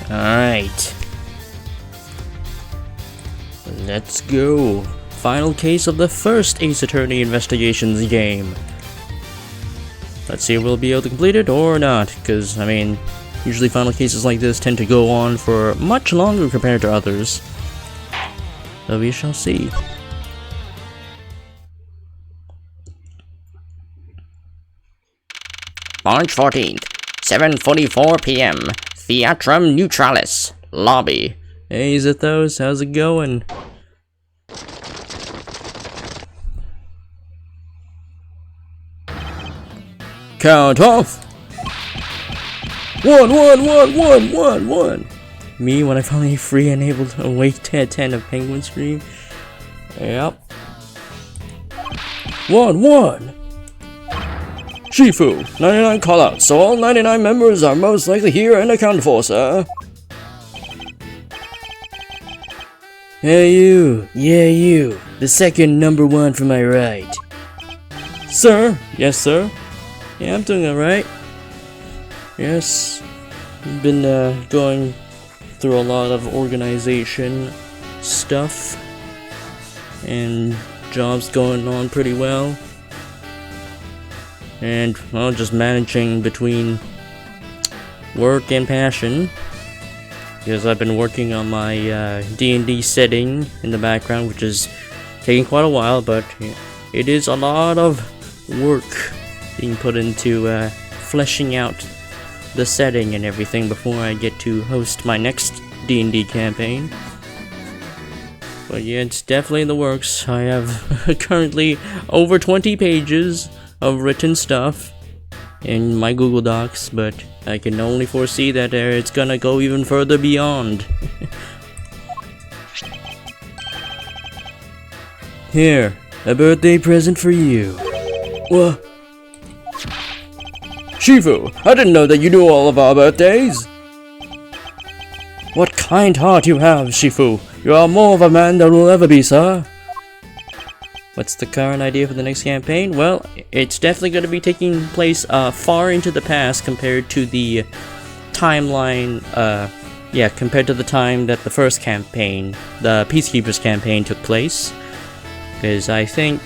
Alright. Let's go. Final case of the first Ace Attorney Investigations game. Let's see if we'll be able to complete it or not, because, I mean, usually final cases like this tend to go on for much longer compared to others. So we shall see. March 14th, 7:44 p.m. Theatrum Neutralis, lobby. Hey Zithos, how's it going? Count off! 1, 1, 1, 1, 1, 1. Me when I finally free and able to wait to attend a penguin stream. Yep. 1, 1. Shifu, 99 callouts, so all 99 members are most likely here and accounted for, sir. Hey you, yeah you, the second number 1 from my right. Sir? Yes sir? Yeah, I'm doing alright. Yes, been going through a lot of organization stuff, and jobs going on pretty well. And, well, just managing between work and passion, because I've been working on my D&D setting in the background, which is taking quite a while, but it is a lot of work being put into fleshing out the setting and everything before I get to host my next D&D campaign. But yeah, it's definitely in the works. I have currently over 20 pages of written stuff in my Google Docs, but I can only foresee that it's gonna go even further beyond. Here, a birthday present for you. What? Shifu, I didn't know that you knew all of our birthdays. What kind heart you have, Shifu. You are more of a man than will ever be, sir. What's the current idea for the next campaign? Well, it's definitely going to be taking place far into the past compared to the timeline, compared to the time that the first campaign, the Peacekeepers campaign, took place. Because I think,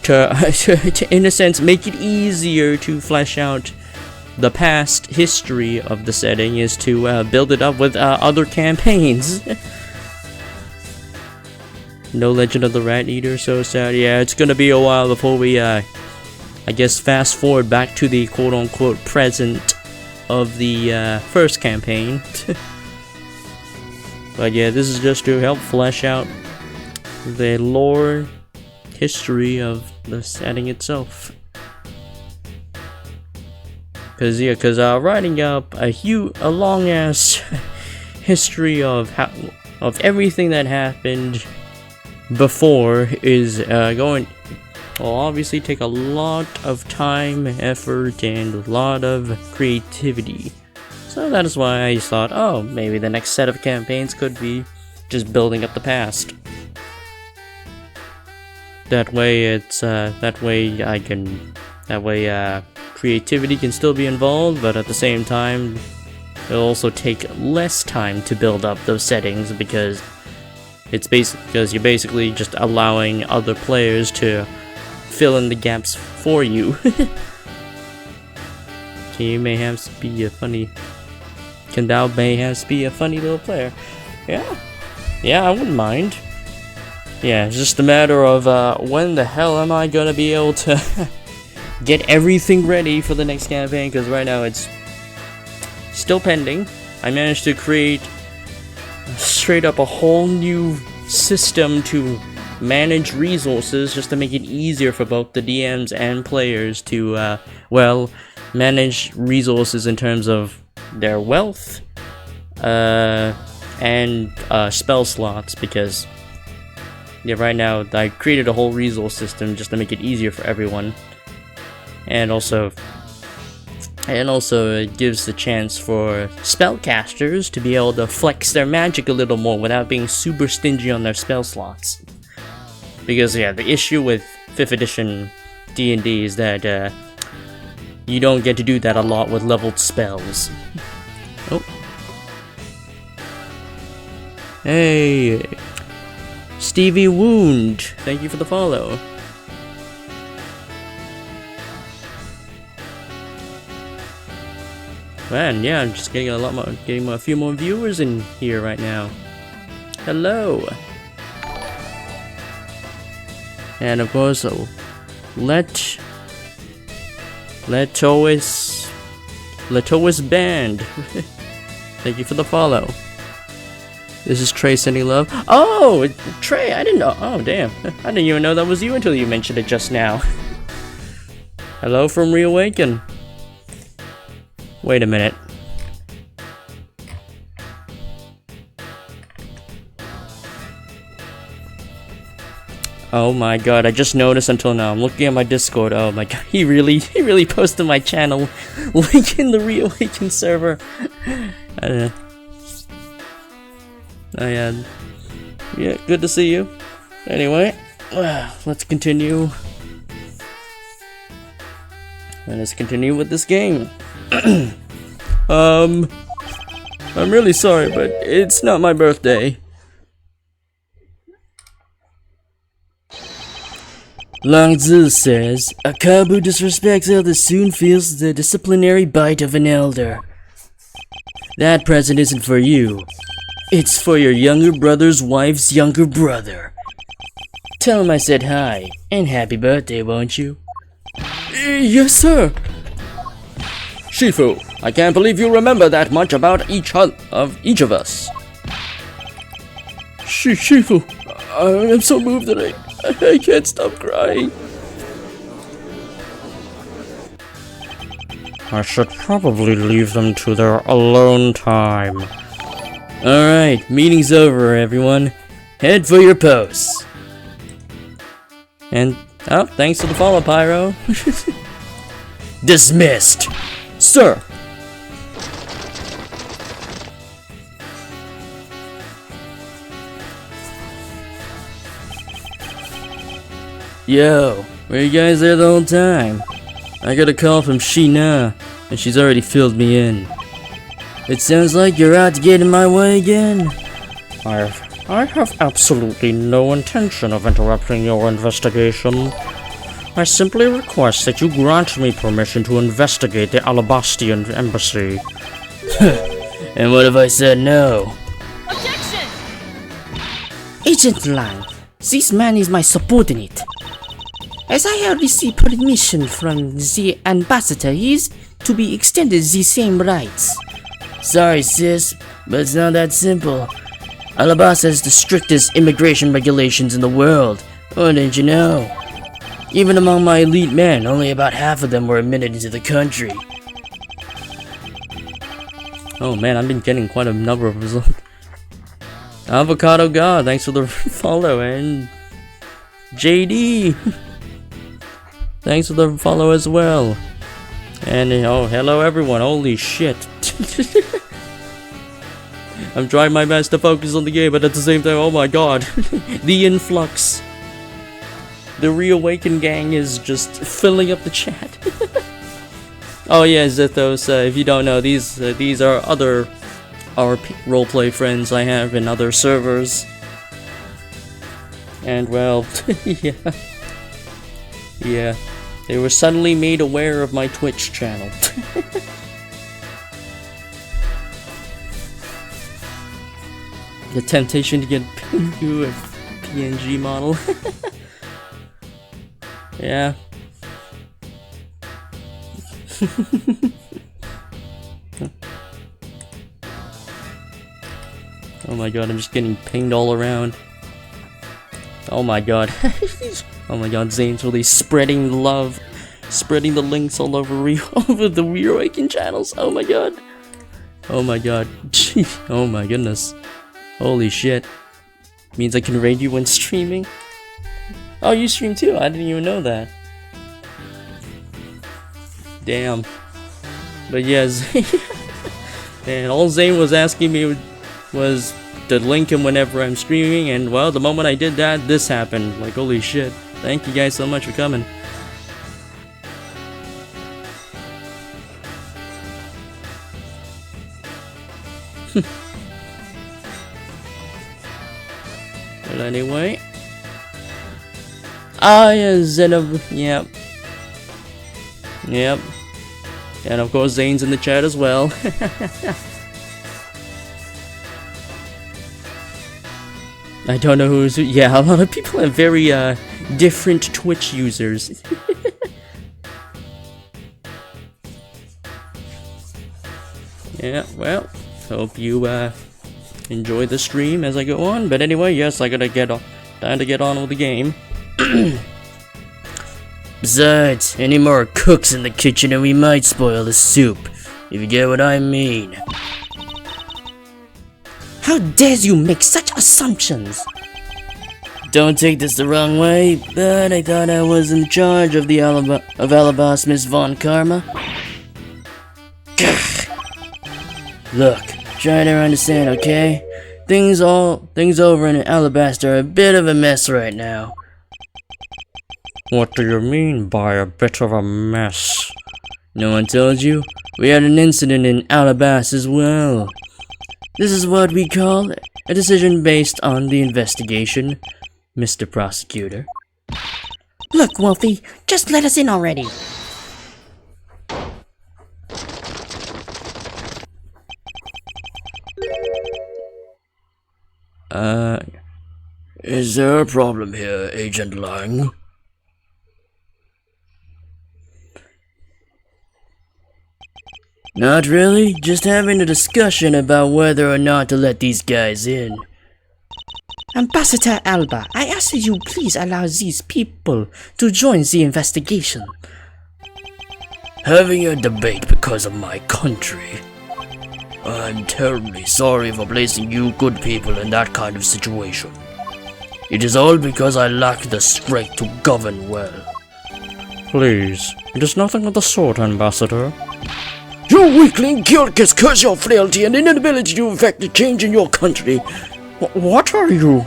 to in a sense, make it easier to flesh out the past history of the setting is to build it up with other campaigns. No Legend of the Rat Eater, so sad. Yeah, it's gonna be a while before we, I guess, fast forward back to the quote-unquote present of the first campaign. But yeah, this is just to help flesh out the lore history of the setting itself. Cause writing up a long ass history of everything that happened before is going will obviously take a lot of time, effort, and a lot of creativity. So that is why I thought, oh, maybe the next set of campaigns could be just building up the past. That way creativity can still be involved, but at the same time it'll also take less time to build up those settings, because you're basically just allowing other players to fill in the gaps for you. You may have to be a funny little player. Yeah, I wouldn't mind. Yeah, it's just a matter of when the hell am I gonna be able to get everything ready for the next campaign, because right now it's still pending. I managed to create straight up a whole new system to manage resources, just to make it easier for both the DMs and players to, manage resources in terms of their wealth and spell slots, because right now I created a whole resource system just to make it easier for everyone, and also it gives the chance for spellcasters to be able to flex their magic a little more without being super stingy on their spell slots. Because the issue with 5th edition D&D is that you don't get to do that a lot with leveled spells. Oh. Hey, Stevie Wound, thank you for the follow. Man, yeah, I'm just getting a few more viewers in here right now. Hello. And of course, Letois Band. Thank you for the follow. This is Trey sending love. Oh, Trey, I didn't know. Oh, damn. I didn't even know that was you until you mentioned it just now. Hello from Reawaken. Wait a minute. Oh my god, I just noticed until now. I'm looking at my Discord. Oh my god, he really posted my channel link in the Reawaken server. I don't know. Oh yeah. Yeah, good to see you. Anyway, let's continue. Let's continue with this game. I'm really sorry, but it's not my birthday. Long Zhu says, a cub who disrespects elders soon feels the disciplinary bite of an elder. That present isn't for you. It's for your younger brother's wife's younger brother. Tell him I said hi, and happy birthday, won't you? Yes, sir. Shifu, I can't believe you remember that much about each of us. Shifu, I am so moved that I can't stop crying. I should probably leave them to their alone time. Alright, meeting's over, everyone. Head for your posts. And, oh, thanks for the follow, Pyro. Dismissed. Sir. Yo, were you guys there the whole time? I got a call from Sheena, and she's already filled me in. It sounds like you're out to get in my way again. I have absolutely no intention of interrupting your investigation. I simply request that you grant me permission to investigate the Alabastian embassy. And what if I said no? Objection! Agent Lang, this man is my subordinate. As I have received permission from the ambassador, he is to be extended the same rights. Sorry, sis, but it's not that simple. Alabasta has the strictest immigration regulations in the world. Oh, didn't you know? Even among my elite men, only about half of them were admitted into the country. Oh man, I've been getting quite a number of results. Avocado God, thanks for the follow, and JD, thanks for the follow as well. And oh, hello everyone, holy shit. I'm trying my best to focus on the game, but at the same time, oh my god. The influx. The Reawaken gang is just filling up the chat. Oh yeah, Zithos, if you don't know, these are other roleplay friends I have in other servers. And well, yeah, they were suddenly made aware of my Twitch channel. The temptation to get Pingu a PNG model. Yeah. Oh my god, I'm just getting pinged all around. Oh my god. Oh my god, Zane's really spreading love. Spreading the links all over over the Reawaken channels. Oh my god. Oh my god. Oh my goodness. Holy shit. Means I can raid you when streaming? Oh, you stream too? I didn't even know that. Damn. But yeah, and all Zane was asking me was to link him whenever I'm streaming, and well, the moment I did that, this happened. Like, holy shit. Thank you guys so much for coming. But anyway. Ah, yeah, Zenob. Yep. Yep. And of course, Zane's in the chat as well. I don't know who's. Yeah, a lot of people have very different Twitch users. Yeah, well, hope you enjoy the stream as I go on. But anyway, yes, I gotta time to get on with the game. Besides, any more cooks in the kitchen and we might spoil the soup, if you get what I mean. How dare you make such assumptions? Don't take this the wrong way, but I thought I was in charge of the Alabas, Miss Von Karma. Look, try to understand, okay? Things over in Alabasta are a bit of a mess right now. What do you mean by a bit of a mess? No one told you? We had an incident in Alabasta as well. This is what we call a decision based on the investigation, Mr. Prosecutor. Look, Wolfie, just let us in already. Is there a problem here, Agent Lang? Not really, just having a discussion about whether or not to let these guys in. Ambassador Alba, I ask that you please allow these people to join the investigation. Having a debate because of my country. I'm terribly sorry for placing you good people in that kind of situation. It is all because I lack the strength to govern well. Please, it is nothing of the sort, Ambassador. You weakling, Kyrkis, curse your frailty and inability to effect a change in your country. What are you?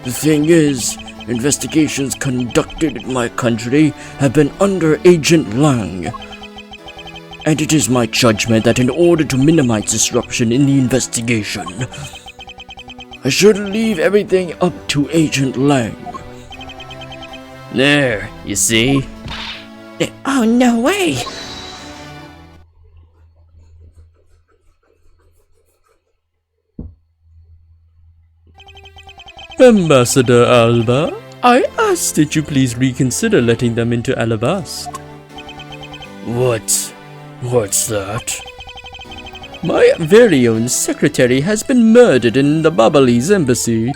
The thing is, investigations conducted in my country have been under Agent Lang. And it is my judgment that in order to minimize disruption in the investigation, I should leave everything up to Agent Lang. There, you see? Oh, no way! Ambassador Alba, I ask that you please reconsider letting them into Alabast. What's that? My very own secretary has been murdered in the Babalese embassy.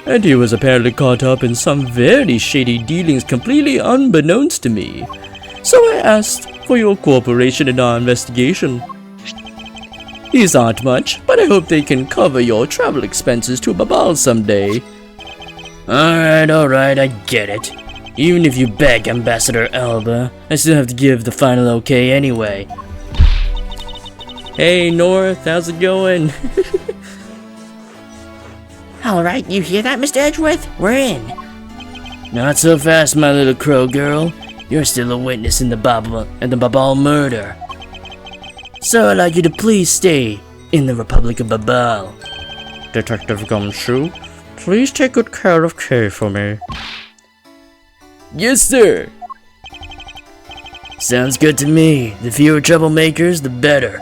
And he was apparently caught up in some very shady dealings completely unbeknownst to me. So I asked for your cooperation in our investigation. These aren't much, but I hope they can cover your travel expenses to Babal someday. Alright, I get it. Even if you beg Ambassador Alba, I still have to give the final okay anyway. Hey North, how's it going? Alright, you hear that, Mr. Edgeworth? We're in. Not so fast, my little crow girl. You're still a witness in the Babal murder. So I'd like you to please stay in the Republic of Babal. Detective Gumshoe, please take good care of Kay for me. Yes, sir. Sounds good to me. The fewer troublemakers, the better.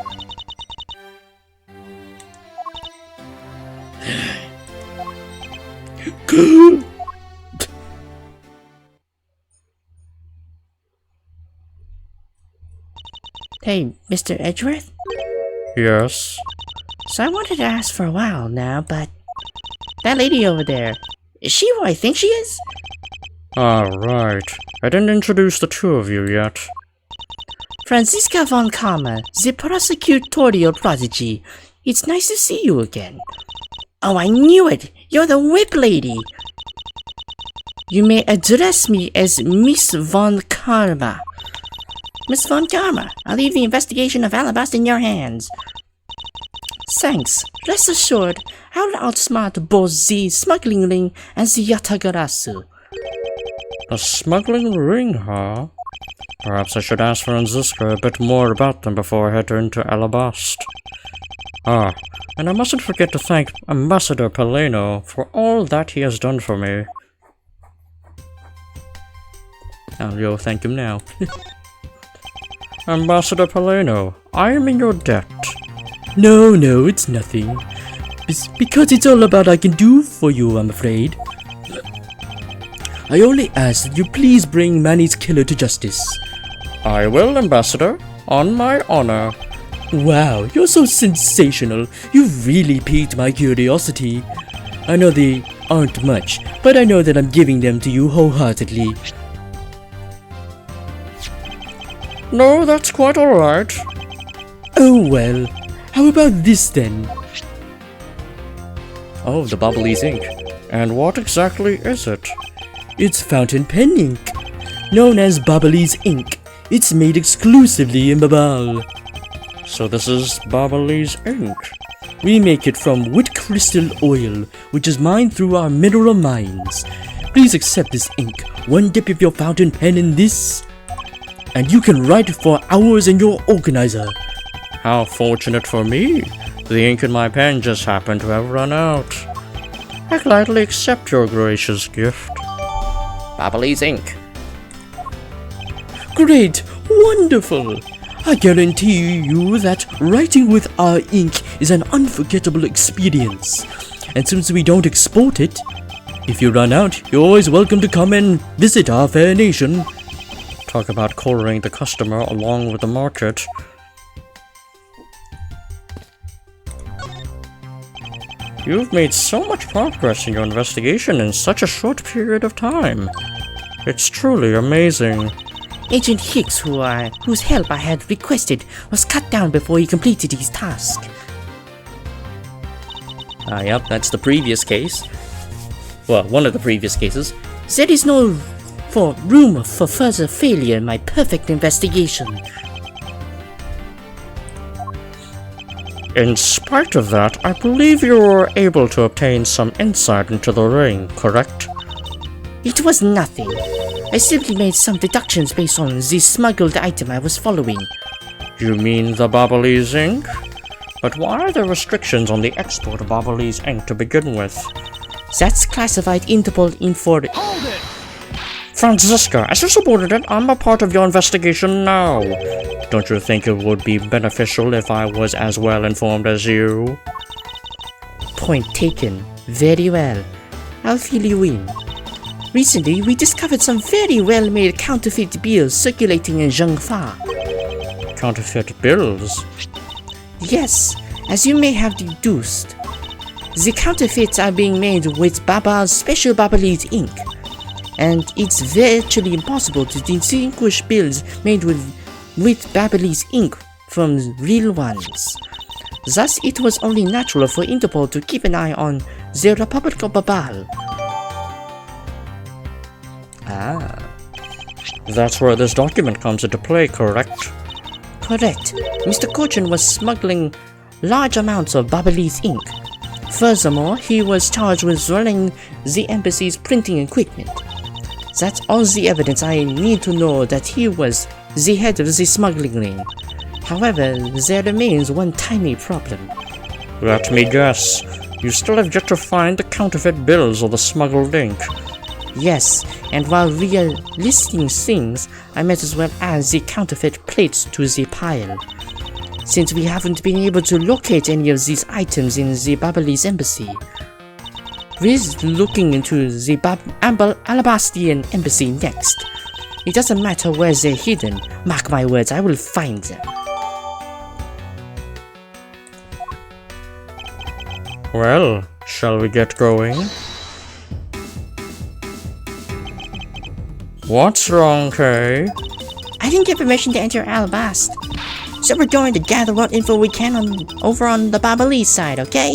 Hey, Mr. Edgeworth? Yes? So I wanted to ask for a while now, but that lady over there, is she who I think she is? Right. I didn't introduce the two of you yet. Franziska von Karma, the prosecutorial prodigy. It's nice to see you again. Oh, I knew it! You're the whip lady! You may address me as Miss Von Karma. Miss Von Karma, I'll leave the investigation of Alabasta in your hands. Thanks. Rest assured, I'll outsmart both the smuggling ring and the Yatagarasu. A smuggling ring, huh? Perhaps I should ask Franziska a bit more about them before I head into Alabast. Ah, and I mustn't forget to thank Ambassador Paleno for all that he has done for me. I'll go thank him now. Ambassador Paleno, I am in your debt. No, it's nothing. It's because it's all about I can do for you, I'm afraid. I only ask that you please bring Manny's killer to justice. I will, Ambassador, on my honor. Wow, you're so sensational. You've really piqued my curiosity. I know they aren't much, but I know that I'm giving them to you wholeheartedly. No, that's quite alright. Oh well, how about this then? Oh, the Bubbly's ink. And what exactly is it? It's fountain pen ink, known as Bubbly's ink. It's made exclusively in Babal. So this is Bubbly's ink. We make it from wood crystal oil, which is mined through our mineral mines. Please accept this ink. One dip of your fountain pen in this, and you can write for hours in your organizer. How fortunate for me. The ink in my pen just happened to have run out. I gladly accept your gracious gift. Bubbly's ink. Great! Wonderful! I guarantee you that writing with our ink is an unforgettable experience. And since we don't export it, if you run out, you're always welcome to come and visit our fair nation. Talk about cornering the customer along with the market. You've made so much progress in your investigation in such a short period of time. It's truly amazing. Agent Hicks, whose help I had requested, was cut down before he completed his task. Yep, that's the previous case. Well, one of the previous cases. There is no room for further failure in my perfect investigation. In spite of that, I believe you were able to obtain some insight into the ring, correct? It was nothing. I simply made some deductions based on the smuggled item I was following. You mean the Bubbly's ink? But why are there restrictions on the export of Bubbly's ink to begin with? That's classified Interpol info. Hold it! Franziska, as a subordinate, I'm a part of your investigation now. Don't you think it would be beneficial if I was as well informed as you? Point taken. Very well. I'll fill you in. Recently, we discovered some very well-made counterfeit bills circulating in Zhengfa. Counterfeit bills? Yes, as you may have deduced. The counterfeits are being made with Baba's special Bubbly's ink, and it's virtually impossible to distinguish bills made with Bubbly's ink from real ones. Thus, it was only natural for Interpol to keep an eye on the Republic of Babal. That's where this document comes into play, correct? Correct. Mr. Cochin was smuggling large amounts of Bubbly's ink. Furthermore, he was charged with running the embassy's printing equipment. That's all the evidence I need to know that he was the head of the smuggling ring. However, there remains one tiny problem. Let me guess. You still have yet to find the counterfeit bills or the smuggled ink. Yes, and while we are listing things, I might as well add the counterfeit plates to the pile. Since we haven't been able to locate any of these items in the Bubbly's embassy, we're looking into the Alabastian embassy next. It doesn't matter where they're hidden, mark my words, I will find them. Well, shall we get going? What's wrong, Kay? I didn't get permission to enter Alabast, so we're going to gather what info we can over on the Bubbly's side, okay?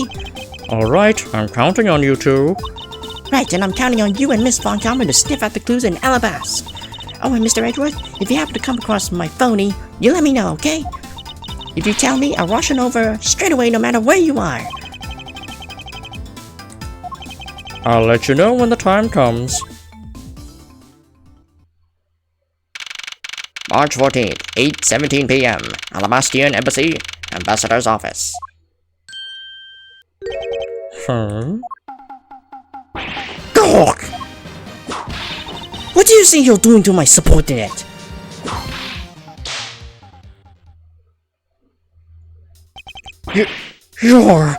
Alright, I'm counting on you two. Right, and I'm counting on you and Miss Von Karma to sniff out the clues in Alabast. Oh, and Mr. Edgeworth, if you happen to come across my phony, you let me know, okay? If you tell me, I'll rush on over straight away no matter where you are. I'll let you know when the time comes. March 14th, 8:17 p.m. Alabastian Embassy, Ambassador's Office. Gawk! What do you think you're doing to my subordinate? You're...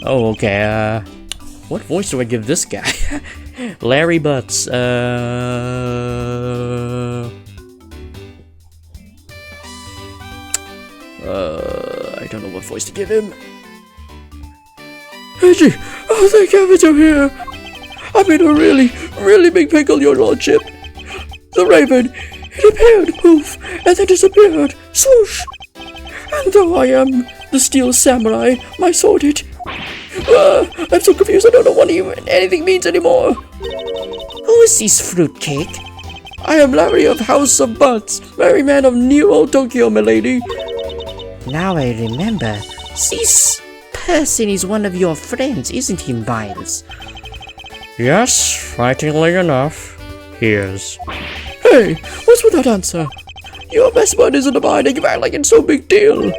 Oh, okay, what voice do I give this guy? Larry Butts, I don't know what voice to give him. Reggie, oh, thank heavens you're here. I'm in a really big pickle, your lordship. The raven, it appeared, poof, and then disappeared, swoosh. And though I am the steel samurai, my sword hit. I'm so confused, I don't know what even anything means anymore. Who is this fruitcake? I am Larry of House of Butts, merry man of New Old Tokyo, milady. Now I remember. This person is one of your friends, isn't he, Miles? Yes, frighteningly enough, he is. Hey, what's with that answer? Your best bud isn't a bind and you act like it's no big deal.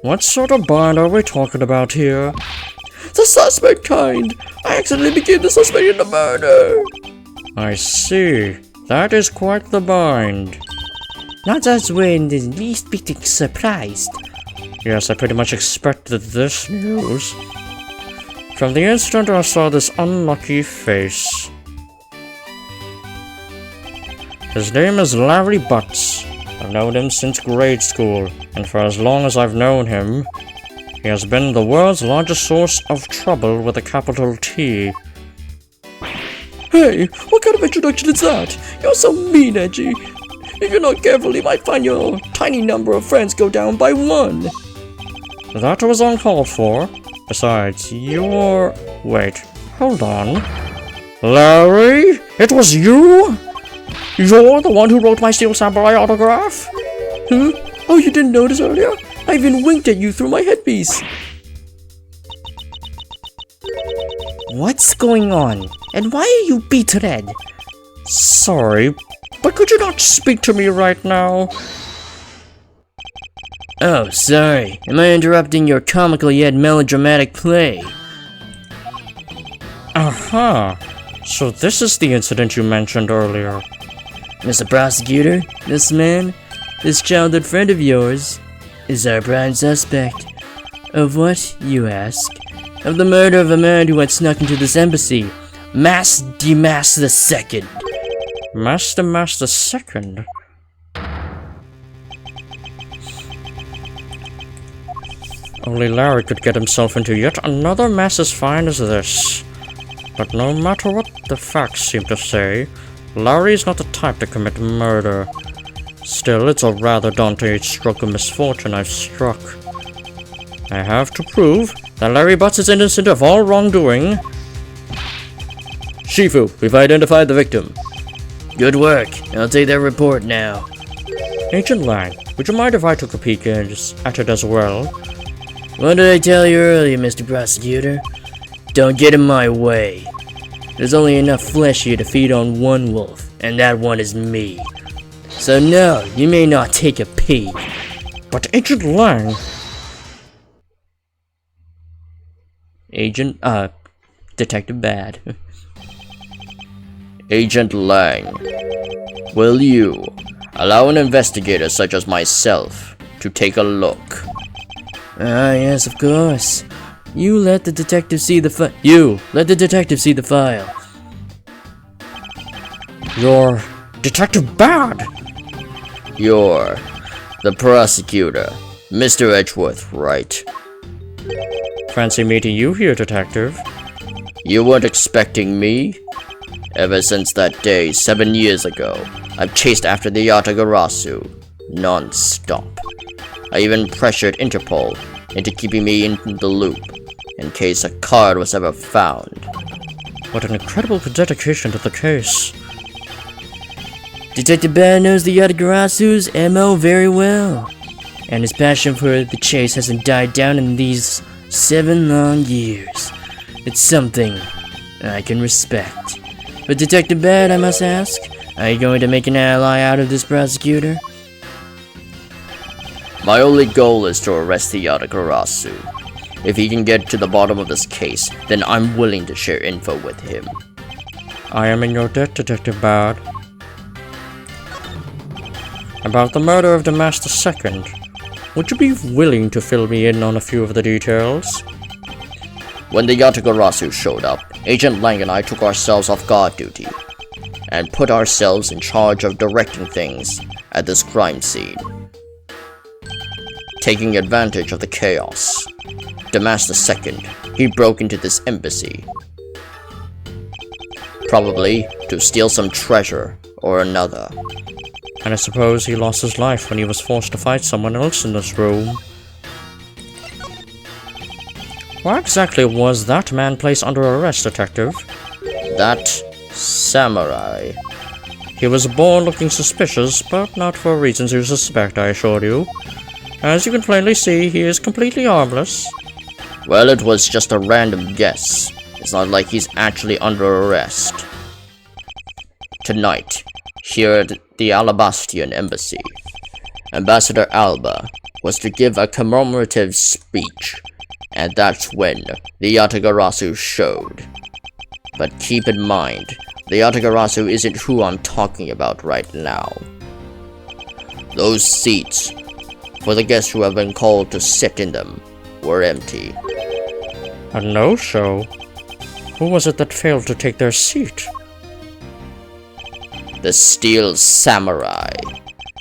What sort of bind are we talking about here? The suspect kind. I accidentally became the suspect in the murder. I see. That is quite the bind. Not as we're in the least bit surprised. Yes, I pretty much expected this news. From the instant I saw this unlucky face. His name is Larry Butts. I've known him since grade school, and for as long as I've known him, he has been the world's largest source of trouble with a capital T. Hey, what kind of introduction is that? You're so mean, Edgy. If you're not careful, you might find your tiny number of friends go down by one. That was uncalled for. Besides, you're... Wait, hold on. Larry? It was you? You're the one who wrote my Steel Samurai autograph? Huh? Oh, you didn't notice earlier? I even winked at you through my headpiece. What's going on? And why are you beat red? Sorry, but could you not speak to me right now? Oh, sorry. Am I interrupting your comical yet melodramatic play? Aha. So this is the incident you mentioned earlier. Mr. Prosecutor, this man, this childhood friend of yours, is our prime suspect. Of what, you ask? Of the murder of a man who had snuck into this embassy. Mas Dimas II. Mas Dimas II? Only Larry could get himself into yet another mess as fine as this. But no matter what the facts seem to say, Larry's not the type to commit murder. Still, it's a rather daunting stroke of misfortune I've struck. I have to prove that Larry Butts is innocent of all wrongdoing. Shifu, we've identified the victim. Good work. I'll take that report now. Agent Lang, would you mind if I took a peek at it as well? What did I tell you earlier, Mr. Prosecutor? Don't get in my way. There's only enough flesh here to feed on one wolf, and that one is me. So no, you may not take a peek. But Agent Lang... Detective Bad. Agent Lang, will you allow an investigator such as myself to take a look? Ah, yes, of course. You let the detective see the file. You let the detective see the file. You're Detective Bad. You're the prosecutor, Mr. Edgeworth, right? Fancy meeting you here, Detective. You weren't expecting me? Ever since that day 7 years ago, I've chased after the Yatagarasu non-stop. I even pressured Interpol into keeping me in the loop in case a card was ever found. What an incredible dedication to the case. Detective Bad knows the Yatagarasu's MO very well, and his passion for the chase hasn't died down in these 7 long years. It's something I can respect. But Detective Bad, I must ask, are you going to make an ally out of this prosecutor? My only goal is to arrest the Yatagarasu. If he can get to the bottom of this case, then I'm willing to share info with him. I am in your debt, Detective Bard. About the murder of the Master Second, would you be willing to fill me in on a few of the details? When the Yatagarasu showed up, Agent Lang and I took ourselves off guard duty and put ourselves in charge of directing things at this crime scene. Taking advantage of the chaos, the Master Second, he broke into this embassy. Probably to steal some treasure or another. And I suppose he lost his life when he was forced to fight someone else in this room. Why exactly was that man placed under arrest, Detective? That samurai. He was born looking suspicious, but not for reasons you suspect, I assure you. As you can plainly see, he is completely harmless. Well, it was just a random guess. It's not like he's actually under arrest. Tonight, here at the Alabastian Embassy, Ambassador Alba was to give a commemorative speech, and that's when the Yatagarasu showed. But keep in mind, the Yatagarasu isn't who I'm talking about right now. Those seats, for the guests who have been called to sit in them, were empty. A no-show? Who was it that failed to take their seat? The Steel Samurai.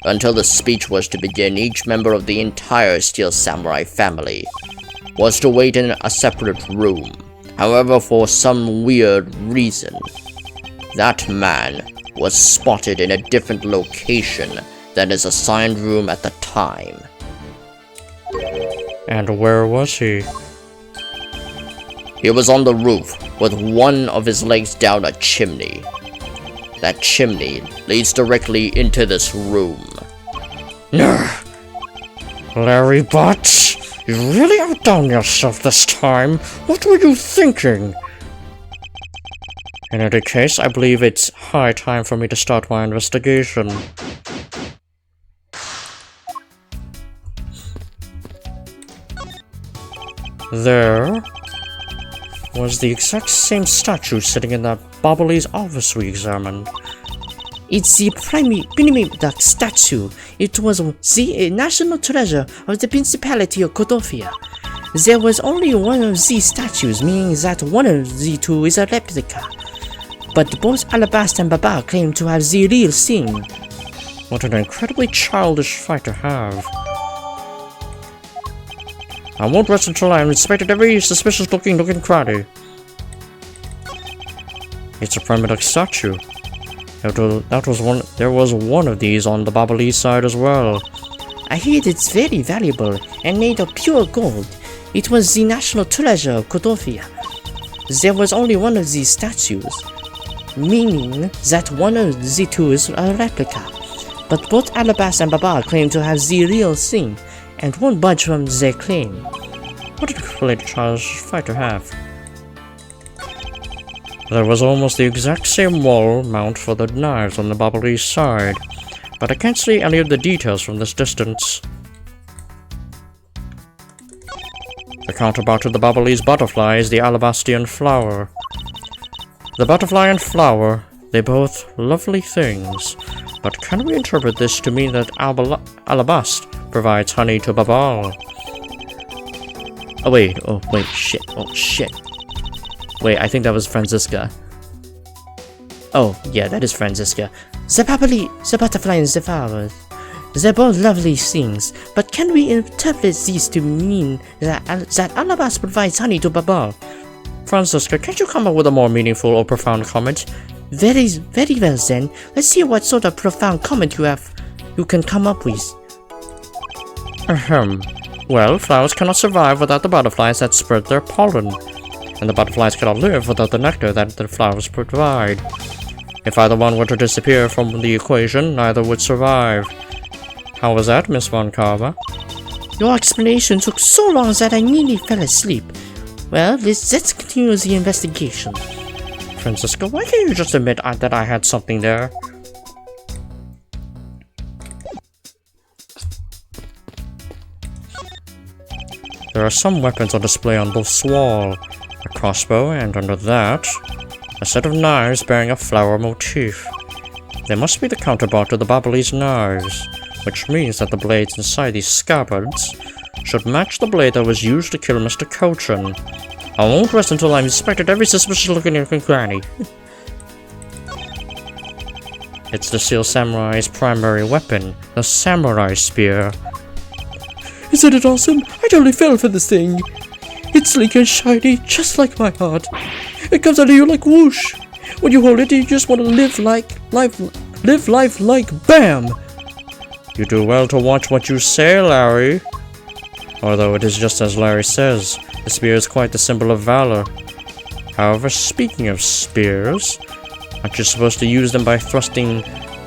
Until the speech was to begin, each member of the entire Steel Samurai family was to wait in a separate room. However, for some weird reason, that man was spotted in a different location than his assigned room at the time. And where was he? He was on the roof, with one of his legs down a chimney. That chimney leads directly into this room. Larry Butts, you really outdone yourself this time. What were you thinking? In any case, I believe it's high time for me to start my investigation. There was the exact same statue sitting in that Bobbly's office we examined. It's the prime duck statue. It was the national treasure of the Principality of Codofia. There was only one of these statues, meaning that one of the two is a replica. But both Alabasta and Baba claim to have the real thing. What an incredibly childish fight to have. I won't rest until I have inspected every suspicious-looking crowdy. It's a primitive statue. There was one of these on the Babalese side as well. I heard it's very valuable and made of pure gold. It was the national treasure of Codofia. There was only one of these statues, meaning that one of the two is a replica. But both Alabasta and Baba claim to have the real thing, and won't budge from their claim. What an incredibly childish fight to have. There was almost the exact same wall mount for the knives on the Babalese side, but I can't see any of the details from this distance. The counterpart to the Babalese butterfly is the Alabastian flower. The butterfly and flower, they're both lovely things, but can we interpret this to mean that Alabast provides honey to Babal? Oh wait, shit. Wait, I think that was Franziska. Oh, yeah, that is Franziska. The butterfly and the flower. They're both lovely things, but can we interpret these to mean that Alabast provides honey to Babal? Franziska, can't you come up with a more meaningful or profound comment? Very well then. Let's see what sort of profound comment you can come up with. Ahem. Well, flowers cannot survive without the butterflies that spread their pollen, and the butterflies cannot live without the nectar that the flowers provide. If either one were to disappear from the equation, neither would survive. How was that, Miss Von Carver? Your explanation took so long that I nearly fell asleep. Well, let's continue the investigation. Franziska, why can't you just admit that I had something there? There are some weapons on display on this wall. A crossbow, and under that, a set of knives bearing a flower motif. They must be the counterpart to the Babalese knives, which means that the blades inside these scabbards should match the blade that was used to kill Mr. Cochin. I won't rest until I've inspected every suspicious looking granny. It's the Seal Samurai's primary weapon, the Samurai Spear. Isn't it awesome? I totally fell for this thing. It's sleek and shiny, just like my heart. It comes out of you like whoosh. When you hold it, you just want to live life like BAM! You do well to watch what you say, Larry. Although it is just as Larry says, the spear is quite the symbol of valor. However, speaking of spears, aren't you supposed to use them by thrusting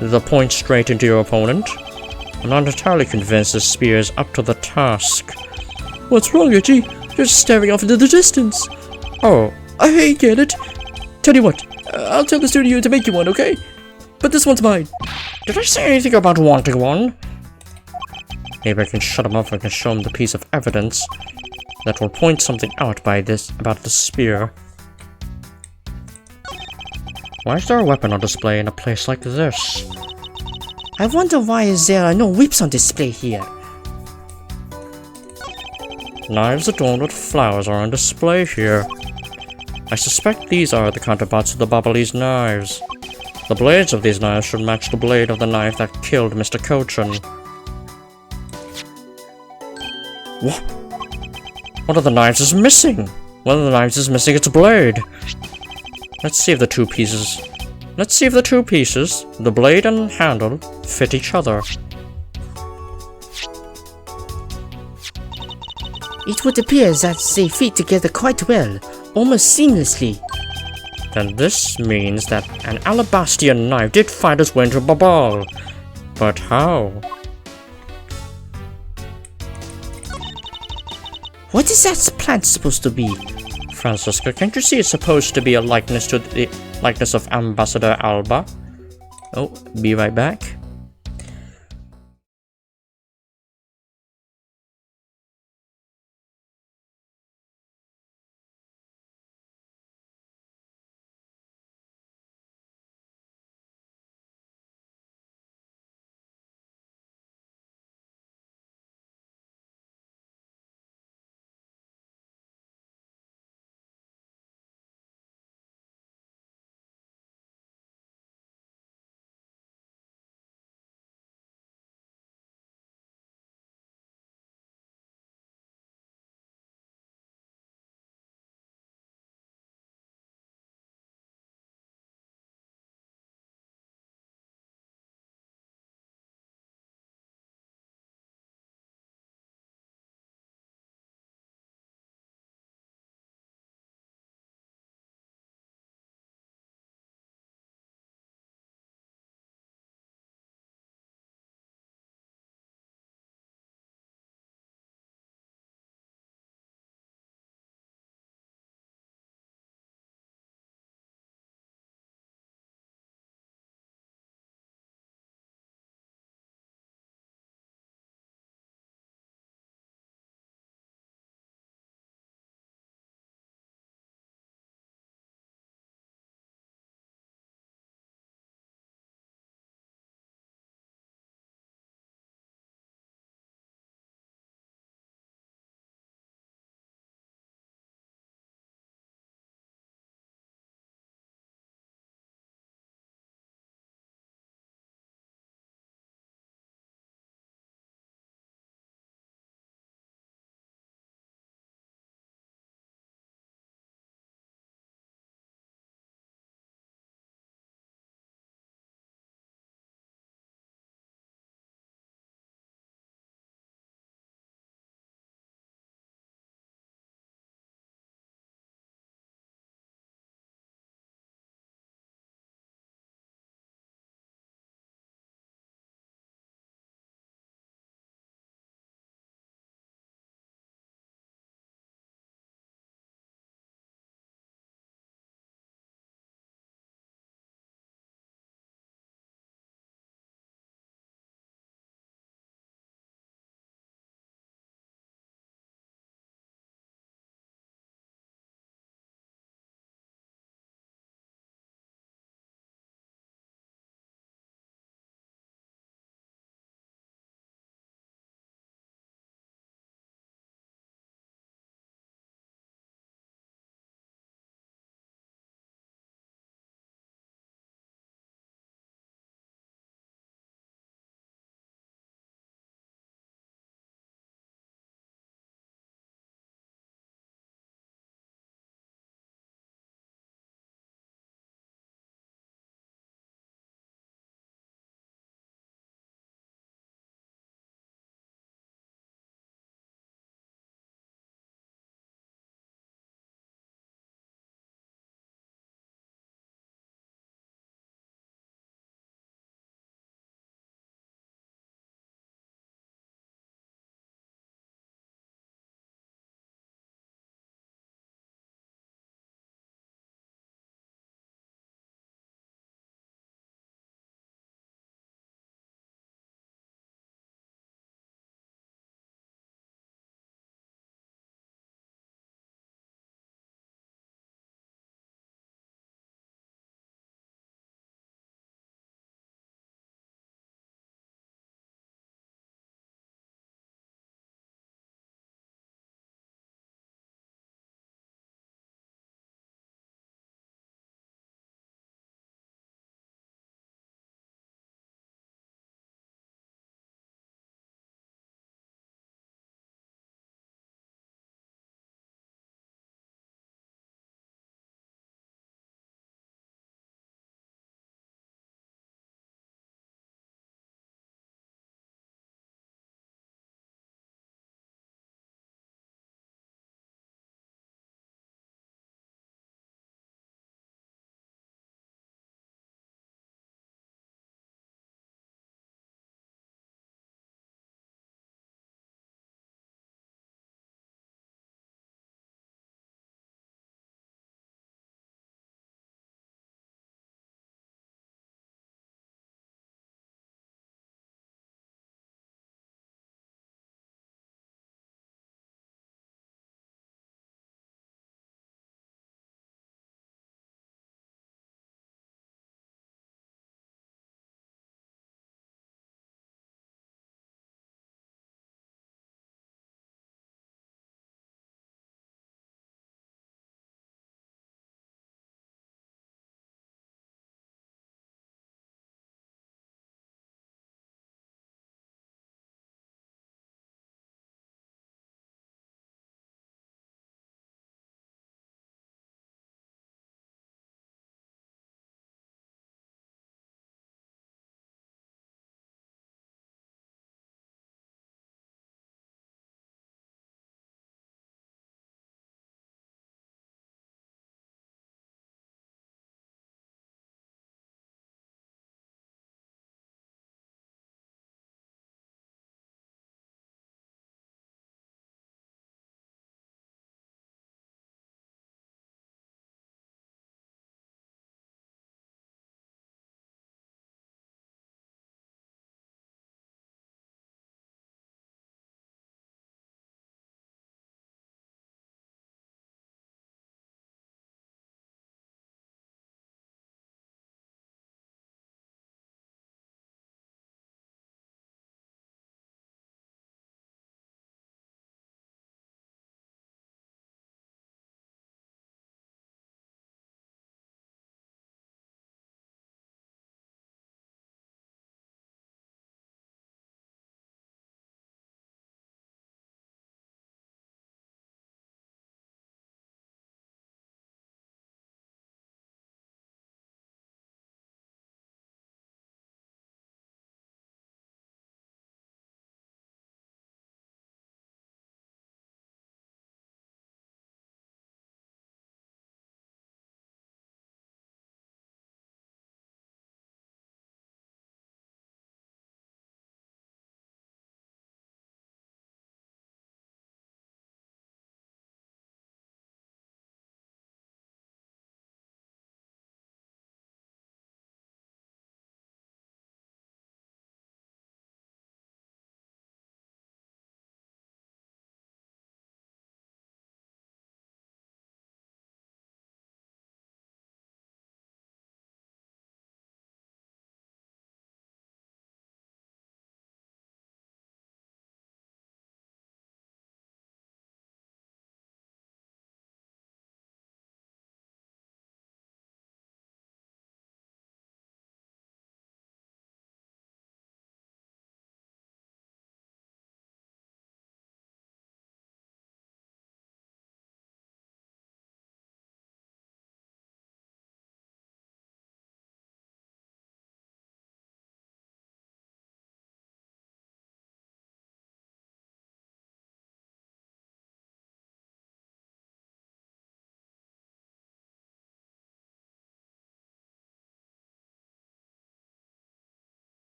the point straight into your opponent? I'm not entirely convinced this spear is up to the task. What's wrong, Itchy? You're just staring off into the distance. Oh, I get it. Tell you what, I'll tell the studio to make you one, okay? But this one's mine. did I say anything about wanting one? Maybe I can shut him up and can show him the piece of evidence that will point something out about the spear. Why is there a weapon on display in a place like this? I wonder why there are no whips on display here. Knives adorned with flowers are on display here. I suspect these are the counterparts of the Babalese knives. The blades of these knives should match the blade of the knife that killed Mr. Cochin. What? One of the knives is missing! One of the knives is missing its blade! Let's see if the two pieces, the blade and handle, fit each other. It would appear that they fit together quite well, almost seamlessly. Then this means that an Alabastian knife did find its way into Babal. But how? What is that plant supposed to be? Francisca, can't you see it's supposed to be a likeness to the likeness of Ambassador Alba? Oh, be right back.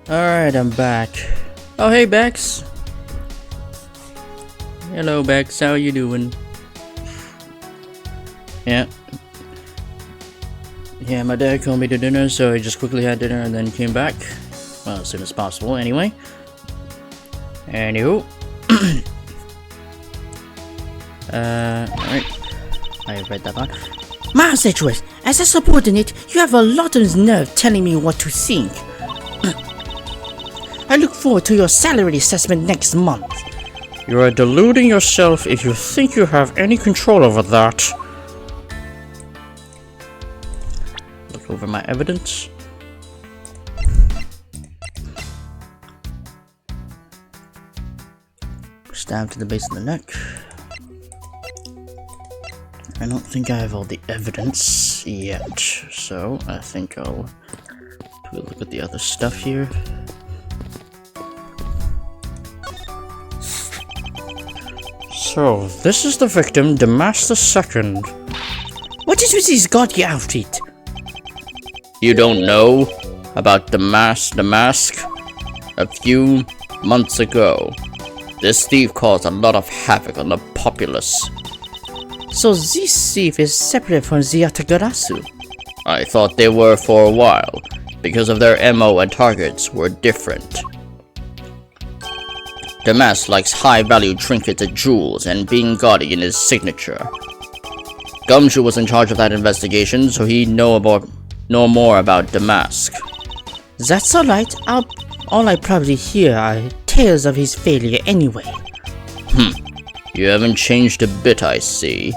Alright, I'm back. Oh, hey, Bex. Hello, Bex. How are you doing? Yeah. Yeah, my dad called me to dinner, so I just quickly had dinner and then came back. Well, as soon as possible, anyway. Anywho. Alright. I read that one. Miles Edgeworth, as a subordinate, you have a lot of nerve telling me what to think. I look forward to your salary assessment next month. You are deluding yourself if you think you have any control over that. Look over my evidence. Stab to the base of the neck. I don't think I have all the evidence yet, so I think I'll do a look at the other stuff here. So, this is the victim, Damas II. What is with this gaudy outfit? You don't know about the mask? A few months ago, this thief caused a lot of havoc on the populace. So this thief is separate from the Yatagarasu. I thought they were for a while, because of their MO and targets were different. Damas likes high-value trinkets and jewels, and being gaudy in his signature. Gumshoe was in charge of that investigation, so he'd know more about Damask. That's alright. All I probably hear are tales of his failure anyway. You haven't changed a bit, I see.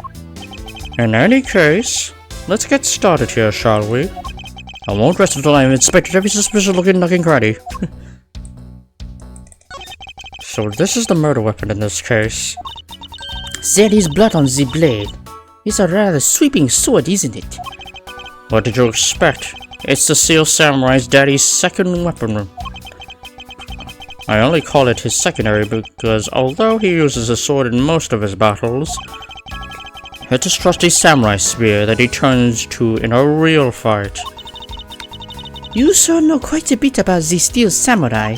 In any case, let's get started here, shall we? I won't rest until I have inspected every suspicious-looking nook and cranny. So this is the murder weapon in this case. There is blood on the blade. It's a rather sweeping sword, isn't it? What did you expect? It's the Steel Samurai's daddy's second weapon. I only call it his secondary because although he uses a sword in most of his battles, it's his trusty samurai spear that he turns to in a real fight. You sure know quite a bit about the Steel Samurai.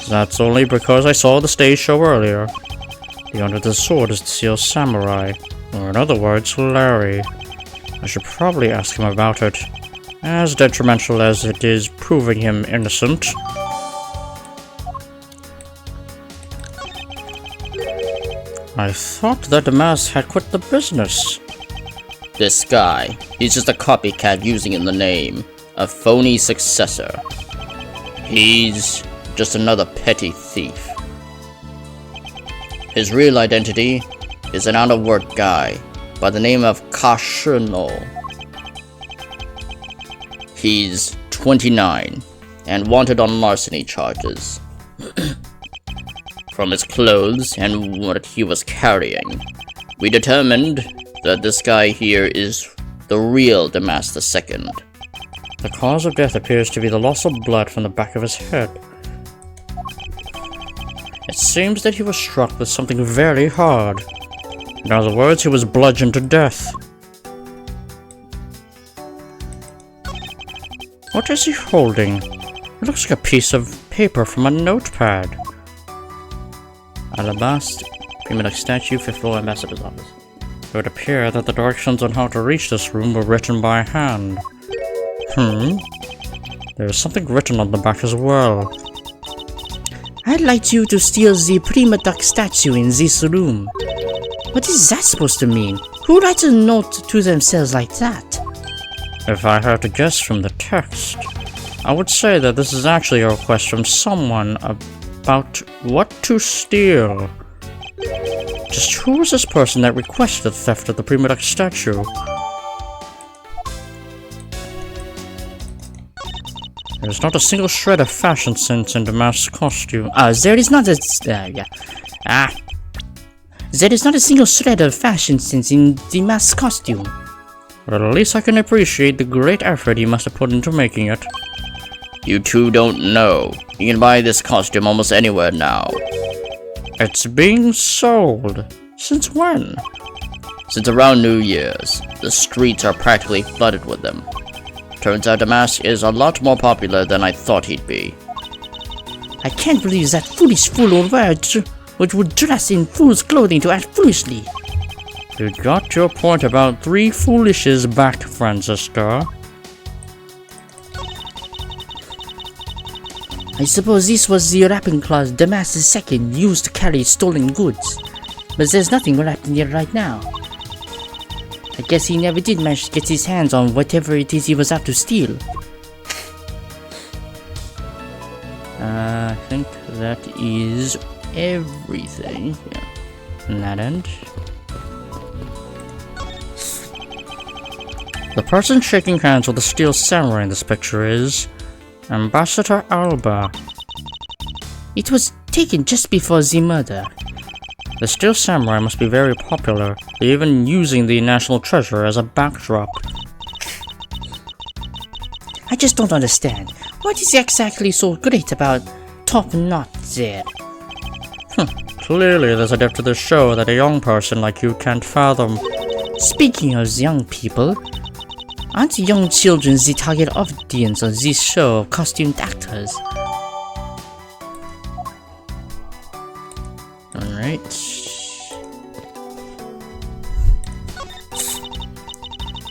That's only because I saw the stage show earlier. The owner of the sword is the Steel Samurai, or in other words, Larry. I should probably ask him about it, as detrimental as it is proving him innocent. I thought that Damas had quit the business. This guy, he's just a copycat using in the name, a phony successor. He's just another petty thief. His real identity is an out-of-work guy by the name of Kashino. He's 29 and wanted on larceny charges. From his clothes and what he was carrying, we determined that this guy here is the real Damas II. The cause of death appears to be the loss of blood from the back of his head. It seems that he was struck with something very hard. In other words, he was bludgeoned to death. What is he holding? It looks like a piece of paper from a notepad. Alabast, Prima statue, 5th floor, Ambassador's office. It would appear that the directions on how to reach this room were written by hand. There is something written on the back as well. I'd like you to steal the Prima Duck statue in this room. What is that supposed to mean? Who writes a note to themselves like that? If I had to guess from the text, I would say that this is actually a request from someone about what to steal. Just who was this person that requested the theft of the Prima Duck statue? There's not a single shred of fashion sense in Damas' costume. There is not a... There is not a single shred of fashion sense in Damas' costume. But at least I can appreciate the great effort he must have put into making it. You two don't know. You can buy this costume almost anywhere now. It's being sold. Since when? Since around New Year's, the streets are practically flooded with them. Turns out Damas is a lot more popular than I thought he'd be. I can't believe that foolish fool would dress in fool's clothing to act foolishly. You got your point about 3 foolishes back, Franziska. I suppose this was the wrapping cloth Damas II used to carry stolen goods. But there's nothing wrapped in here right now. I guess he never did manage to get his hands on whatever it is he was out to steal. I think that is everything. Yeah. On that end. The person shaking hands with the steel samurai in this picture is Ambassador Alba. It was taken just before the murder. The steel samurai must be very popular, even using the national treasure as a backdrop. I just don't understand. What is exactly so great about Top Knot there? Clearly there's a depth to the show that a young person like you can't fathom. Speaking of young people, aren't young children the target audience of this show of costumed actors? Alright.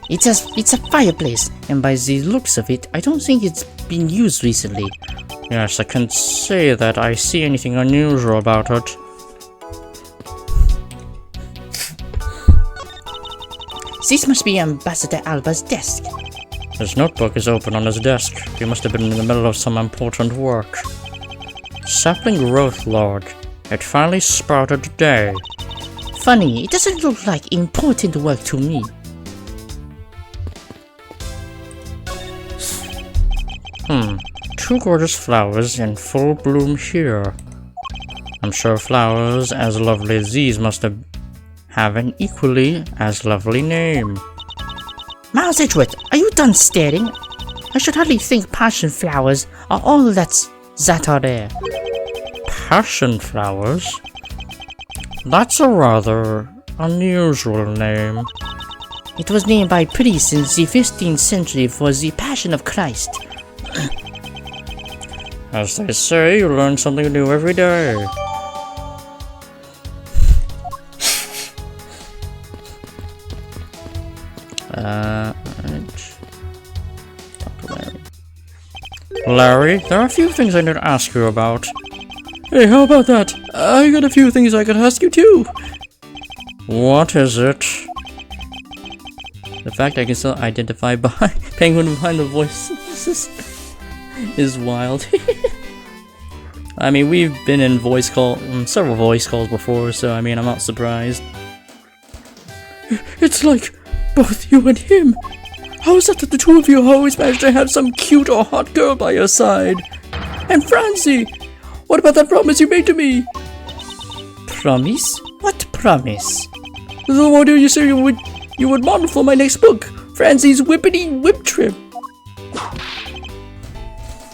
It's a fireplace, and by the looks of it, I don't think it's been used recently. Yes, I can't say that I see anything unusual about it. This must be Ambassador Alba's desk. His notebook is open on his desk. He must have been in the middle of some important work. Sapling growth log. It finally sprouted today. Funny, it doesn't look like important work to me. 2 gorgeous flowers in full bloom here. I'm sure flowers as lovely as these must have an equally as lovely name. Miles Edgeworth, are you done staring? I should hardly think passion flowers are all that are there. Passion flowers? That's a rather unusual name. It was named by priests in the 15th century for the Passion of Christ. As they say, you learn something new every day. Right. Talk to Larry. Larry, there are a few things I need to ask you about. Hey, how about that? I got a few things I could ask you too. What is it? The fact I can still identify by Penguin behind the voice is wild. I mean, we've been in several voice calls before, so I mean, I'm not surprised. It's like both you and him. How is it that the two of you always manage to have some cute or hot girl by your side? And Francie, what about that promise you made to me? Promise? What promise? The one you said you would model for my next book, Francie's Whippity Whip Trip.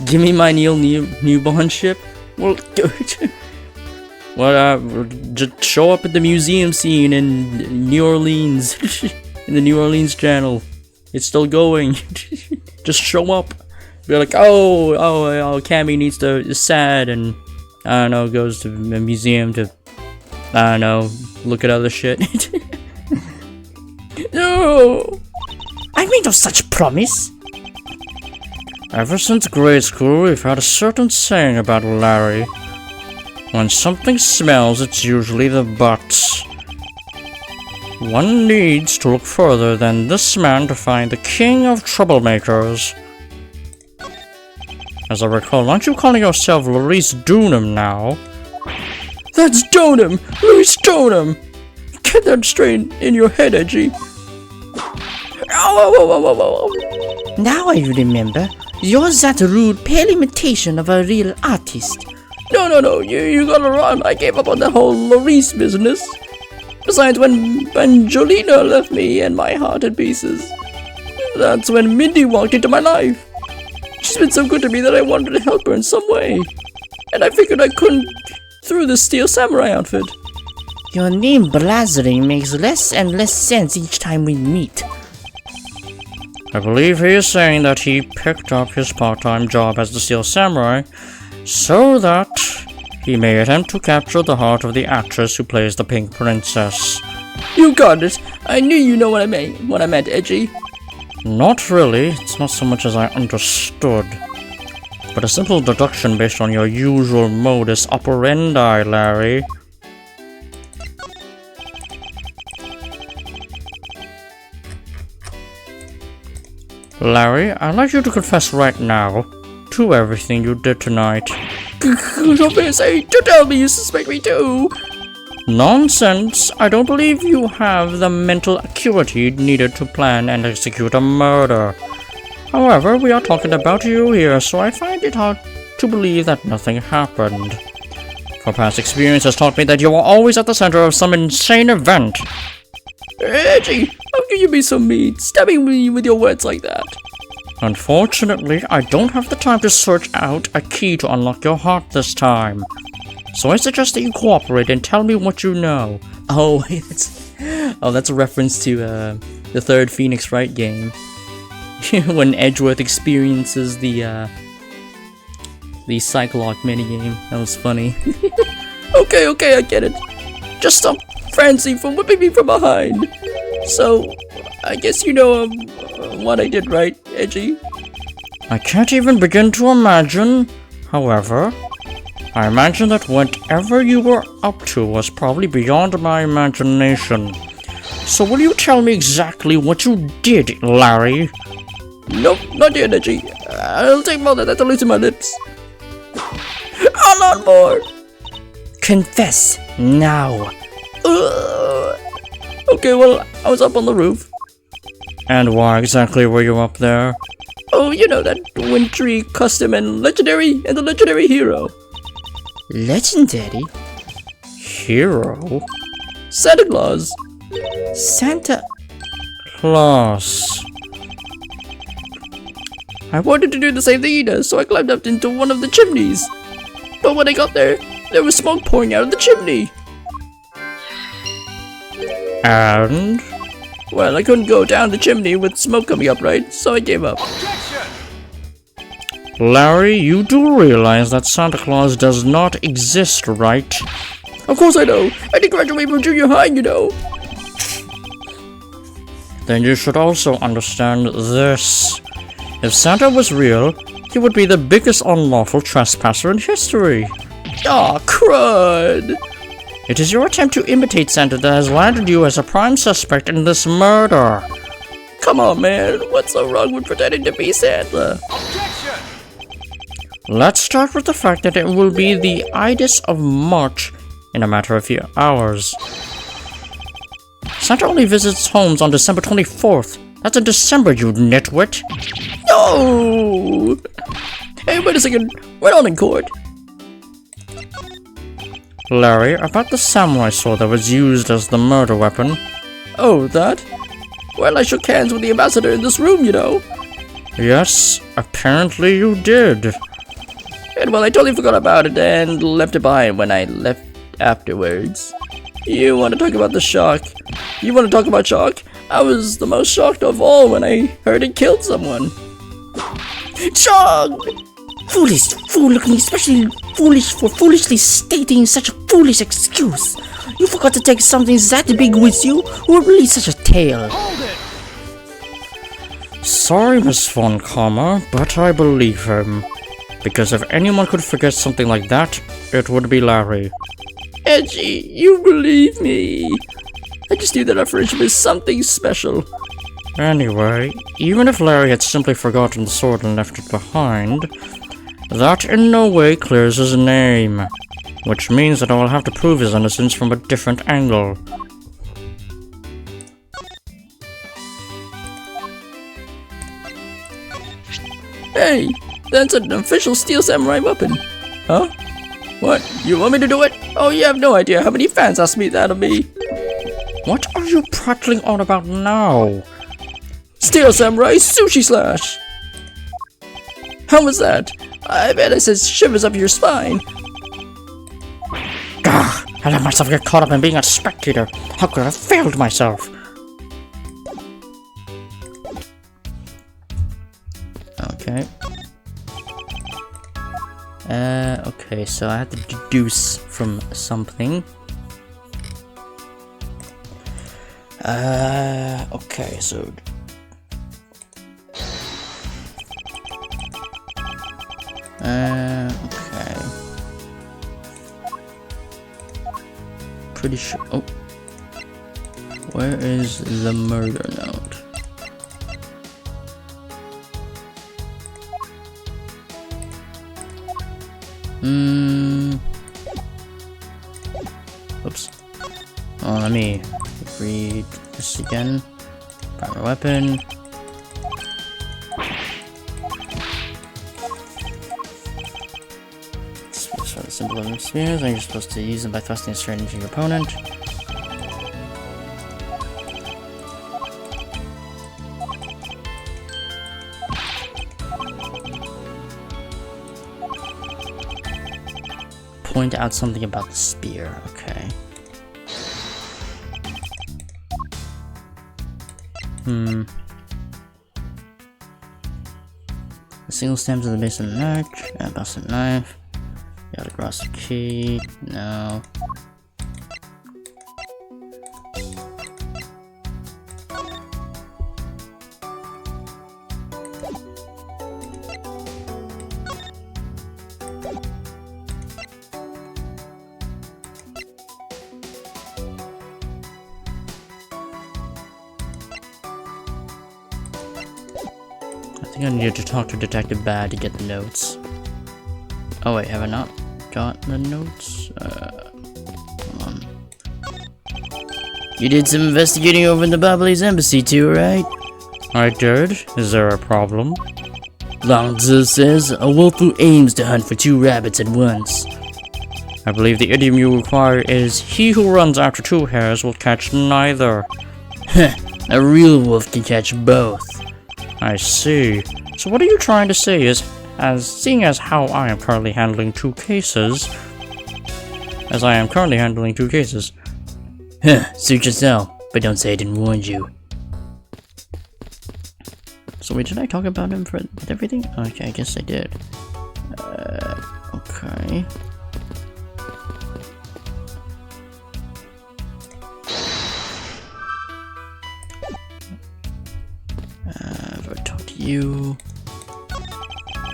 Give me my newborn ship? Well, just show up at the museum scene in New Orleans, in the New Orleans Channel. It's still going. Just show up. Be like, oh, Cammy is sad, and I don't know, goes to the museum to, I don't know, look at other shit. No, I made no such promise. Ever since grade school, we've had a certain saying about Larry. When something smells, it's usually the butts. One needs to look further than this man to find the king of troublemakers. As I recall, aren't you calling yourself Louise Dunham now? that's Donham, Louis Donham. Get that straight in your head, Edgy. Ow. Now I remember. You're that rude, pale imitation of a real artist. No, you gotta run. I gave up on the whole Larice business. Besides, when Jolina left me and my heart in pieces, that's when Mindy walked into my life. She's been so good to me that I wanted to help her in some way. And I figured I couldn't through the Steel Samurai outfit. Your name Blathering makes less and less sense each time we meet. I believe he is saying that he picked up his part-time job as the Steel Samurai so that he may attempt to capture the heart of the actress who plays the Pink Princess. You got it. I knew you know what I meant, Edgy. Not really, it's not so much as I understood, but a simple deduction based on your usual modus operandi, Larry. Larry, I'd like you to confess right now to everything you did tonight. Don't tell me you suspect me too. Nonsense! I don't believe you have the mental acuity needed to plan and execute a murder. However, we are talking about you here, so I find it hard to believe that nothing happened. For past experience has taught me that you are always at the center of some insane event. Edgy, how can you be so mean, stabbing me with your words like that? Unfortunately, I don't have the time to search out a key to unlock your heart this time. So I suggest that you cooperate and tell me what you know. Oh, that's a reference to the third Phoenix Wright game. When Edgeworth experiences the Cyclock minigame. That was funny. Okay, I get it. Just stop Francie from whipping me from behind. So, I guess you know what I did, right, Edgy? I can't even begin to imagine. However, I imagine that whatever you were up to was probably beyond my imagination. So will you tell me exactly what you did, Larry? Nope, not yet, Edgy. I'll take more than that to loosen my lips. A lot more! Confess now. Okay, well, I was up on the roof. And why exactly were you up there? Oh, you know that wintry, custom, and the legendary hero. Legendary? Hero? Santa Claus. Santa Claus. I wanted to do the same thing he does, so I climbed up into one of the chimneys. But when I got there was smoke pouring out of the chimney. And? Well, I couldn't go down the chimney with smoke coming up, right? So I gave up. Larry, you do realize that Santa Claus does not exist, right? Of course I know. I did graduate from junior high, you know. Then you should also understand this. If Santa was real, he would be the biggest unlawful trespasser in history. Aw, crud. It is your attempt to imitate Santa that has landed you as a prime suspect in this murder. Come on, man. What's so wrong with pretending to be Santa? Let's start with the fact that it will be the Idis of March in a matter of few hours. Santa only visits homes on December 24th. That's in December, you nitwit. No! Hey, wait a second. We're not in court. Larry, about the samurai sword that was used as the murder weapon. Oh, that? Well, I shook hands with the ambassador in this room, you know. Yes, apparently you did. And well, I totally forgot about it and left it behind when I left afterwards. You want to talk about the shock? You want to talk about shock? I was the most shocked of all when I heard it killed someone. Shock! foolish, fool-looking, especially foolish for foolishly stating such a foolish excuse. You forgot to take something that big with you, or release such a tale. Sorry, Miss Von Karma, but I believe him. Because if anyone could forget something like that, it would be Larry. Edgy, you believe me. I just knew that our friendship is something special. Anyway, even if Larry had simply forgotten the sword and left it behind, that in no way clears his name, which means that I will have to prove his innocence from a different angle. Hey, that's an official Steel Samurai weapon. Huh? What? You want me to do it? Oh, you have no idea how many fans ask me that of me. What are you prattling on about now? Steel Samurai Sushi Slash! How was that? I bet it says shivers up your spine. Gah! I let myself get caught up in being a spectator. How could I have failed myself? Okay. Okay, so I have to deduce from something. Okay, so... okay. Pretty sure... Oh. Where is the murder note? Oops. Oh, let me read this again. Primary weapon. Spears for the symbol of spears, and you're supposed to use them by thrusting straight into your opponent. Point out something about the spear, okay. The single stems at the base of the neck, and busted knife. Gotta cross the key, no. I think I need to talk to Detective Bad to get the notes. Oh wait, have I not got the notes? Hold on. You did some investigating over in the Babalese embassy too, right? I did. Is there a problem? Long Tzu says a wolf who aims to hunt for 2 rabbits at once. I believe the idiom you require is, he who runs after 2 hares will catch neither. Heh, a real wolf can catch both. I see. So what are you trying to say is, seeing as how I am currently handling 2 cases... Huh, suit yourself, but don't say I didn't warn you. So wait, did I talk about him with everything? Okay, I guess I did. Okay. If I talk to you...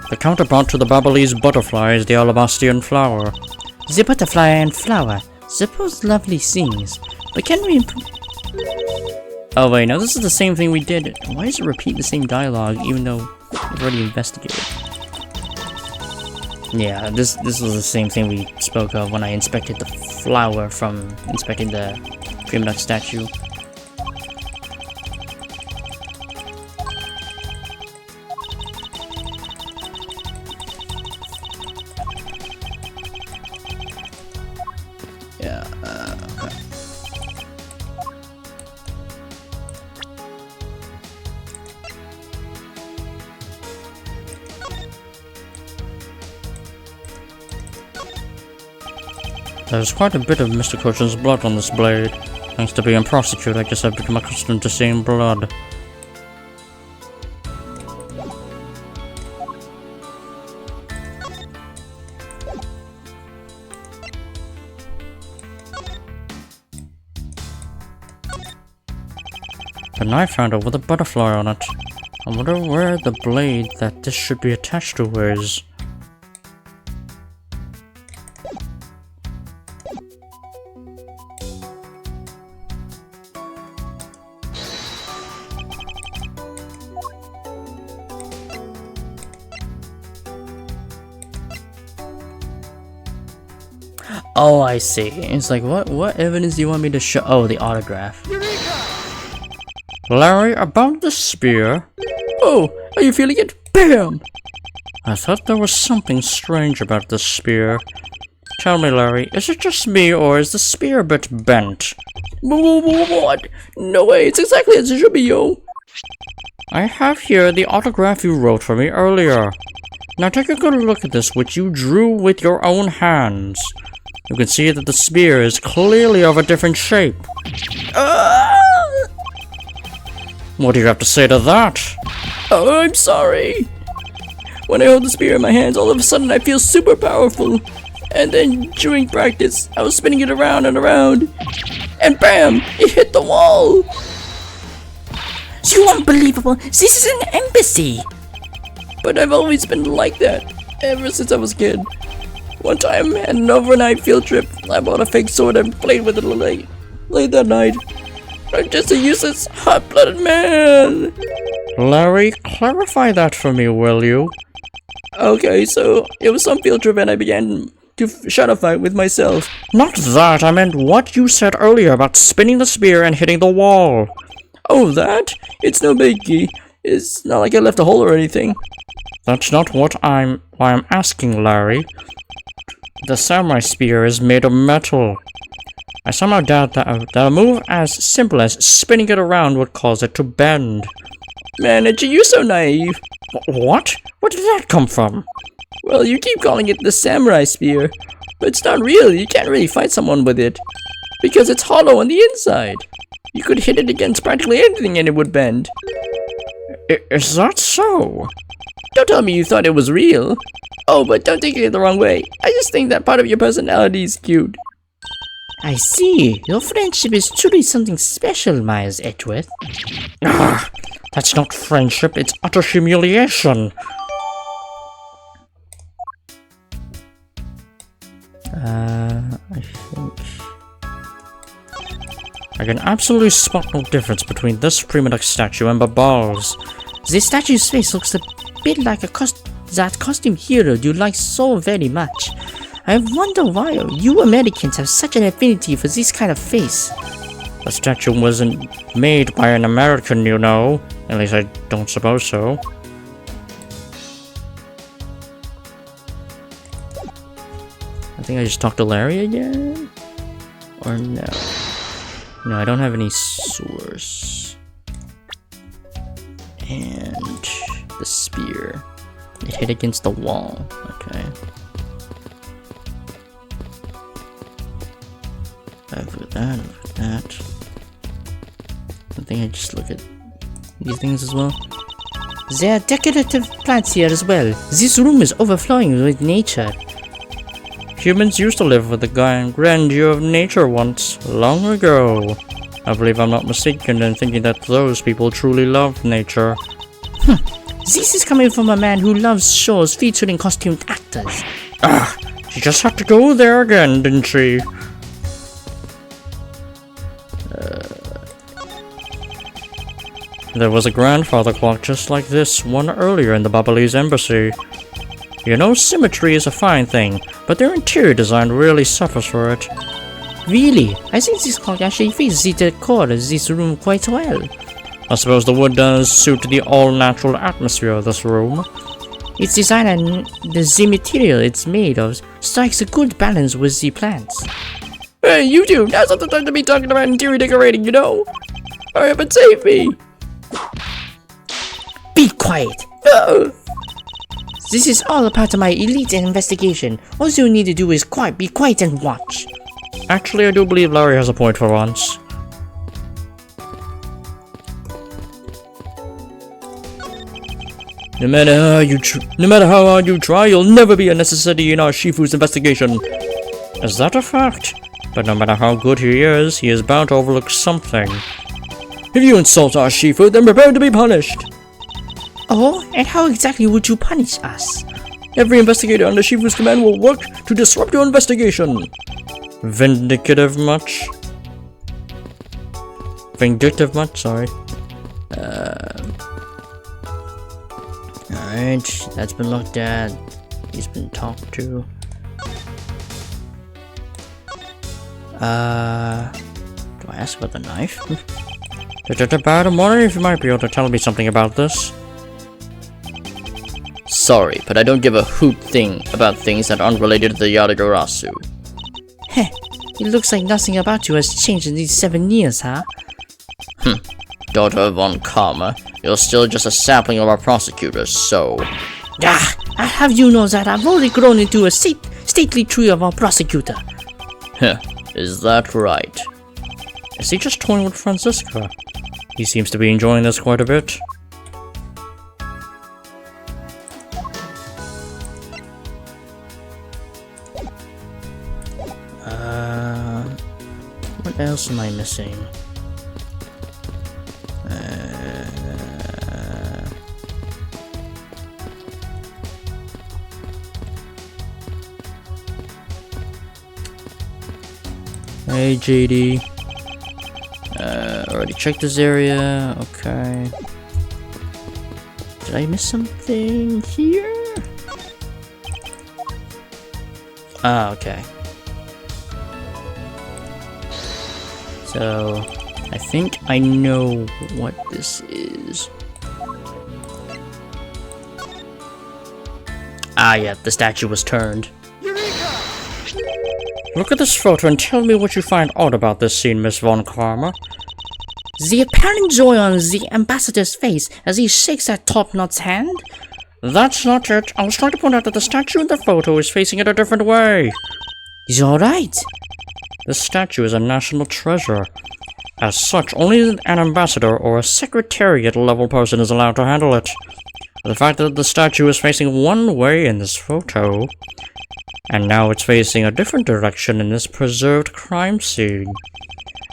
The counterpart to the Babalese butterfly is the Alabastian flower. The butterfly and flower, suppose lovely things, but can we improve? Oh wait, no, this is the same thing we did. Why does it repeat the same dialogue even though we've already investigated? Yeah, this was the same thing we spoke of when I inspected the flower from inspecting the Prima Duck statue. Yeah, okay. There's quite a bit of Mr. Cushion's blood on this blade. Thanks to being prosecuted, I guess I've become accustomed to seeing blood. The knife found it with a butterfly on it. I wonder where the blade that this should be attached to is. Oh, I see. It's like, what evidence do you want me to show? Oh, the autograph. Larry, about the spear. Oh, are you feeling it? Bam! I thought there was something strange about the spear. Tell me, Larry, is it just me, or is the spear a bit bent? What? No way, it's exactly as it should be, yo. I have here the autograph you wrote for me earlier. Now take a good look at this, which you drew with your own hands. You can see that the spear is clearly of a different shape. What do you have to say to that? Oh, I'm sorry. When I hold the spear in my hands, all of a sudden I feel super powerful. And then during practice, I was spinning it around and around. And bam! It hit the wall! You unbelievable! This is an embassy! But I've always been like that, ever since I was a kid. One time, at an overnight field trip, I bought a fake sword and played with it late that night. I'm just a useless, hot-blooded man! Larry, clarify that for me, will you? Okay, so it was some field trip and I began to shadow fight with myself. Not that, I meant what you said earlier about spinning the spear and hitting the wall. Oh, that? It's no biggie. It's not like I left a hole or anything. That's not why I'm asking, Larry. The samurai spear is made of metal. I somehow doubt that a move as simple as spinning it around would cause it to bend. Man, Ichi, you're so naive. What? Where did that come from? Well, you keep calling it the samurai spear, but it's not real. You can't really fight someone with it, because it's hollow on the inside. You could hit it against practically anything and it would bend. Is that so? Don't tell me you thought it was real. Oh, but don't take it the wrong way. I just think that part of your personality is cute. I see. Your friendship is truly something special, Miles Edgeworth. Ah, that's not friendship, it's utter humiliation. I think I can absolutely spot no difference between this prima duck statue and Babal's. This statue's face looks a bit like that costume hero you like so very much. I wonder why you Americans have such an affinity for this kind of face. The statue wasn't made by an American, you know. At least I don't suppose so. I think I just talked to Larry again? Or no? No, I don't have any source. And the spear. It hit against the wall. Okay. I've got that. I think I just look at these things as well. There are decorative plants here as well. This room is overflowing with nature. Humans used to live with the grandeur of nature once, long ago. I believe I'm not mistaken in thinking that those people truly love nature. This is coming from a man who loves shows featuring costumed actors. Ah, she just had to go there again, didn't she? There was a grandfather clock just like this one earlier in the Babalese embassy. You know, symmetry is a fine thing, but their interior design really suffers for it. Really? I think this clock actually fits the decor of this room quite well. I suppose the wood does suit the all-natural atmosphere of this room. Its design and the material it's made of strikes a good balance with the plants. Hey, you two, now's not the time to be talking about interior decorating, you know? Hurry up and save me! Be quiet! No! This is all a part of my elite investigation. All you need to do is be quiet and watch. Actually, I do believe Larry has a point for once. No matter how hard you try, you'll never be a necessity in our Shifu's investigation. Is that a fact? But no matter how good he is bound to overlook something. If you insult our Shifu, then prepare to be punished. Oh, and how exactly would you punish us? Every investigator under Shifu's command will work to disrupt your investigation. Vindictive much? Vindictive much, sorry. Alright, that's been looked at. He's been talked to. Do I ask about the knife? I'm wondering if you might be able to tell me something about this. Sorry, but I don't give a hoot thing about things that aren't related to the Yatagarasu. Heh, it looks like nothing about you has changed in these 7 years, huh? Daughter of Von Karma, you're still just a sapling of our prosecutors, so... Ah, I have you know that I've already grown into a stately tree of our prosecutor. Heh, is that right? Is he just toying with Franziska? He seems to be enjoying this quite a bit. else am I missing? Hey, JD. Already checked this area. Okay. Did I miss something here? Ah, okay. So, I think I know what this is. Ah, yeah, the statue was turned. Look at this photo and tell me what you find odd about this scene, Miss Von Karma. The apparent joy on the ambassador's face as he shakes that top-knot's hand? That's not it. I was trying to point out that the statue in the photo is facing it a different way. You're right. This statue is a national treasure. As such, only an ambassador or a secretariat-level person is allowed to handle it. The fact that the statue is facing one way in this photo, and now it's facing a different direction in this preserved crime scene,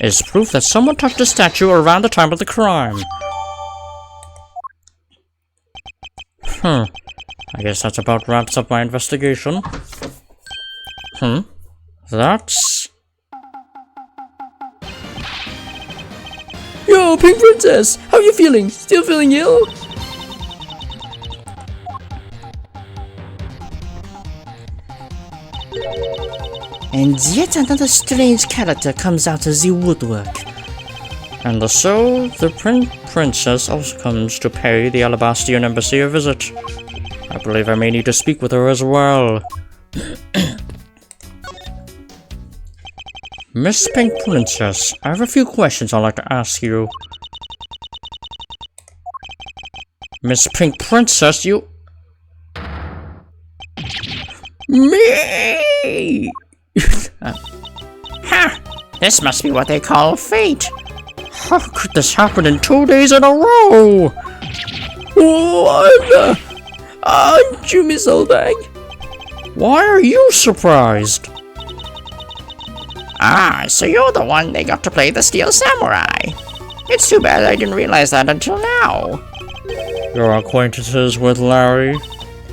is proof that someone touched the statue around the time of the crime. I guess that's about wraps up my investigation. That's... Yo, Pink Princess! How you feeling? Still feeling ill? And yet another strange character comes out of the woodwork. And so, the princess also comes to pay the Alabastian embassy a visit. I believe I may need to speak with her as well. Miss Pink Princess, I have a few questions I'd like to ask you. Miss Pink Princess, you... Me! Ha! This must be what they call fate. How could this happen in 2 days in a row? Oh, aren't you Miss Oldbag? Why are you surprised? Ah, so you're the one they got to play the Steel Samurai. It's too bad I didn't realize that until now. Your acquaintances with Larry?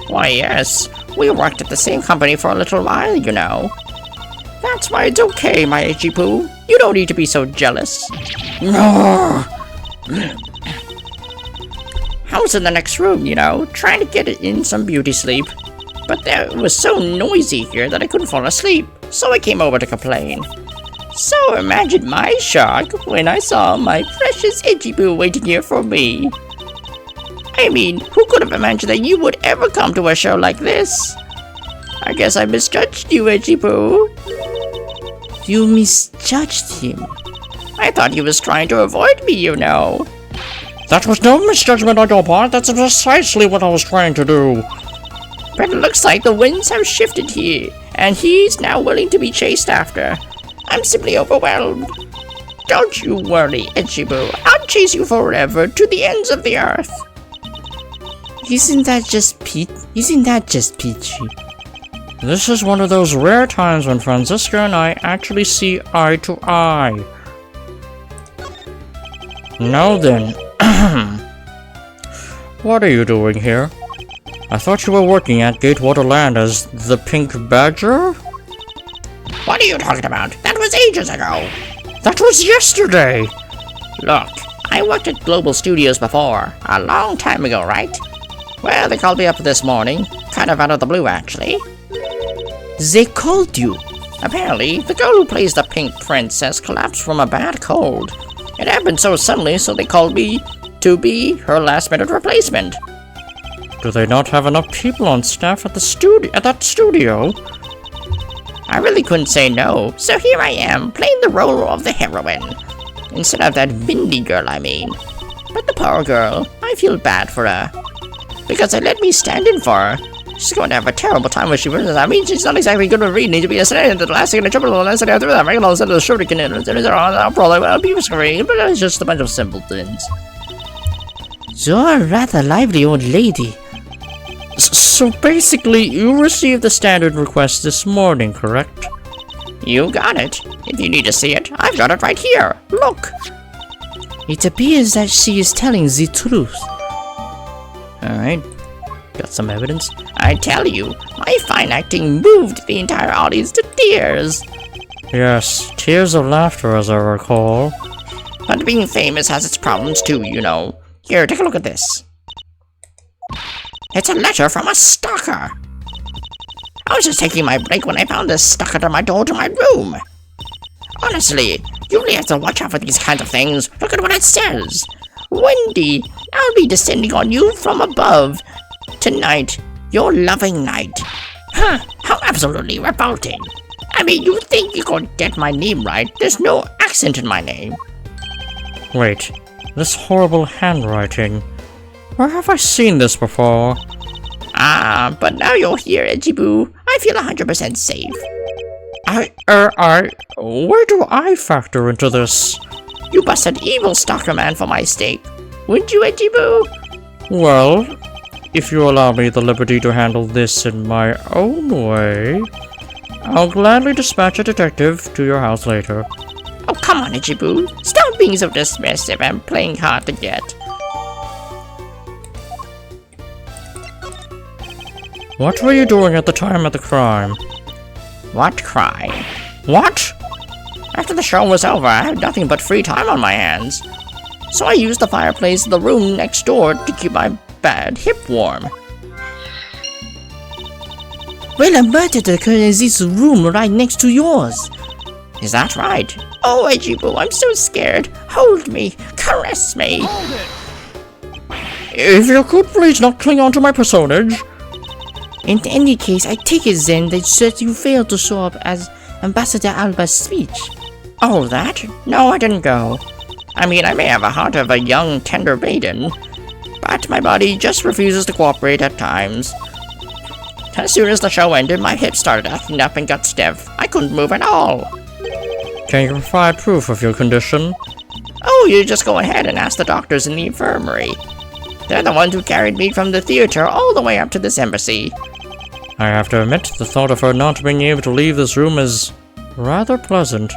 Why, yes. We worked at the same company for a little while, you know. That's why it's okay, my itchy poo. You don't need to be so jealous. I was in the next room, you know, trying to get it in some beauty sleep. But it was so noisy here that I couldn't fall asleep, so I came over to complain. So imagine my shock when I saw my precious itchy poo waiting here for me. I mean, who could have imagined that you would ever come to a show like this? I guess I misjudged you, itchy poo. You misjudged him. I thought he was trying to avoid me, you know. That was no misjudgment on your part. That's precisely what I was trying to do. But it looks like the winds have shifted here, and he's now willing to be chased after. I'm simply overwhelmed. Don't you worry, Ichibu. I'll chase you forever to the ends of the earth. Isn't that just peachy? This is one of those rare times when Franziska and I actually see eye to eye. Now then, what are you doing here? I thought you were working at Gatewater Land as the Pink Badger? What are you talking about? That was ages ago. That was yesterday! Look, I worked at Global Studios before, a long time ago, right? Well, they called me up this morning, kind of out of the blue, actually. They called you? Apparently, the girl who plays the Pink Princess collapsed from a bad cold. It happened so suddenly, so they called me to be her last-minute replacement. Do they not have enough people on staff at that studio? I really couldn't say no, so here I am, playing the role of the heroine. Instead of that Mindy girl, I mean. But the poor girl, I feel bad for her. Because they let me stand in for her. She's going to have a terrible time when she realizes. I mean, she's not exactly good at reading to be a stand at the last second of trouble, the last second after that, making all instead of the shuriken in it. I'll probably will be screen, but it's just a bunch of simple things. You're a rather lively old lady. So basically, you received the standard request this morning, correct? You got it. If you need to see it, I've got it right here. Look. It appears that she is telling the truth. Alright. Got some evidence. I tell you, my fine acting moved the entire audience to tears. Yes, tears of laughter as I recall. But being famous has its problems too, you know. Here, take a look at this. It's a letter from a stalker. I was just taking my break when I found this stuck under my door to my room. Honestly, you really have to watch out for these kinds of things. Look at what it says. Wendy, I'll be descending on you from above. Tonight, your loving night. Huh, how absolutely revolting. I mean, you think you could get my name right. There's no accent in my name. Wait, this horrible handwriting. Where have I seen this before? Ah, but now you're here, Edgy-Boo. I feel 100% safe. Where do I factor into this? You busted evil stalker man for my stake. Wouldn't you, Edgy-Boo? Well, if you allow me the liberty to handle this in my own way, I'll gladly dispatch a detective to your house later. Oh, come on, Edgy-Boo. Stop being so dismissive and playing hard to get. What were you doing at the time of the crime? What crime? What? After the show was over, I had nothing but free time on my hands. So I used the fireplace in the room next door to keep my bad hip warm. Well, a murder occurred in this room right next to yours. Is that right? Oh, Edgy-Boo, I'm so scared. Hold me. Caress me. If you could please not cling on to my personage. In any case, I take it then that you failed to show up as Ambassador Alba's speech. Oh, that? No, I didn't go. I mean, I may have a heart of a young, tender maiden, but my body just refuses to cooperate at times. As soon as the show ended, my hips started acting up and got stiff. I couldn't move at all. Can you provide proof of your condition? Oh, you just go ahead and ask the doctors in the infirmary. They're the ones who carried me from the theater all the way up to this embassy. I have to admit, the thought of her not being able to leave this room is rather pleasant.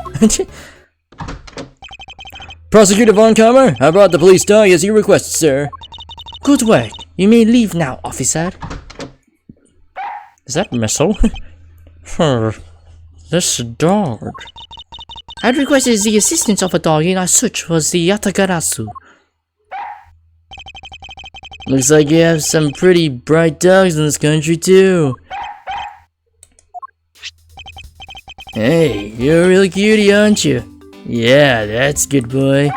Prosecutor Von Kammer, I brought the police dog as you requested, sir. Good work. You may leave now, officer. Is that missile? This dog. I requested the assistance of a dog in our search for the Yatagarasu. Looks like you have some pretty bright dogs in this country, too. Hey, you're a real cutie, aren't you? Yeah, that's good, boy.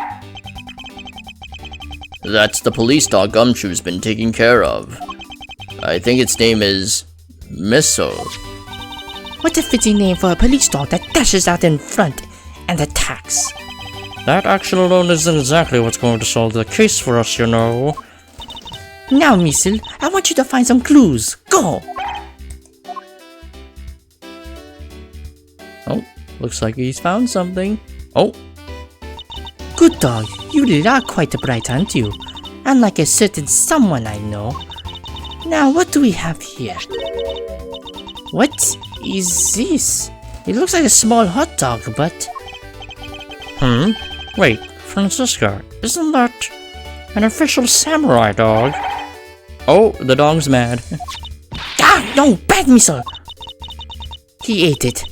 That's the police dog Gumshoe's been taking care of. I think its name is Missile. What a fitting name for a police dog that dashes out in front and attacks. That action alone isn't exactly what's going to solve the case for us, you know. Now, Missile, I want you to find some clues. Go! Oh, looks like he's found something. Oh, Good dog, you really are quite bright, aren't you? Unlike a certain someone I know. Now, what do we have here? What is this? It looks like a small hot dog, but... Wait, Francisca, isn't that an official samurai dog? oh, the dog's mad. Ah, no, bad Missile! He ate it.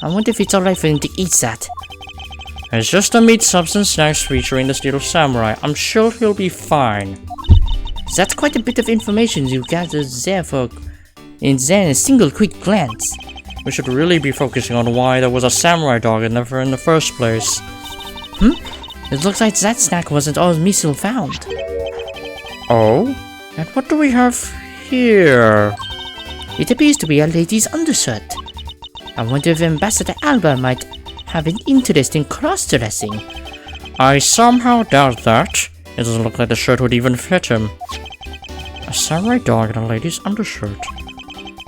I wonder if it's alright for him to eat that. It's just a meat substance snacks featuring the steel samurai. I'm sure he'll be fine. That's quite a bit of information you gathered there for... in a single quick glance. We should really be focusing on why there was a samurai dog in the first place. It looks like that snack wasn't all Missile found. Oh? And what do we have here? It appears to be a lady's undershirt. I wonder if Ambassador Alba might have an interest in cross-dressing. I somehow doubt that. It doesn't look like the shirt would even fit him. A samurai dog and a lady's undershirt.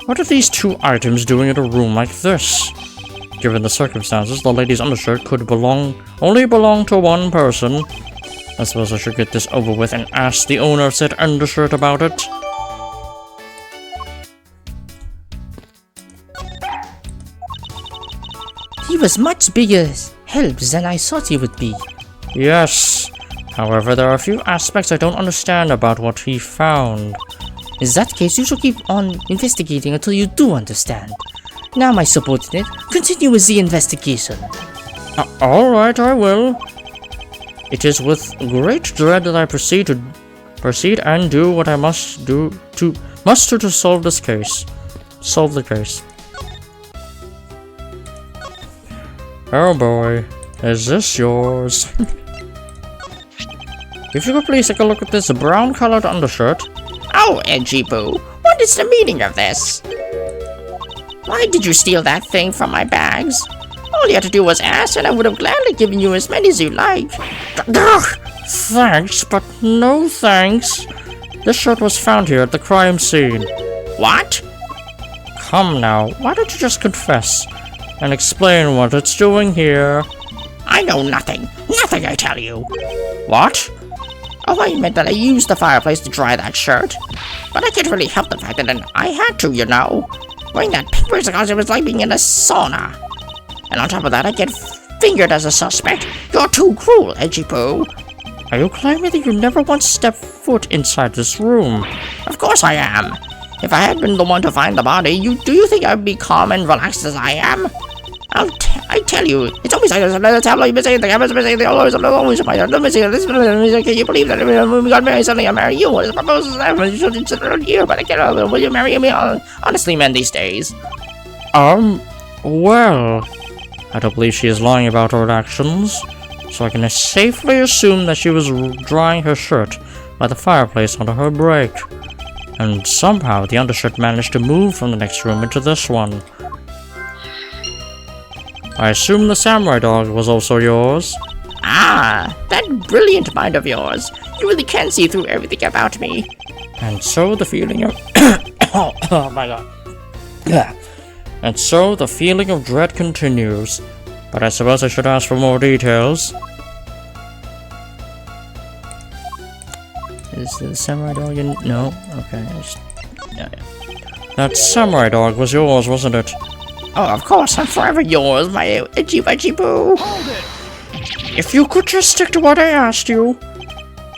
What are these two items doing in a room like this? Given the circumstances, the lady's undershirt could only belong to one person. I suppose I should get this over with and ask the owner of said undershirt about it. He was much bigger help than I thought he would be. Yes. However, there are a few aspects I don't understand about what he found. In that case, you should keep on investigating until you do understand. Now, my subordinate, continue with the investigation. Alright, I will. It is with great dread that I proceed and do what I must do to solve this case. Solve the case. Oh boy, is this yours? If you could please take a look at this brown-colored undershirt. Oh, Edgy Boo, what is the meaning of this? Why did you steal that thing from my bags? All you had to do was ask, and I would have gladly given you as many as you like. Thanks, but no thanks. This shirt was found here at the crime scene. What? Come now, why don't you just confess and explain what it's doing here? I know nothing. Nothing, I tell you. What? Oh, I meant that I used the fireplace to dry that shirt. But I can't really help the fact that I had to, you know. Wearing that pink because it was like being in a sauna. And on top of that, I get fingered as a suspect. You're too cruel, Edgy Poo. Are you claiming that you never once stepped foot inside this room? Of course I am. If I had been the one to find the body, do you think I'd be calm and relaxed as I am? I tell you, it's always like this. I've been saying always can you believe that we got married suddenly I marry you? What is the proposal? You should consider it here, but I can't. Will you marry me? Honestly, men these days. Well, I don't believe she is lying about her actions, so I can safely assume that she was drying her shirt by the fireplace under her break. And somehow the undershirt managed to move from the next room into this one. I assume the samurai dog was also yours? Ah, that brilliant mind of yours. You really can see through everything about me. And so the feeling of... oh my god. And so the feeling of dread continues. But I suppose I should ask for more details. Is the samurai dog in... No? Okay. Yeah. That samurai dog was yours, wasn't it? Oh, of course, I'm forever yours, my Edgy Wedgy Boo. If you could just stick to what I asked you.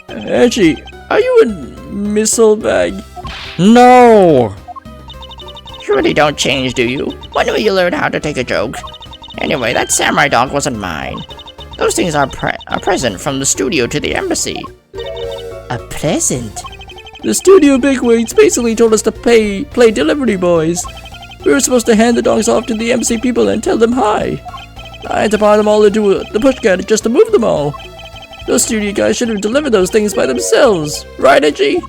Edgy, are you in missile bag? No! You really don't change, do you? When will you learn how to take a joke? Anyway, that samurai dog wasn't mine. Those things are a present from the studio to the embassy. A present? The studio bigwigs basically told us to play delivery boys. We were supposed to hand the dogs off to the embassy people and tell them hi. I had to buy them all into the pushcart just to move them all. Those studio guys should have delivered those things by themselves. Right, Edgy?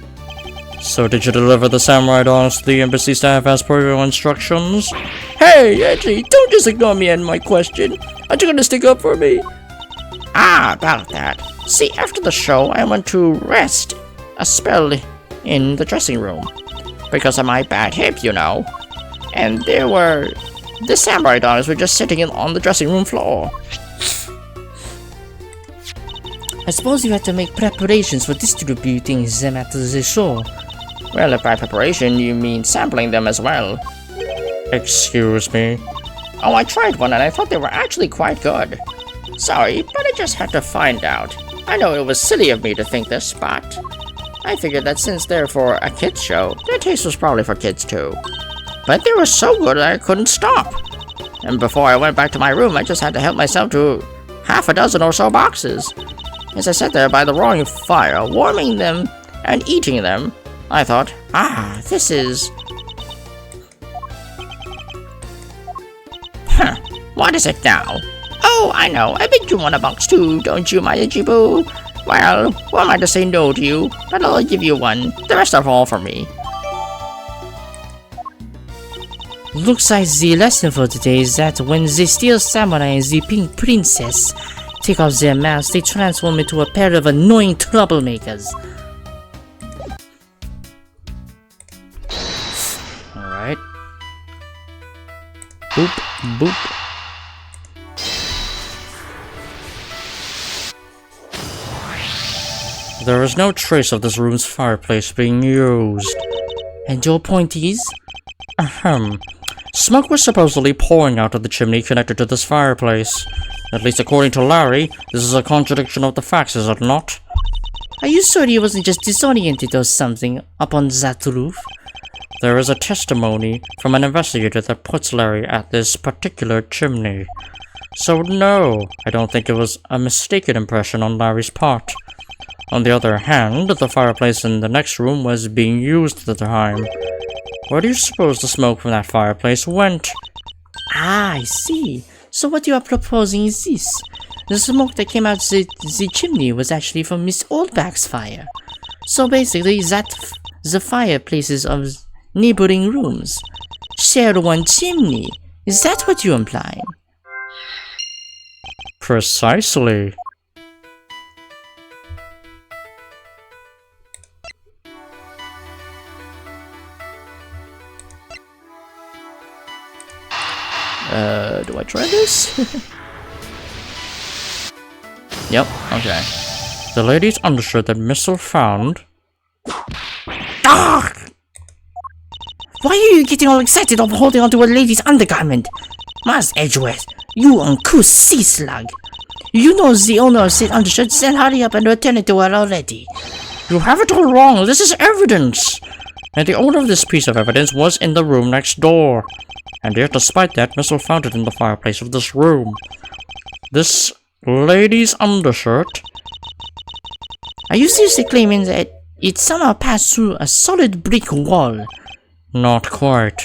So did you deliver the samurai dogs to the embassy staff as per your instructions? Hey, Edgy, don't just ignore me and my question. Aren't you gonna stick up for me? Ah, about that. See, after the show, I went to rest a spell in the dressing room. Because of my bad hip, you know. And the samurai dogs were just sitting on the dressing room floor. I suppose you had to make preparations for distributing them at the show. Well, if by preparation you mean sampling them as well. Excuse me? Oh, I tried one and I thought they were actually quite good. Sorry, but I just had to find out. I know it was silly of me to think this, but I figured that since they're for a kids show, their taste was probably for kids too. But they were so good that I couldn't stop. And before I went back to my room, I just had to help myself to half a dozen or so boxes. As I sat there by the roaring fire, warming them and eating them, I thought, this is... What is it now? Oh, I know, I bet you want a box too, don't you, my Edgy Boo? Well, who am I to say no to you? But I'll give you one. The rest are all for me. Looks like the lesson for today is that when the Steel Samurai and the Pink Princess take off their masks, they transform into a pair of annoying troublemakers. Alright. Boop, boop. There is no trace of this room's fireplace being used. And your point is? Ahem. Smoke was supposedly pouring out of the chimney connected to this fireplace. At least according to Larry, this is a contradiction of the facts, is it not? Are you sure he wasn't just disoriented or something up on that roof? There is a testimony from an investigator that puts Larry at this particular chimney. So no, I don't think it was a mistaken impression on Larry's part. On the other hand, the fireplace in the next room was being used at the time. Where do you suppose the smoke from that fireplace went? Ah, I see. So what you are proposing is this. The smoke that came out the chimney was actually from Miss Oldback's fire. So basically, the fireplaces of neighboring rooms share one chimney. Is that what you're implying? Precisely. Do I try this? Yep, okay. The lady's undershirt that Missile found. Ah! Why are you getting all excited over holding onto a lady's undergarment? Mars Edgeworth, you uncouth sea slug. You know the owner of said undershirt, then hurry up and return it to her already. You have it all wrong. This is evidence. And the owner of this piece of evidence was in the room next door. And yet, despite that, Missile found it in the fireplace of this room. This lady's undershirt. Are you seriously claiming that it somehow passed through a solid brick wall? Not quite.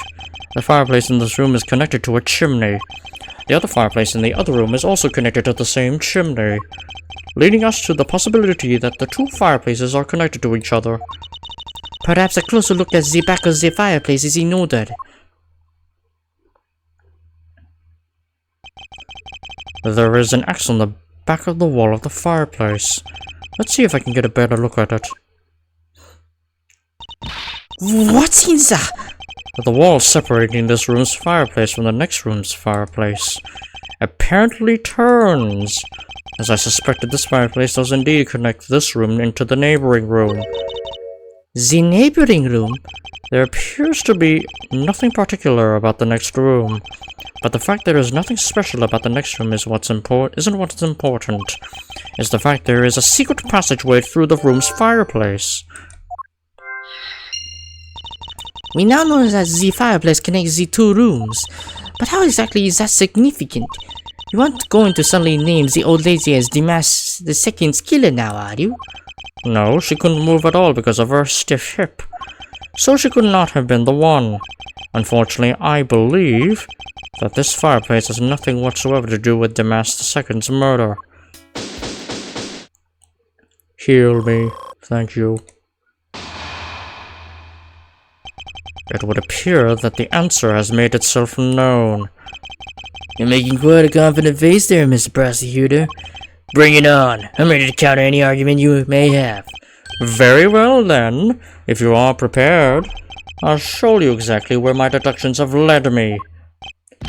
The fireplace in this room is connected to a chimney. The other fireplace in the other room is also connected to the same chimney, leading us to the possibility that the two fireplaces are connected to each other. Perhaps a closer look at the back of the fireplace is in order. There is an X on the back of the wall of the fireplace. Let's see if I can get a better look at it. What's in that? The wall separating this room's fireplace from the next room's fireplace apparently turns. As I suspected, this fireplace does indeed connect this room into the neighboring room. The neighboring room? There appears to be nothing particular about the next room, but the fact there is nothing special about the next room isn't what's important. It's the fact there is a secret passageway through the room's fireplace. We now know that the fireplace connects the two rooms, but how exactly is that significant? You aren't going to suddenly name the old lady as Dimas II's killer now, are you? No, she couldn't move at all because of her stiff hip, so she could not have been the one. Unfortunately, I believe that this fireplace has nothing whatsoever to do with Dimas II's murder. Heal me, thank you. It would appear that the answer has made itself known. You're making quite a confident face there, Mr. Prosecutor. Bring it on. I'm ready to counter any argument you may have. Very well then, if you are prepared, I'll show you exactly where my deductions have led me.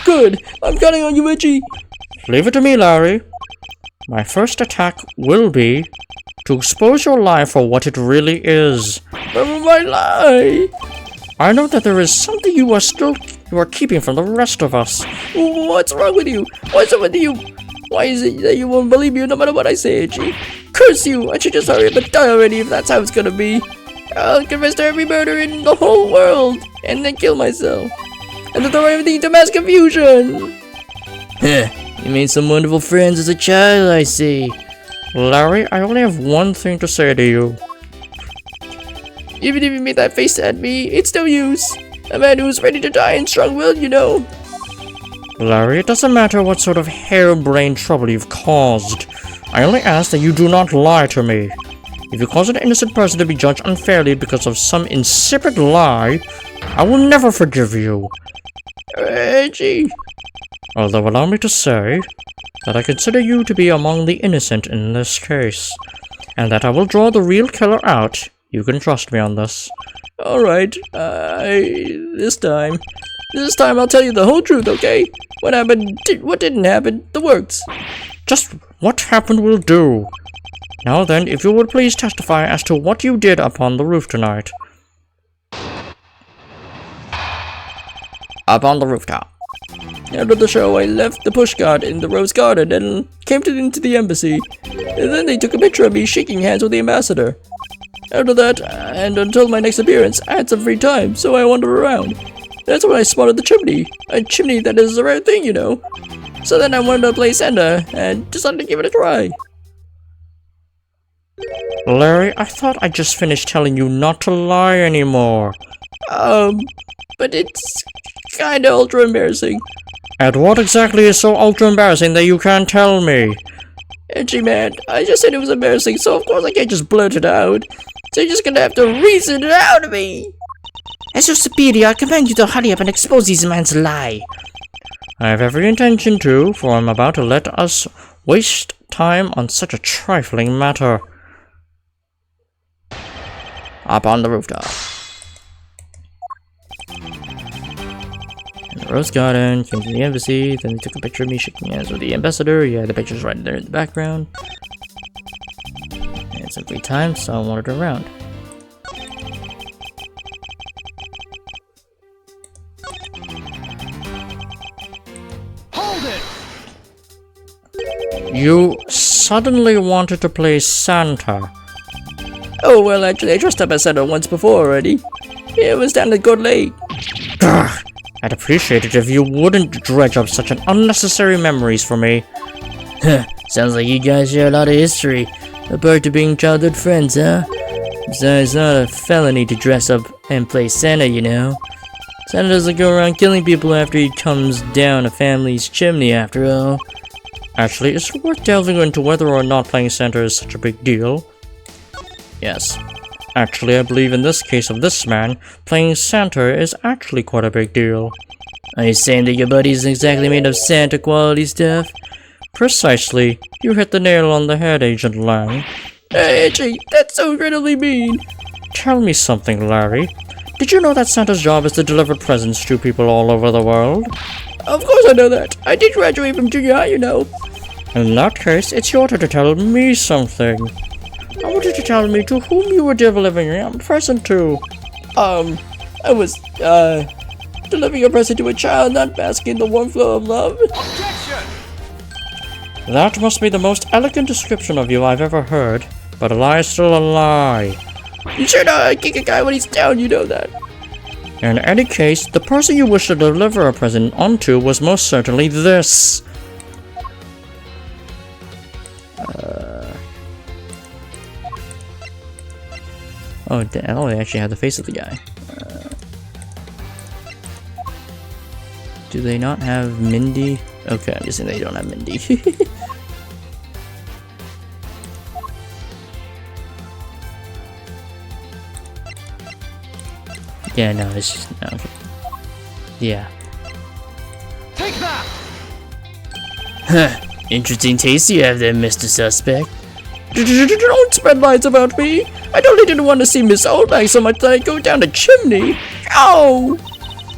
Good! I'm counting on you, Reggie! Leave it to me, Larry. My first attack will be to expose your lie for what it really is. Never my lie! I know that there is something you are keeping from the rest of us. What's wrong with you? What's up with you? Why is it that you won't believe me no matter what I say, Reggie? Curse you! I should just hurry up and die already if that's how it's gonna be. I'll confess to every murder in the whole world, and then kill myself. And then throw everything to mass confusion! Heh, you made some wonderful friends as a child, I see. Larry, I only have one thing to say to you. Even if you made that face at me, it's no use. A man who's ready to die and strong-willed, you know. Larry, it doesn't matter what sort of harebrained trouble you've caused. I only ask that you do not lie to me. If you cause an innocent person to be judged unfairly because of some insipid lie, I will never forgive you. Reggie. Although allow me to say that I consider you to be among the innocent in this case, and that I will draw the real killer out. You can trust me on this. Alright, this time I'll tell you the whole truth, okay? What happened, what didn't happen, the works. Just what happened will do. Now then, if you would please testify as to what you did upon the roof tonight. Up on the rooftop. After the show, I left the pushcart in the Rose Garden and came into the embassy. And then they took a picture of me shaking hands with the ambassador. After that, and until my next appearance, I had some free time, so I wandered around. That's when I spotted the chimney. A chimney that is a rare thing, you know. So then I wanted to play Santa, and decided to give it a try. Larry, I thought I just finished telling you not to lie anymore. But it's kinda ultra embarrassing. And what exactly is so ultra embarrassing that you can't tell me? Edgy man, I just said it was embarrassing, so of course I can't just blurt it out. So you're just gonna have to reason it out of me. As your superior, I command you to hurry up and expose this man's lie. I have every intention to, for I'm about to let us waste time on such a trifling matter. Up on the rooftop. In the Rose Garden, came to the embassy, then they took a picture of me shaking hands with the ambassador. Yeah, the picture's right there in the background. And some free time, so I wandered around. You suddenly wanted to play Santa. Oh, well, actually, I dressed up as Santa once before already. It was down at Gold Lake. I'd appreciate it if you wouldn't dredge up such an unnecessary memories for me. Sounds like you guys share a lot of history, apart to being childhood friends, huh? Besides, it's not a felony to dress up and play Santa, you know. Santa doesn't go around killing people after he comes down a family's chimney, after all. Actually, it's worth delving into whether or not playing Santa is such a big deal. Yes. Actually, I believe in this case of this man, playing Santa is actually quite a big deal. Are you saying that your buddy isn't exactly made of Santa quality stuff? Precisely. You hit the nail on the head, Agent Lang. Hey, Edgy, that's so incredibly mean. Tell me something, Larry. Did you know that Santa's job is to deliver presents to people all over the world? Of course I know that. I did graduate from junior high, you know. In that case, it's your turn to tell me something. I want you to tell me to whom you were delivering a present to. I was, delivering a present to a child, not basking in the warm flow of love. That must be the most elegant description of you I've ever heard, but a lie is still a lie. You sure know how to kick a guy when he's down, you know that. In any case, the person you wish to deliver a present onto was most certainly this. Oh, they actually have the face of the guy. Do they not have Mindy? Okay, I'm guessing they don't have Mindy. Yeah, no, it's just no, okay. Yeah. Take that! Huh. Interesting taste you have there, Mr. Suspect. Don't spread lies about me. I only didn't want to see Miss Oldbag so much that I go down the chimney. Ow!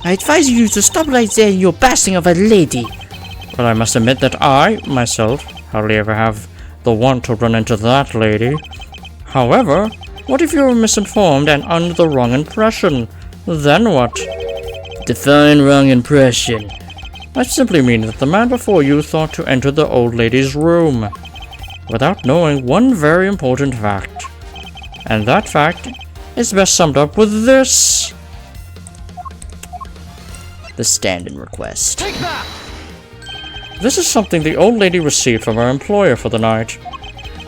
I advise you to stop right there in your bashing of a lady. Well, I must admit that I, myself, hardly ever have the want to run into that lady. However, what if you were misinformed and under the wrong impression? Then what? Define wrong impression. I simply mean that the man before you thought to enter the old lady's room without knowing one very important fact. And that fact is best summed up with this. The stand-in request. Take that! This is something the old lady received from her employer for the night.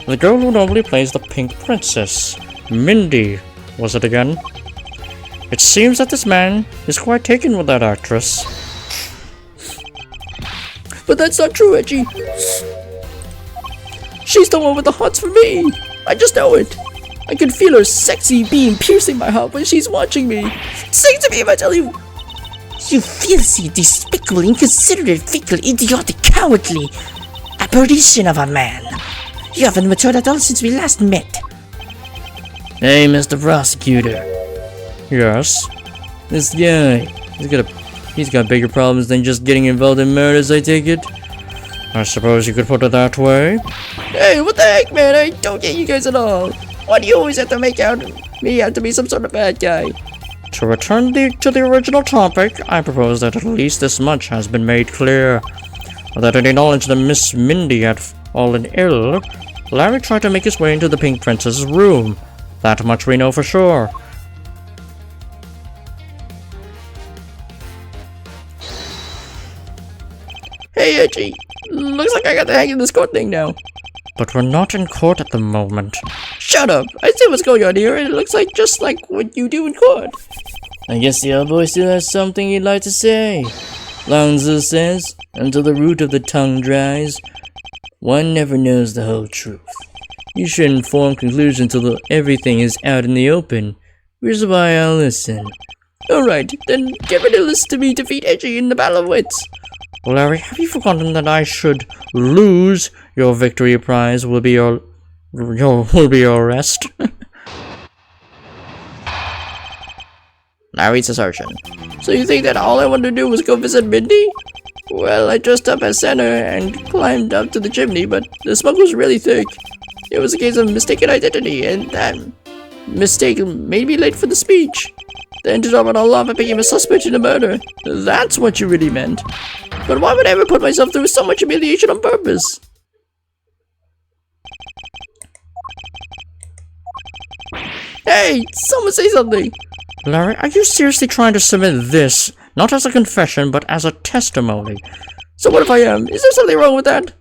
The girl who normally plays the Pink Princess. Mindy, was it again? It seems that this man is quite taken with that actress. But that's not true, Edgy. She's the one with the hots for me. I just know it. I can feel her sexy beam piercing my heart when she's watching me. Sing to me if I tell you. You filthy, despicable, inconsiderate, fickle, idiotic, cowardly apparition of a man. You haven't matured at all since we last met. Hey, Mr. Prosecutor. Yes? This guy, he's got bigger problems than just getting involved in murders, I take it? I suppose you could put it that way. Hey, what the heck, man? I don't get you guys at all. Why do you always have to make me out to be some sort of bad guy? To return to the original topic, I propose that at least this much has been made clear. Without any knowledge that Miss Mindy had fallen ill, Larry tried to make his way into the Pink Princess's room. That much we know for sure. Hey, Edgy. Looks like I got the hang of this court thing now. But we're not in court at the moment. Shut up. I see what's going on here, and it looks like just like what you do in court. I guess the old boy still has something he'd like to say. Lonzo says, until the root of the tongue dries, one never knows the whole truth. You shouldn't form conclusions until everything is out in the open, which is why I'll listen. Alright, then get ready to listen to me defeat Edgy in the Battle of Wits. Larry, have you forgotten that I should lose? Your victory prize will be your arrest. Larry's assertion. So you think that all I wanted to do was go visit Mindy? Well, I dressed up as Santa and climbed up to the chimney, but the smoke was really thick. It was a case of mistaken identity, and that mistake made me late for the speech. Then ended up on a lava became a suspect in a murder. That's what you really meant. But why would I ever put myself through so much humiliation on purpose? Hey, someone say something! Larry, are you seriously trying to submit this, not as a confession, but as a testimony? So what if I am? Is there something wrong with that?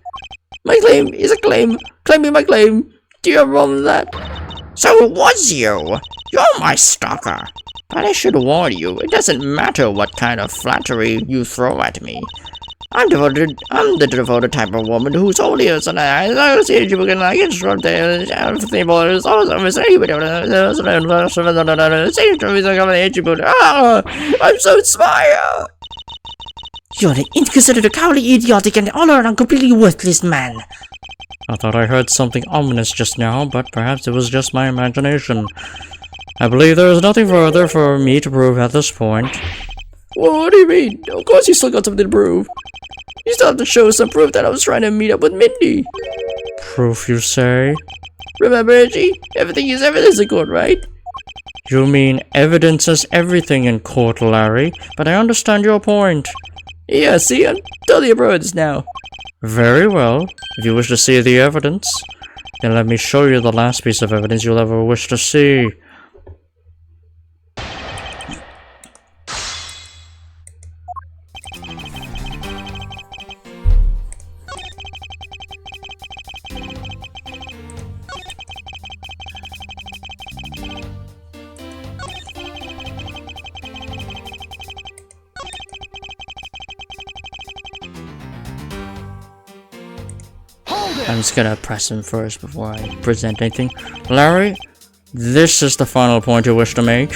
My claim is a claim. Claiming my claim. Do you have a problem with that? So it was you. You're my stalker. But I should warn you, it doesn't matter what kind of flattery you throw at me. I'm the devoted type of woman who's only a son. I see you can like instruct the I'm so inspired. You're an inconsiderate, cowardly, idiotic, and all-around completely worthless man. I thought I heard something ominous just now, but perhaps it was just my imagination. I believe there is nothing further for me to prove at this point. Well, what do you mean? Of course you still got something to prove. You still have to show some proof that I was trying to meet up with Mindy. Proof, you say? Remember, Edgy? Everything is evidence in court, right? You mean evidence is everything in court, Larry, but I understand your point. Yeah, see, I'm totally abroad now. Very well. If you wish to see the evidence, then let me show you the last piece of evidence you'll ever wish to see. I'm just gonna press him first before I present anything. Larry, this is the final point you wish to make.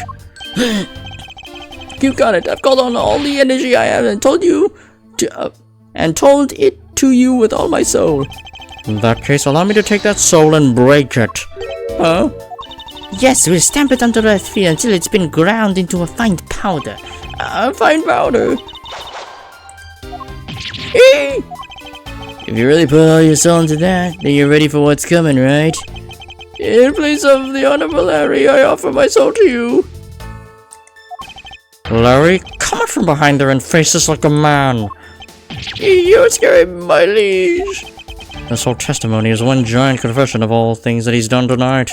You got it. I've called on all the energy I have and told you to, and told it to you with all my soul. In that case, allow me to take that soul and break it. Huh? Yes, we'll stamp it onto the earth field until it's been ground into a fine powder. Fine powder. If you really put all your soul into that, then you're ready for what's coming, right? In place of the Honorable Larry, I offer my soul to you. Larry, come out from behind there and face this like a man. You're scaring my liege. This whole testimony is one giant confession of all things that he's done tonight.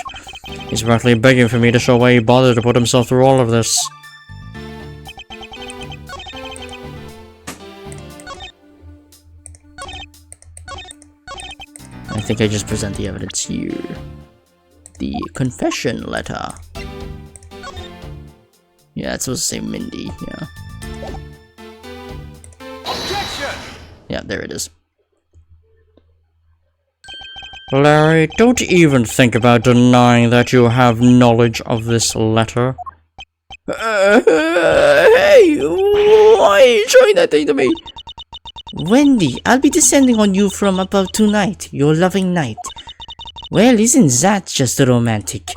He's practically begging for me to show why he bothered to put himself through all of this. I think I just present the evidence here. The confession letter. Yeah, it's supposed to say Mindy, yeah. Objection! Yeah, there it is. Larry, don't even think about denying that you have knowledge of this letter. Hey, why are you showing that thing to me? Wendy, I'll be descending on you from above tonight, your loving knight. Well, isn't that just romantic?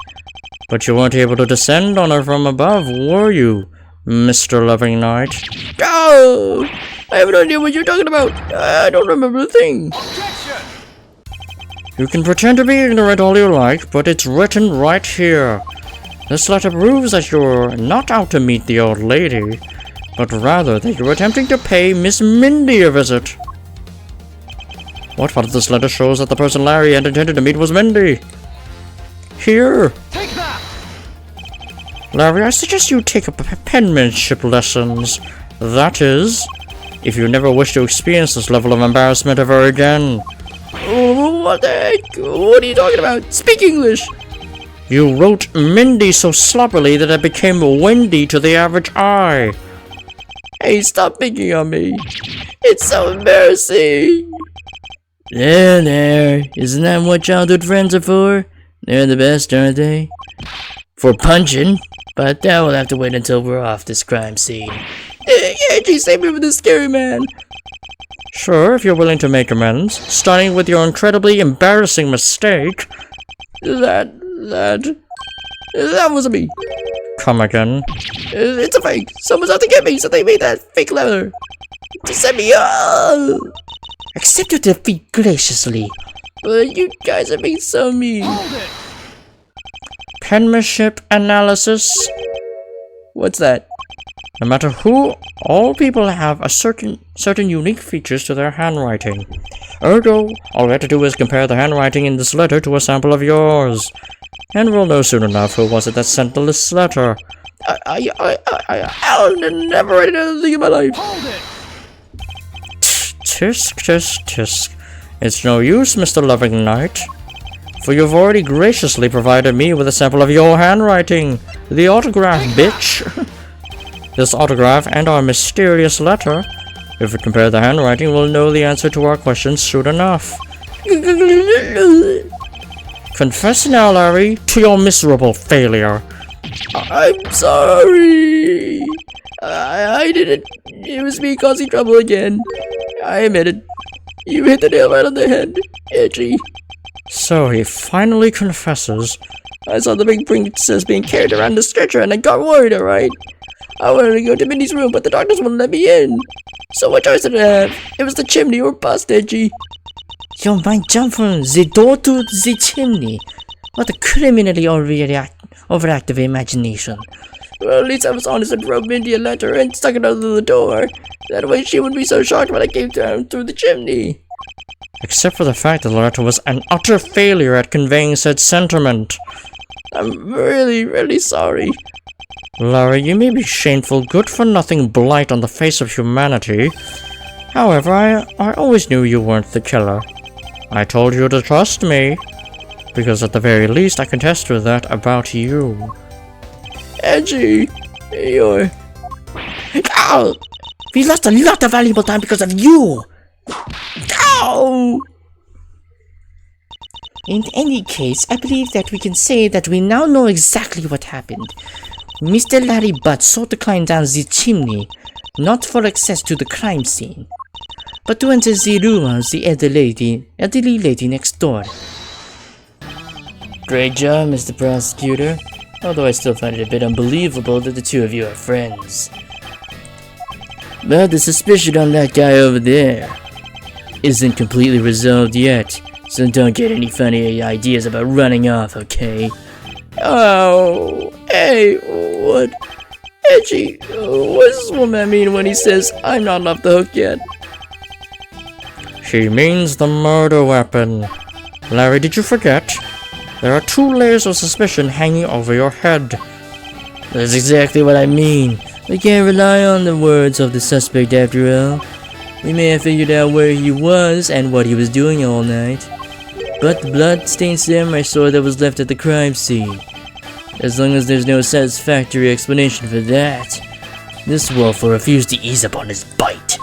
But you weren't able to descend on her from above, were you, Mr. Loving Knight? Oh, I have no idea what you're talking about. I don't remember a thing. Objection! You can pretend to be ignorant all you like, but it's written right here. This letter proves that you're not out to meet the old lady, but rather that you're attempting to pay Miss Mindy a visit. What part of this letter shows that the person Larry had intended to meet was Mindy? Here! Take that! Larry, I suggest you take up penmanship lessons. That is, if you never wish to experience this level of embarrassment ever again. Oh, what the heck? What are you talking about? Speak English! You wrote Mindy so sloppily that it became Wendy to the average eye. Hey, stop picking on me. It's so embarrassing. There. Isn't that what childhood friends are for? They're the best, aren't they? For punching. But that will have to wait until we're off this crime scene. Angie, save me from this scary man. Sure, if you're willing to make amends, starting with your incredibly embarrassing mistake. That wasn't me. Come again. It's a fake. Someone's out to get me, so they made that fake letter to send me up. Accept your defeat graciously. But you guys are being so mean. Hold it! Penmanship analysis. What's that? No matter who, all people have a certain unique features to their handwriting. Ergo, all we have to do is compare the handwriting in this letter to a sample of yours. And we'll know soon enough who was it that sent this letter. I'll never write anything in my life. Hold it! Tisk. It's no use, Mr. Loving Knight. For you've already graciously provided me with a sample of your handwriting. The autograph, bitch. This autograph and our mysterious letter. If we compare the handwriting, we'll know the answer to our questions soon enough. Confess now, Larry, to your miserable failure. I'm sorry. I didn't. It was me causing trouble again. I admit it. You hit the nail right on the head, Edgy. So he finally confesses. I saw the big princess being carried around the stretcher and I got worried, alright? I wanted to go to Minnie's room, but the doctors wouldn't let me in. So what choice did I have? It was the chimney or bust, Edgy. Your mind jumped from the door to the chimney. What a criminally overactive imagination. Well, at least I was honest and wrote Mindy a letter and stuck it under the door. That way she wouldn't be so shocked when I came down through the chimney. Except for the fact that the letter was an utter failure at conveying said sentiment. I'm really sorry. Larry, you may be shameful, good-for-nothing blight on the face of humanity. However, I always knew you weren't the killer. I told you to trust me, because at the very least I can test with that about you. Edgy, you're... Ow! We lost a lot of valuable time because of you! Ow! In any case, I believe that we can say that we now know exactly what happened. Mr. Larry Butt sought to climb down the chimney, not for access to the crime scene, but to enter the room of the elderly lady next door. Great job, Mr. Prosecutor, although I still find it a bit unbelievable that the two of you are friends. But the suspicion on that guy over there isn't completely resolved yet, so don't get any funny ideas about running off, okay? Oh, hey, what? Edgy, what does this woman mean when he says I'm not off the hook yet? She means the murder weapon. Larry, did you forget? There are 2 layers of suspicion hanging over your head. That's exactly what I mean. We can't rely on the words of the suspect after all. We may have figured out where he was and what he was doing all night, but the blood-stained samurai sword that was left at the crime scene. As long as there's no satisfactory explanation for that, this wolf will refuse to ease up on his bite.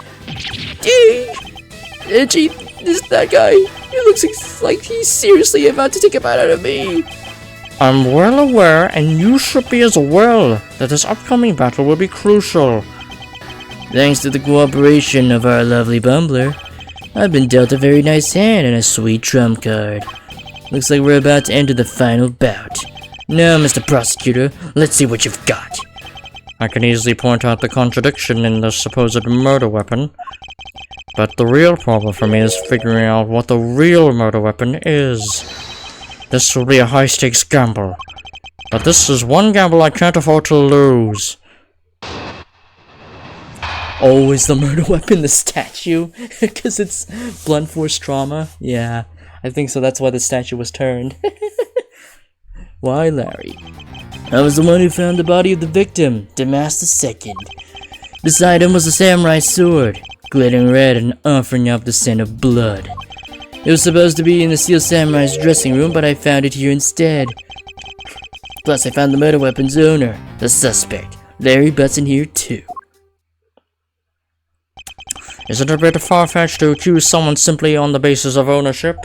Edgy, that guy, he looks like he's seriously about to take a bite out of me. I'm well aware, and you should be as well, that this upcoming battle will be crucial. Thanks to the cooperation of our lovely bumbler, I've been dealt a very nice hand and a sweet trump card. Looks like we're about to enter the final bout. Now, Mr. Prosecutor, let's see what you've got. I can easily point out the contradiction in the supposed murder weapon, but the real problem for me is figuring out what the real murder weapon is. This will be a high-stakes gamble, But this is one gamble I can't afford to lose. Oh, is the murder weapon the statue? Because it's blunt force trauma? Yeah, I think so. That's why the statue was turned. Why, Larry? I was the one who found the body of the victim, Damas II. Beside him was a samurai sword, glittering red and offering up the scent of blood. It was supposed to be in the Steel Samurai's dressing room, but I found it here instead. Plus, I found the murder weapon's owner, the suspect, Larry Butson, here too. Is it a bit far-fetched to accuse someone simply on the basis of ownership?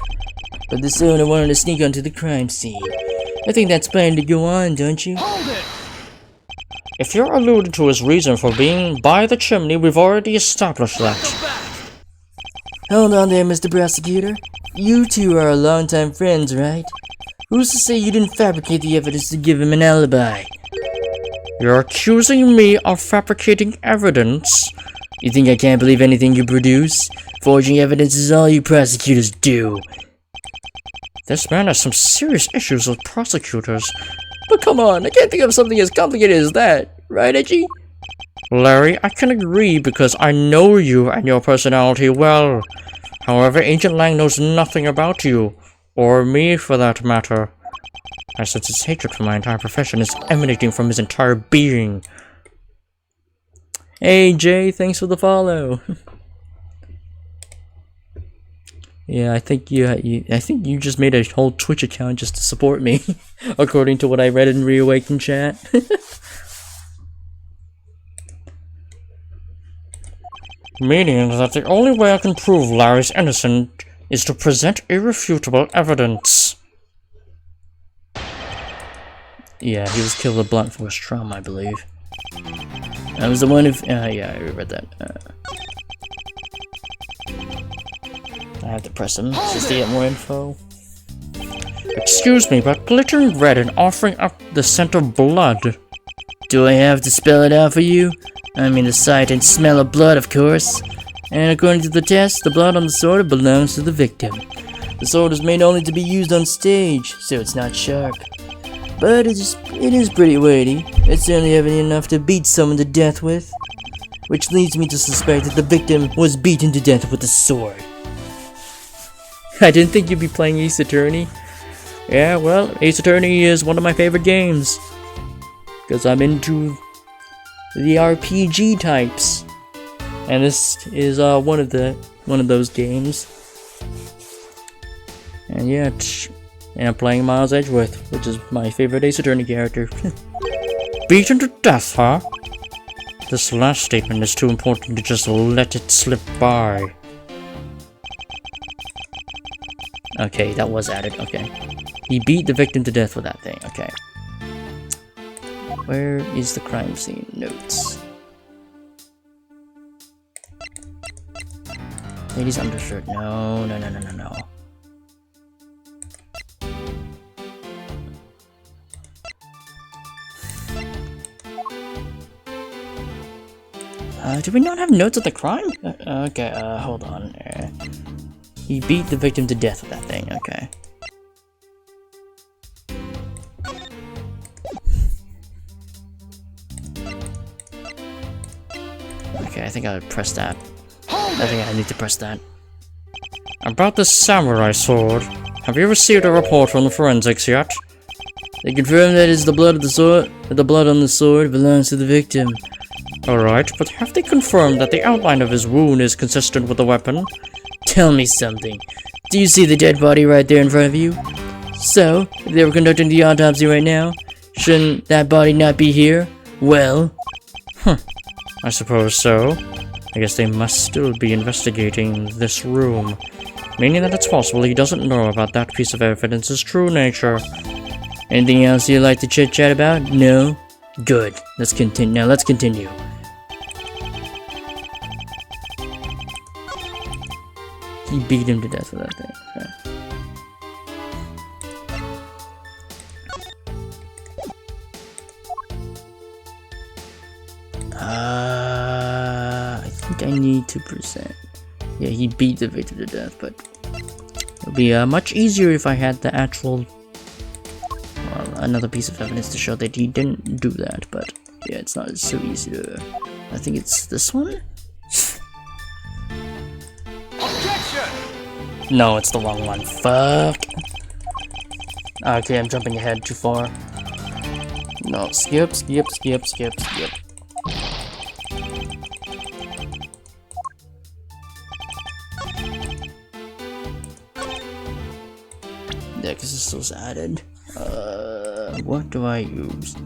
But this owner wanted to sneak onto the crime scene. I think that's plan to go on, don't you? Hold it! If you're alluding to his reason for being by the chimney, we've already established that. Hold on there, Mr. Prosecutor. You two are longtime friends, right? Who's to say you didn't fabricate the evidence to give him an alibi? You're accusing me of fabricating evidence? You think I can't believe anything you produce? Forging evidence is all you prosecutors do. This man has some serious issues with prosecutors. But come on, I can't think of something as complicated as that, right, Edgy? Larry, I can agree because I know you and your personality well. However, Agent Lang knows nothing about you, or me for that matter. I sense his hatred for my entire profession is emanating from his entire being. Hey Jay, thanks for the follow. Yeah, I think you just made a whole Twitch account just to support me, according to what I read in Reawaken chat. Meaning that the only way I can prove Larry's innocent is to present irrefutable evidence. Yeah, he was killed with blunt force trauma, I believe. I was the one who... yeah, I read that. I have to press him just to get more info. Excuse me, but glittering red and offering up the scent of blood. Do I have to spell it out for you? I mean the sight and smell of blood, of course. And according to the test, the blood on the sword belongs to the victim. The sword is made only to be used on stage, so it's not sharp. But it is pretty weighty. It's certainly heavy enough to beat someone to death with. Which leads me to suspect that the victim was beaten to death with a sword. I didn't think you'd be playing Ace Attorney. Yeah, well, Ace Attorney is one of my favorite games. Because I'm into the RPG types. And this is one of those games. And yeah, I'm playing Miles Edgeworth, which is my favorite Ace Attorney character. Beaten to death, huh? This last statement is too important to just let it slip by. Okay, that was added, okay. He beat the victim to death with that thing, okay. Where is the crime scene? Notes. Lady's undershirt. No. Do we not have notes of the crime? Okay, hold on. He beat the victim to death with that thing, okay. Okay, I think I would press that. I think I need to press that. About the samurai sword, have you received a report from the forensics yet? They confirm that it's the blood of the sword, that the blood on the sword belongs to the victim. Alright, but have they confirmed that the outline of his wound is consistent with the weapon? Tell me something. Do you see the dead body right there in front of you? So, if they were conducting the autopsy right now, shouldn't that body not be here? Well... I suppose so. I guess they must still be investigating this room. Meaning that it's possible he doesn't know about that piece of evidence's true nature. Anything else you'd like to chit-chat about? No? Good. Let's continue. Now let's continue. He beat him to death with that thing. Okay. I think I need to present. Yeah, he beat the victim to death, but it would be much easier if I had the actual. Well, another piece of evidence to show that he didn't do that, but yeah, it's not so easy to... I think it's this one? Objection! No, it's the wrong one. Fuck. Okay, I'm jumping ahead too far. No, skip. Yeah, because this was added. What do I use?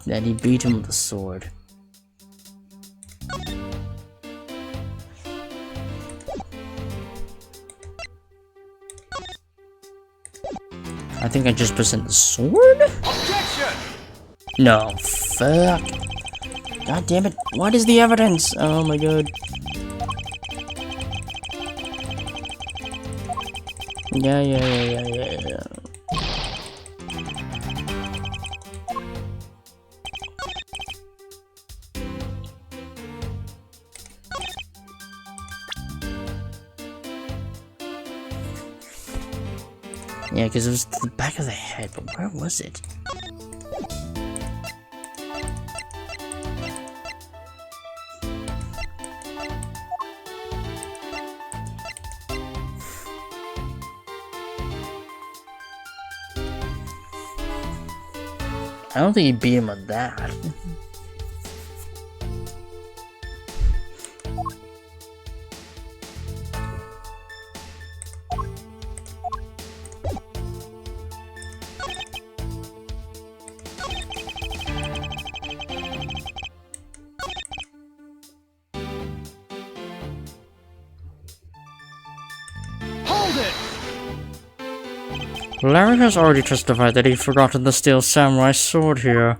Yeah, he beat him with a sword. I think I just present the sword? Objection! No, fuck. God damn it, what is the evidence? Oh my god. Yeah. Yeah, because it was to the back of the head, but where was it? I don't think he beat him with that. Hold it! Larry has already testified that he forgotten the steel samurai sword here.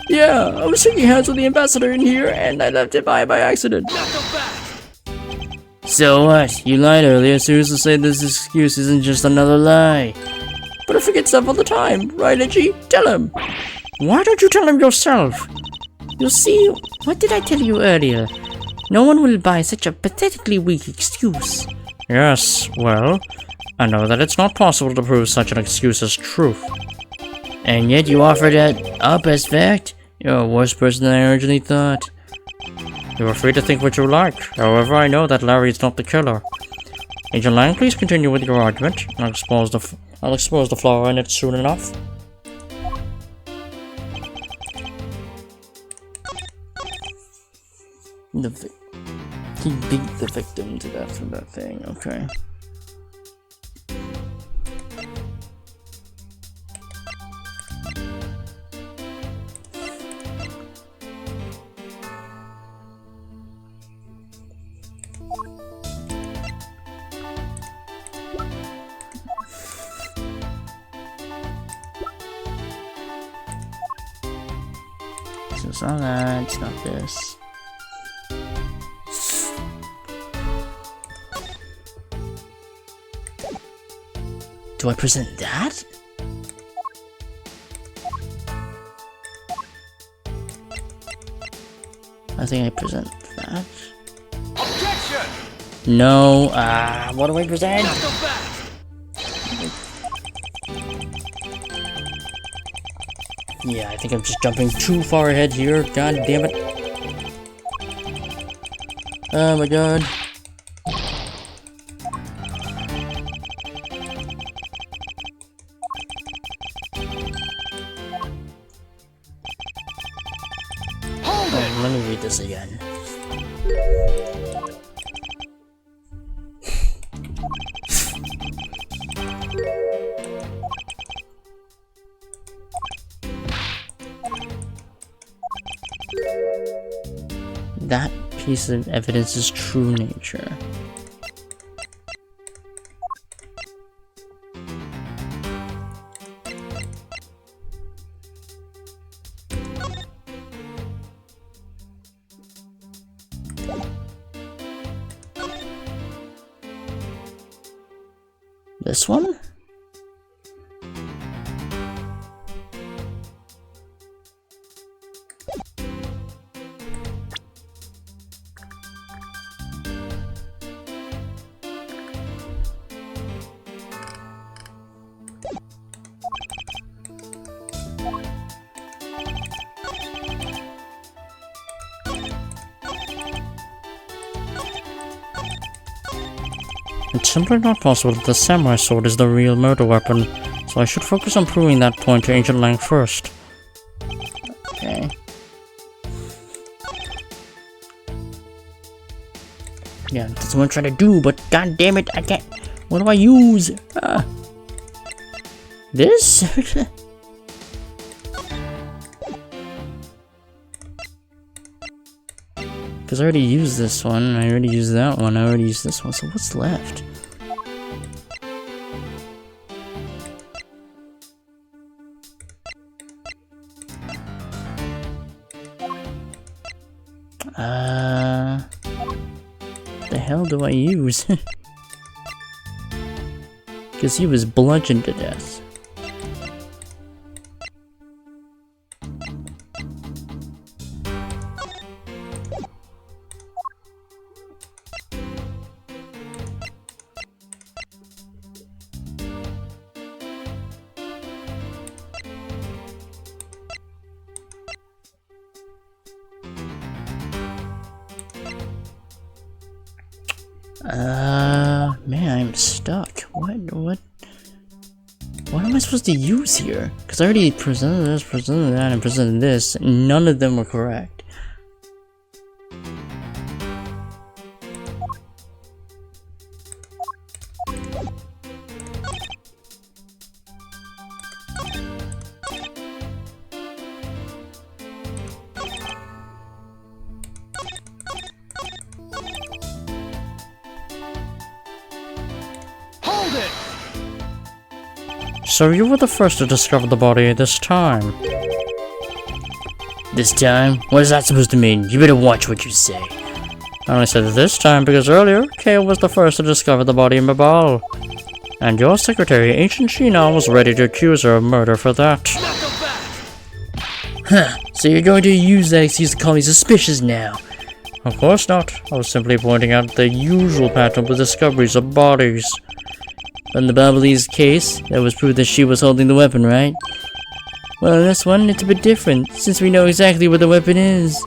Yeah, I was shaking hands with the ambassador in here, and I left it by accident. Knuckle back! So what? You lied earlier, so who's to say this excuse isn't just another lie? But I forget stuff all the time, right, Itchy? Tell him. Why don't you tell him yourself? You see, what did I tell you earlier? No one will buy such a pathetically weak excuse. Yes, well, I know that it's not possible to prove such an excuse as truth. And yet you offered it up as fact? You're a worse person than I originally thought. You are free to think what you like. However, I know that Larry is not the killer. Agent Lang, please continue with your argument. I'll expose the flaw in it soon enough. He beat the victim to death for that thing, okay. So it's not that, it's not this. Do I present that? I think I present that. Objection! No, what do I present? Knuckle back! Yeah, I think I'm just jumping too far ahead here. God damn it. Oh my god. Oh, let me read this again. That piece of evidence is true nature. This one? simply not possible that the samurai sword is the real murder weapon, so I should focus on proving that point to Ancient Lang first. Okay. Yeah, that's what I'm trying to do, but god damn it, I can't. What do I use? This? Because I already used this one, I already used that one, I already used this one, so what's left? The hell do I use? Because he was bludgeoned to death. Man, I'm stuck. What am I supposed to use here? Because I already presented this, presented that, and presented this. None of them were correct. Hold it! So you were the first to discover the body this time. This time? What is that supposed to mean? You better watch what you say. I only said this time because earlier, Kale was the first to discover the body in Babal. And your secretary, Ancient Shinan, was ready to accuse her of murder for that. Knock him back! Huh, so you're going to use that excuse to call me suspicious now? Of course not. I was simply pointing out the usual pattern with discoveries of bodies. In the Babalese case, that was proof that she was holding the weapon, right? Well, in this one, it's a bit different, since we know exactly where the weapon is.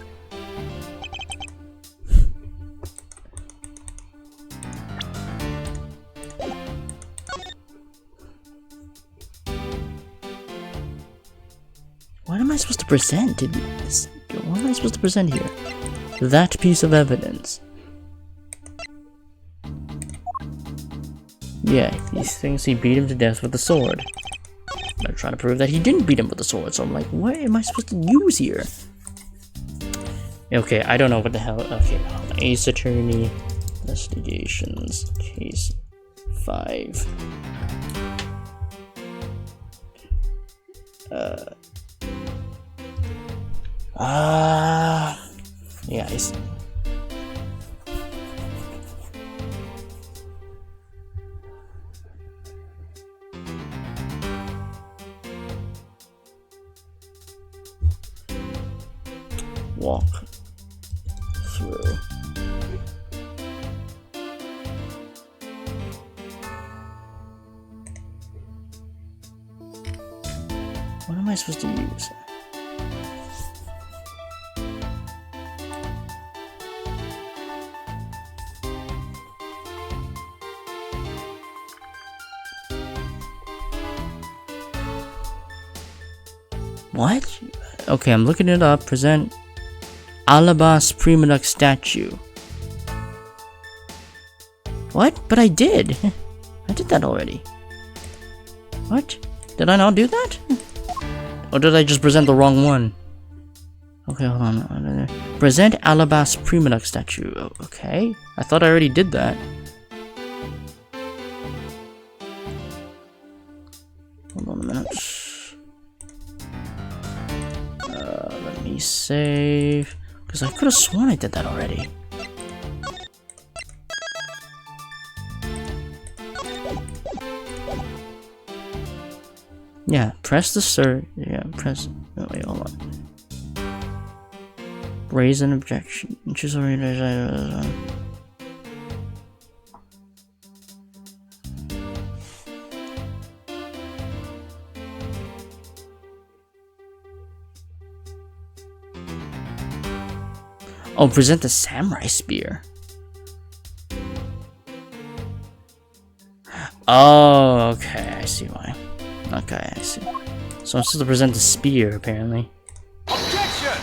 What am I supposed to present? What am I supposed to present here? That piece of evidence. Yeah, these things, he beat him to death with the sword. I'm trying to prove that he didn't beat him with the sword, so I'm like, what am I supposed to use here? Okay, I don't know what the hell. Okay, Ace Attorney Investigations, Case 5. Yeah, I see. Walk through. What am I supposed to use? What? Okay, I'm looking it up. Present Alabas Primadux statue. What? But I did. I did that already. What? Did I not do that? Or did I just present the wrong one? Okay, hold on. Present Alabas Primadux statue. Oh, okay. I thought I already did that. Hold on a minute. Let me save. Because I could have sworn I did that already. Yeah, press the sir. Yeah, press. Oh, wait, hold on. Raise an objection. Choose a. Oh, present the samurai spear. Oh, okay, I see why. Okay, I see. So I'm supposed to present the spear, apparently. Objection!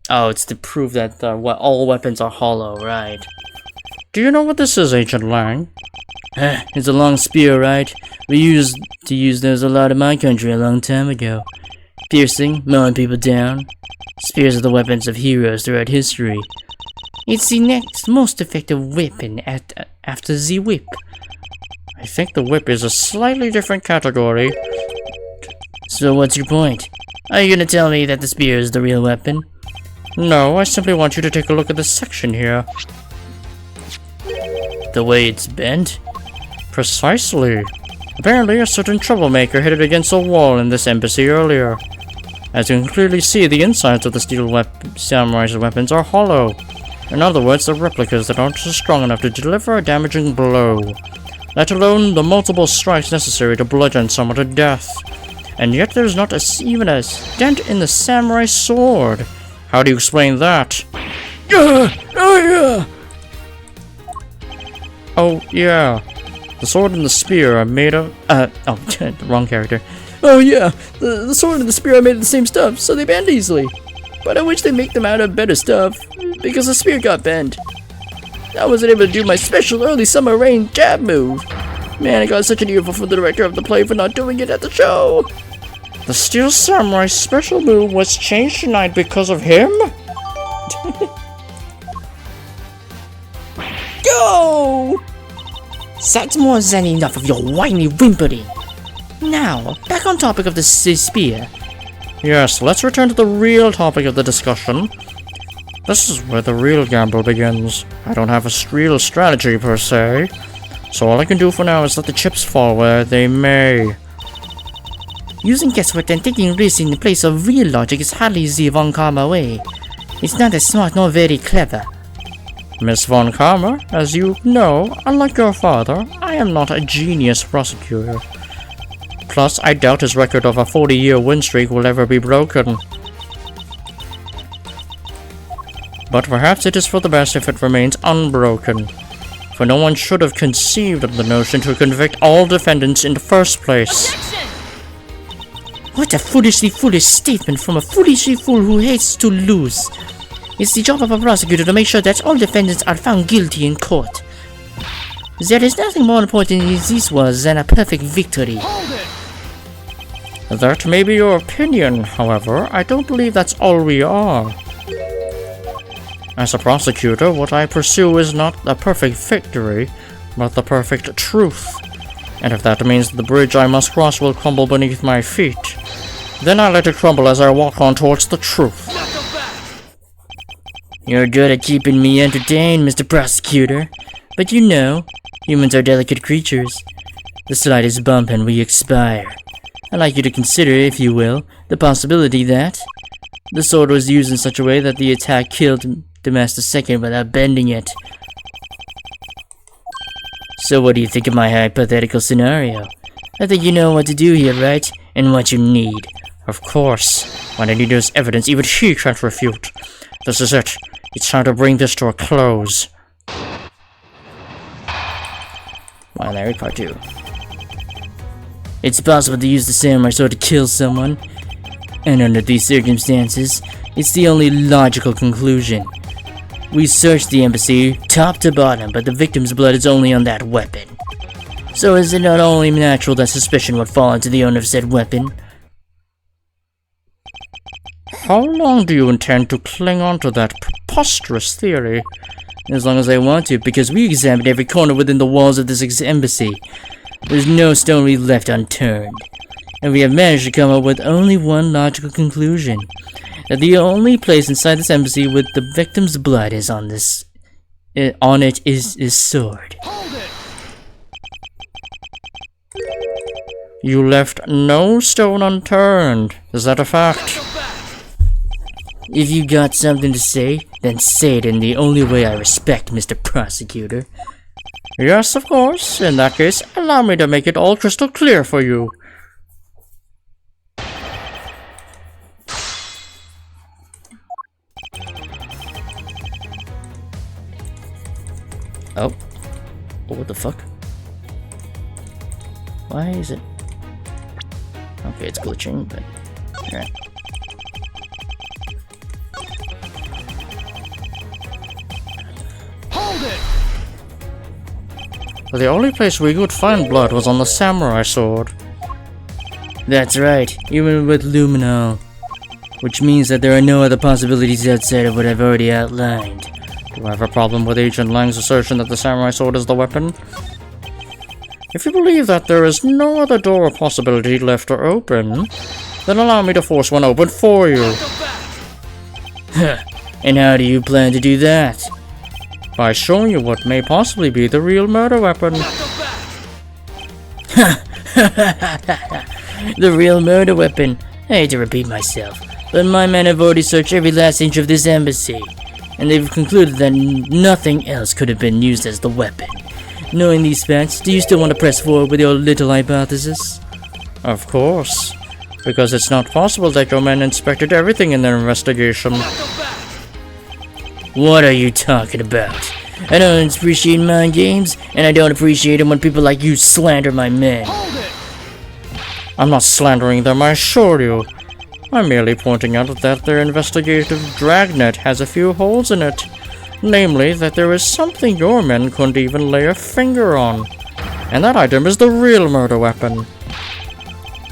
Oh, it's to prove that all weapons are hollow, right? Do you know what this is, Agent Lang? It's a long spear, right? We used to use those a lot in my country a long time ago. Piercing, mowing people down. Spears are the weapons of heroes throughout history. It's the next most effective weapon after the whip. I think the whip is a slightly different category. So what's your point? Are you gonna tell me that the spear is the real weapon? No, I simply want you to take a look at this section here. The way it's bent? Precisely. Apparently, a certain troublemaker hit it against a wall in this embassy earlier. As you can clearly see, the insides of the steel samurai's weapons are hollow. In other words, they're replicas that aren't strong enough to deliver a damaging blow, let alone the multiple strikes necessary to bludgeon someone to death. And yet there's not even a dent in the samurai sword. How do you explain that? Oh yeah, the sword and the spear are made of the wrong character. Oh yeah, the sword and the spear are made of the same stuff, so they bend easily. But I wish they make them out of better stuff, because the spear got bent. I wasn't able to do my special early summer rain jab move. Man, I got such an earful from the director of the play for not doing it at the show. The Steel Samurai's special move was changed tonight because of him? Go! That's more than enough of your whiny whimpering. Now, back on topic of the spear. Yes, let's return to the real topic of the discussion. This is where the real gamble begins. I don't have a real strategy per se, so all I can do for now is let the chips fall where they may. Using guesswork and taking risks in place of real logic is hardly the Von Karma way. It's neither smart nor very clever. Miss Von Karma, as you know, unlike your father, I am not a genius prosecutor. Plus, I doubt his record of a 40-year win streak will ever be broken. But perhaps it is for the best if it remains unbroken, for no one should have conceived of the notion to convict all defendants in the first place. What a foolishly foolish statement from a foolishly fool who hates to lose. It's the job of a prosecutor to make sure that all defendants are found guilty in court. There is nothing more important in this world than a perfect victory. That may be your opinion, however, I don't believe that's all we are. As a prosecutor, what I pursue is not the perfect victory, but the perfect truth. And if that means the bridge I must cross will crumble beneath my feet, then I let it crumble as I walk on towards the truth. You're good at keeping me entertained, Mr. Prosecutor. But you know, humans are delicate creatures. The slightest bump and we expire. I'd like you to consider, if you will, the possibility that the sword was used in such a way that the attack killed the Master Second without bending it. So what do you think of my hypothetical scenario? I think you know what to do here, right? And what you need. Of course. What I need is evidence even he can't refute. This is it. It's time to bring this to a close. Well, Larry, part 2. It's possible to use the samurai sword to kill someone, and under these circumstances, it's the only logical conclusion. We searched the embassy top to bottom, but the victim's blood is only on that weapon. So is it not only natural that suspicion would fall onto the owner of said weapon? How long do you intend to cling on to that preposterous theory? As long as I want to, because we examined every corner within the walls of this embassy. There's no stone we left unturned. And we have managed to come up with only one logical conclusion. That the only place inside this embassy with the victim's blood is on this... on it is his sword. You left no stone unturned. Is that a fact? If you got something to say, then say it in the only way I respect, Mr. Prosecutor. Yes, of course. In that case, allow me to make it all crystal clear for you. Oh, what the fuck? Why is it? Okay, it's glitching, but alright. Hold it! But the only place we could find blood was on the samurai sword. That's right, even with Luminol. Which means that there are no other possibilities outside of what I've already outlined. Do I have a problem with Agent Lang's assertion that the samurai sword is the weapon? If you believe that there is no other door or possibility left or open, then allow me to force one open for you. Go back! And how do you plan to do that? By showing you what may possibly be the real murder weapon. Go back! The real murder weapon. I hate to repeat myself, but my men have already searched every last inch of this embassy, and they've concluded that nothing else could have been used as the weapon. Knowing these facts, do you still want to press forward with your little hypothesis? Of course, because it's not possible that your men inspected everything in their investigation. Go back! What are you talking about? I don't appreciate mind games, and I don't appreciate them when people like you slander my men. Hold it! I'm not slandering them, I assure you. I'm merely pointing out that their investigative dragnet has a few holes in it. Namely, that there is something your men couldn't even lay a finger on. And that item is the real murder weapon.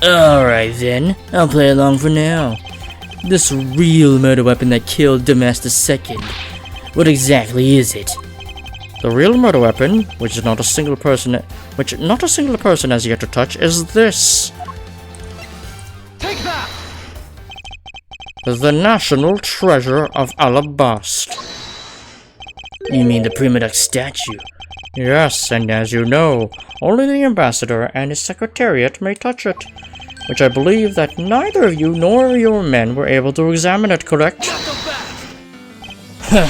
Alright then, I'll play along for now. This real murder weapon that killed Damas II. What exactly is it? The real murder weapon, which not a single person has yet to touch, is this. Take that! The National Treasure of Alabast. You mean the Primadox statue? Yes, and as you know, only the ambassador and his secretariat may touch it. Which I believe that neither of you nor your men were able to examine it, correct? Go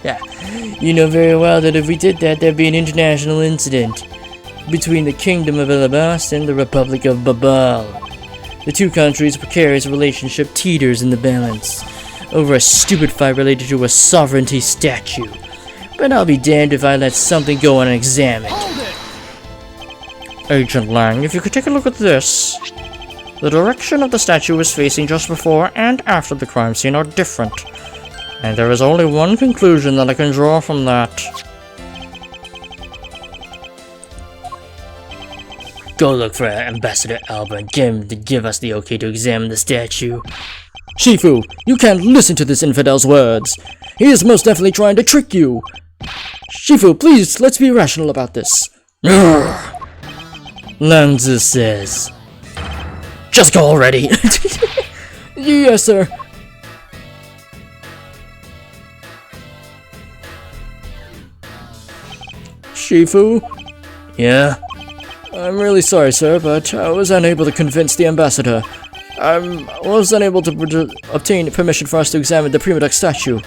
back! You know very well that if we did that, there'd be an international incident between the Kingdom of Alabast and the Republic of Babal. The two countries' precarious relationship teeters in the balance over a stupid fight related to a sovereignty statue. But I'll be damned if I let something go unexamined. Hold it! Agent Lang, if you could take a look at this. The direction of the statue is facing just before and after the crime scene are different. And there is only one conclusion that I can draw from that. Go look for Ambassador Alba and get him to give us the okay to examine the statue. Shifu, you can't listen to this infidel's words. He is most definitely trying to trick you. Shifu, please, let's be rational about this. Lanzi says. Just go already. Yes, sir. Shifu? Yeah? I'm really sorry, sir, but I was unable to convince the ambassador. I was unable to obtain permission for us to examine the Primadox statue.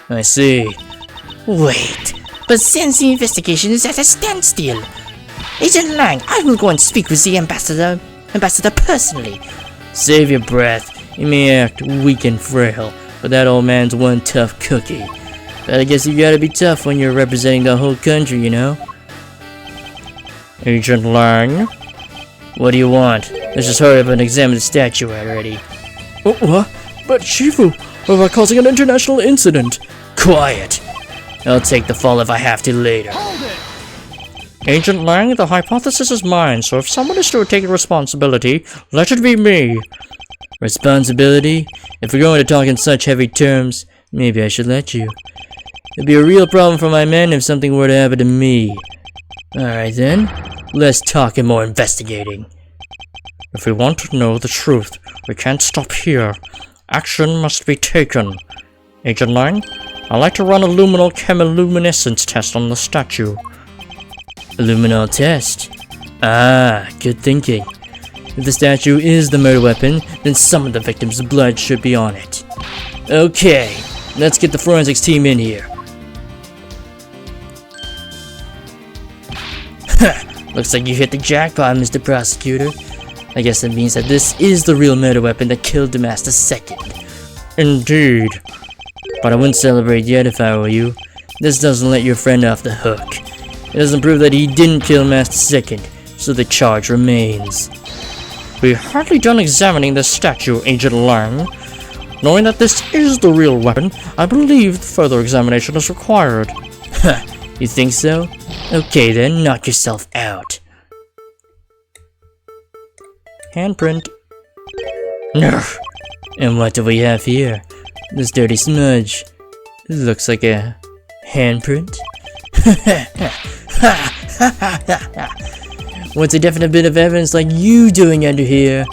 I see. Wait, but since the investigation is at a standstill, Agent Lang, I will go and speak with the ambassador personally. Save your breath. You may act weak and frail, but that old man's one tough cookie. But I guess you gotta be tough when you're representing the whole country, you know? Agent Lang? What do you want? Let's just hurry up and examine the statue already. Oh, what? But Shifu, what about causing an international incident? Quiet! I'll take the fall if I have to later. Hold it! Agent Lang, the hypothesis is mine, so if someone is to take responsibility, let it be me. Responsibility? If we're going to talk in such heavy terms, maybe I should let you. It'd be a real problem for my men if something were to happen to me. Alright then, less talk and more investigating. If we want to know the truth, we can't stop here. Action must be taken. Agent Lang, I'd like to run a luminal chemiluminescence test on the statue. A luminol test? Ah, good thinking. If the statue is the murder weapon, then some of the victim's blood should be on it. Okay, let's get the forensics team in here. Looks like you hit the jackpot, Mr. Prosecutor. I guess that means that this is the real murder weapon that killed Damas II. Indeed. But I wouldn't celebrate yet if I were you. This doesn't let your friend off the hook. It doesn't prove that he didn't kill Master Second, so the charge remains. We're hardly done examining the statue, Agent Lang. Knowing that this is the real weapon, I believe further examination is required. Huh, you think so? Okay then, knock yourself out. Handprint. Nerf. And what do we have here? This dirty smudge. It looks like a handprint. What's a definite bit of evidence like you doing under here?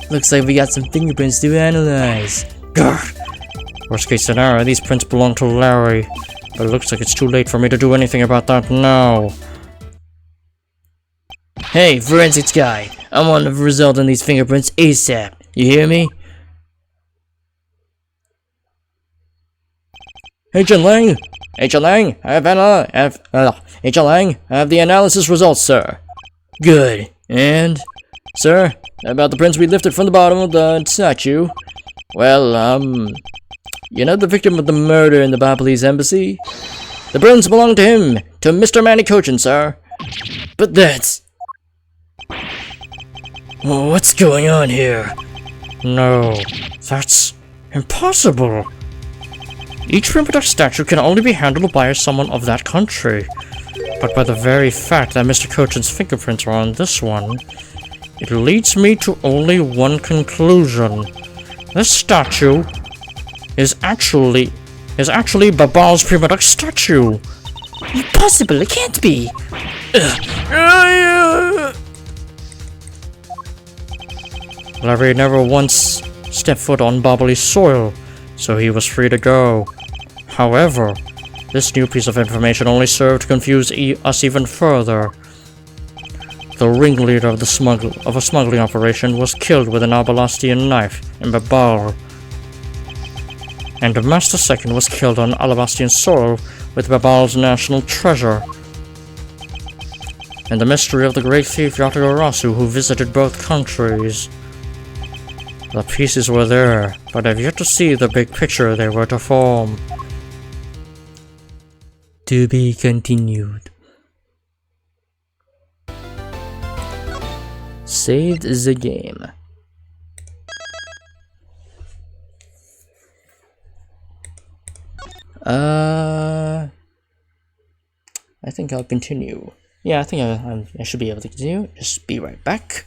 Looks like we got some fingerprints to analyze. Grr. Worst case scenario, these prints belong to Larry, but it looks like it's too late for me to do anything about that now. Hey, forensics guy, I want a result on these fingerprints ASAP. You hear me? Agent Lang! Agent Lang, I have the analysis results, sir. Good. And? Sir, about the prints we lifted from the bottom of the statue. Well, you know the victim of the murder in the Babalese embassy? The prints belong to him, to Mr. Manny Cochin, sir. But that's... What's going on here? No, that's impossible. Each primitive statue can only be handled by someone of that country. But by the very fact that Mr. Cochin's fingerprints are on this one, it leads me to only one conclusion. This statue is actually Babal's primitive statue. Impossible, it can't be. Larry never once stepped foot on Babali's soil, so he was free to go. However, this new piece of information only served to confuse us even further. The ringleader of a smuggling operation was killed with an Alabalastian knife in Babal, and the Master Second was killed on Alabastian soil with Babal's national treasure. And the mystery of the great thief Yatagarasu who visited both countries. The pieces were there, but I've yet to see the big picture they were to form. To be continued. Saved the game. I think I'll continue. Yeah, I think I should be able to continue. Just be right back.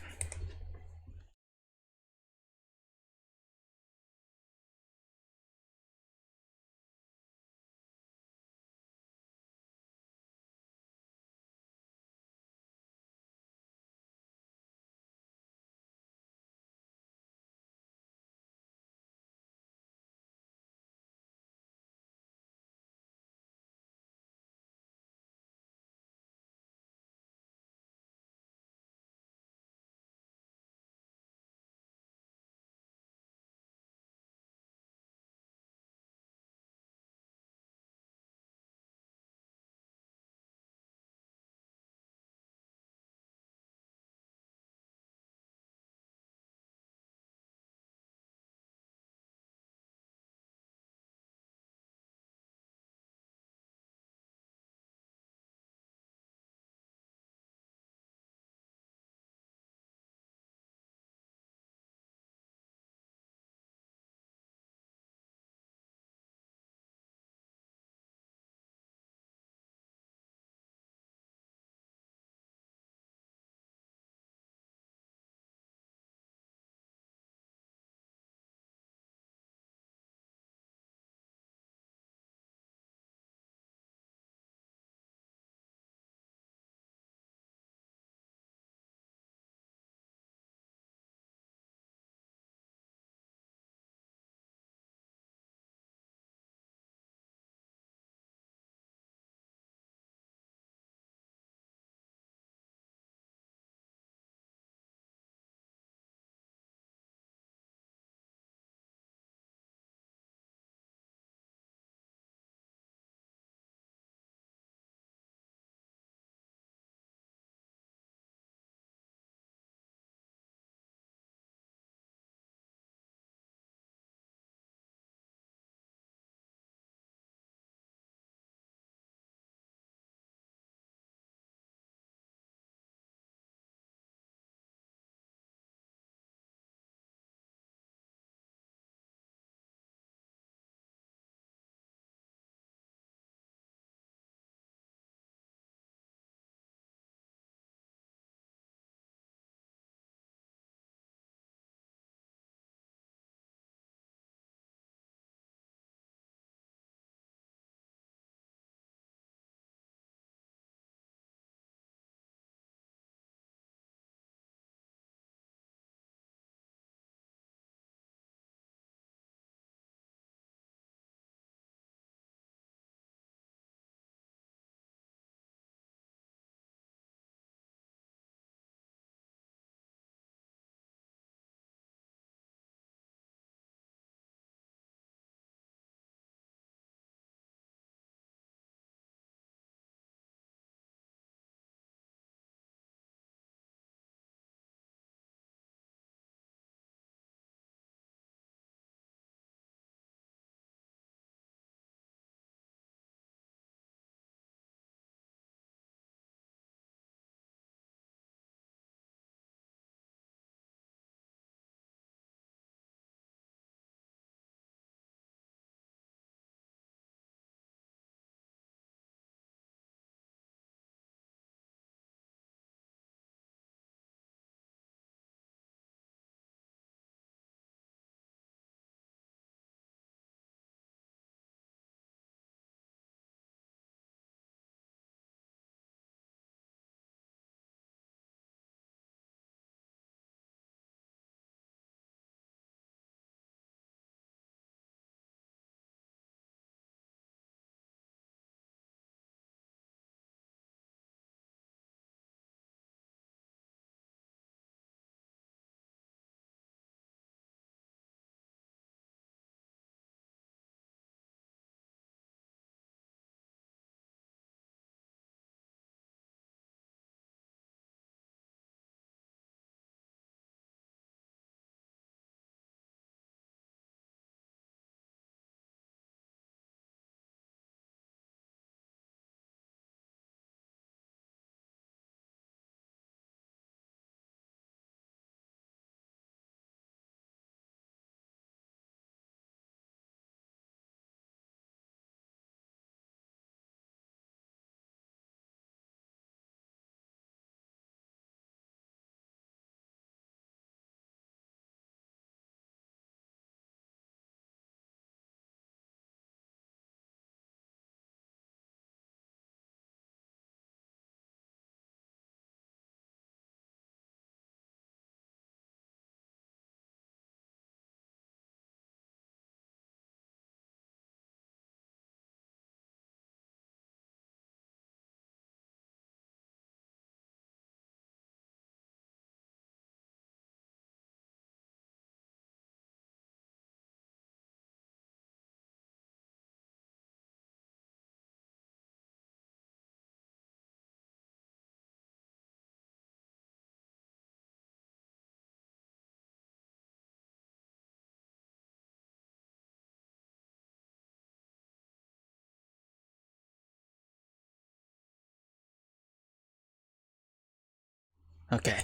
Okay.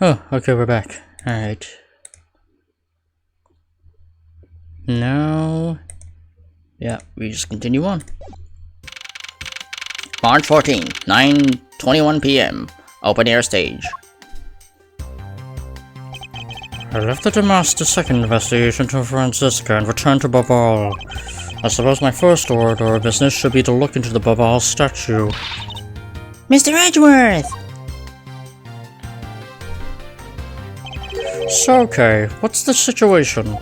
Oh, okay, we're back. Alright. Now... yeah, we just continue on. March 14, 9:21 p.m. Open air stage. I left the Damaster second investigation to Franziska and returned to Babal. I suppose my first order of business should be to look into the Babal statue. Mr. Edgeworth! So, Kay, what's the situation?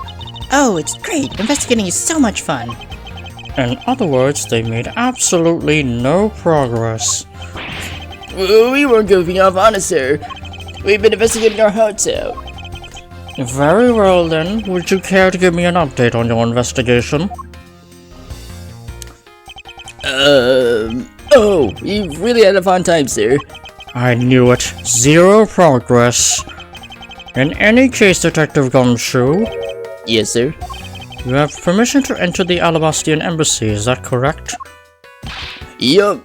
Oh, it's great. Investigating is so much fun. In other words, they made absolutely no progress. We weren't goofing off on it, sir. We've been investigating our hearts out. Very well then, would you care to give me an update on your investigation? Oh, you've really had a fun time, sir. I knew it. Zero progress. In any case, Detective Gumshoe, Yes, sir. you have permission to enter the Alabastian embassy, is that correct? Yup.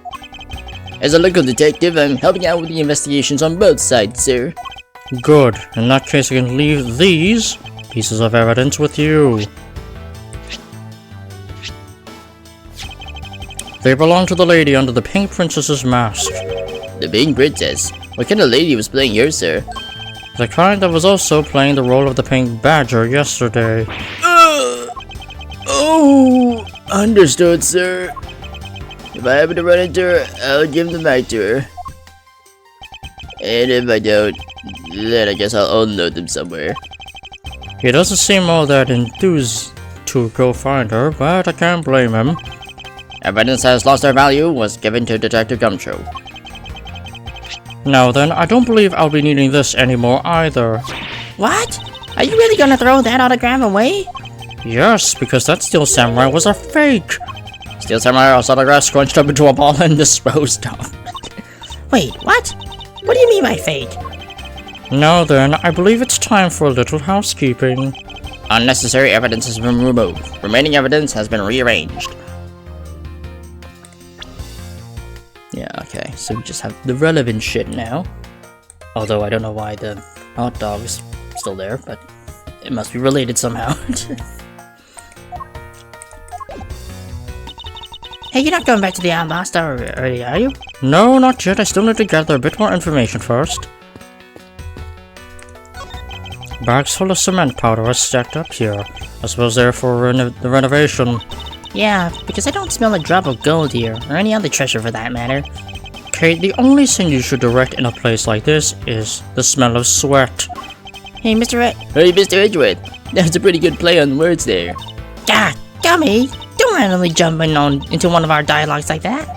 As a local detective, I'm helping out with the investigations on both sides, sir. Good. In that case, I can leave these pieces of evidence with you. They belong to the lady under the Pink Princess's mask. The Pink Princess? What kind of lady was playing here, sir? The kind that was also playing the role of the Pink Badger yesterday. Oh, understood, sir. If I happen to run into her, I'll give them back to her. And if I don't, then I guess I'll unload them somewhere. He doesn't seem all that enthused to go find her, but I can't blame him. Evidence has lost their value was given to Detective Gumshoe. Now then, I don't believe I'll be needing this anymore either. What? Are you really gonna throw that autograph away? Yes, because that Steel Samurai was a fake. Steel Samurai's autograph scrunched up into a ball and disposed of. Wait, what? What do you mean by fake? Now then, I believe it's time for a little housekeeping. Unnecessary evidence has been removed. Remaining evidence has been rearranged. Yeah, okay, so we just have the relevant shit now. Although I don't know why the hot dog is still there, but it must be related somehow. Hey, you're not going back to the Alabasta early, are you? No, not yet. I still need to gather a bit more information first. Bags full of cement powder are stacked up here. I suppose they're for the renovation. Yeah, because I don't smell a drop of gold here, or any other treasure for that matter. Kate, the only thing you should direct in a place like this is the smell of sweat. Hey, Mr. Hey, Mr. Edgeworth. That's a pretty good play on words there. Ah, Gummy! Don't randomly jump into one of our dialogues like that.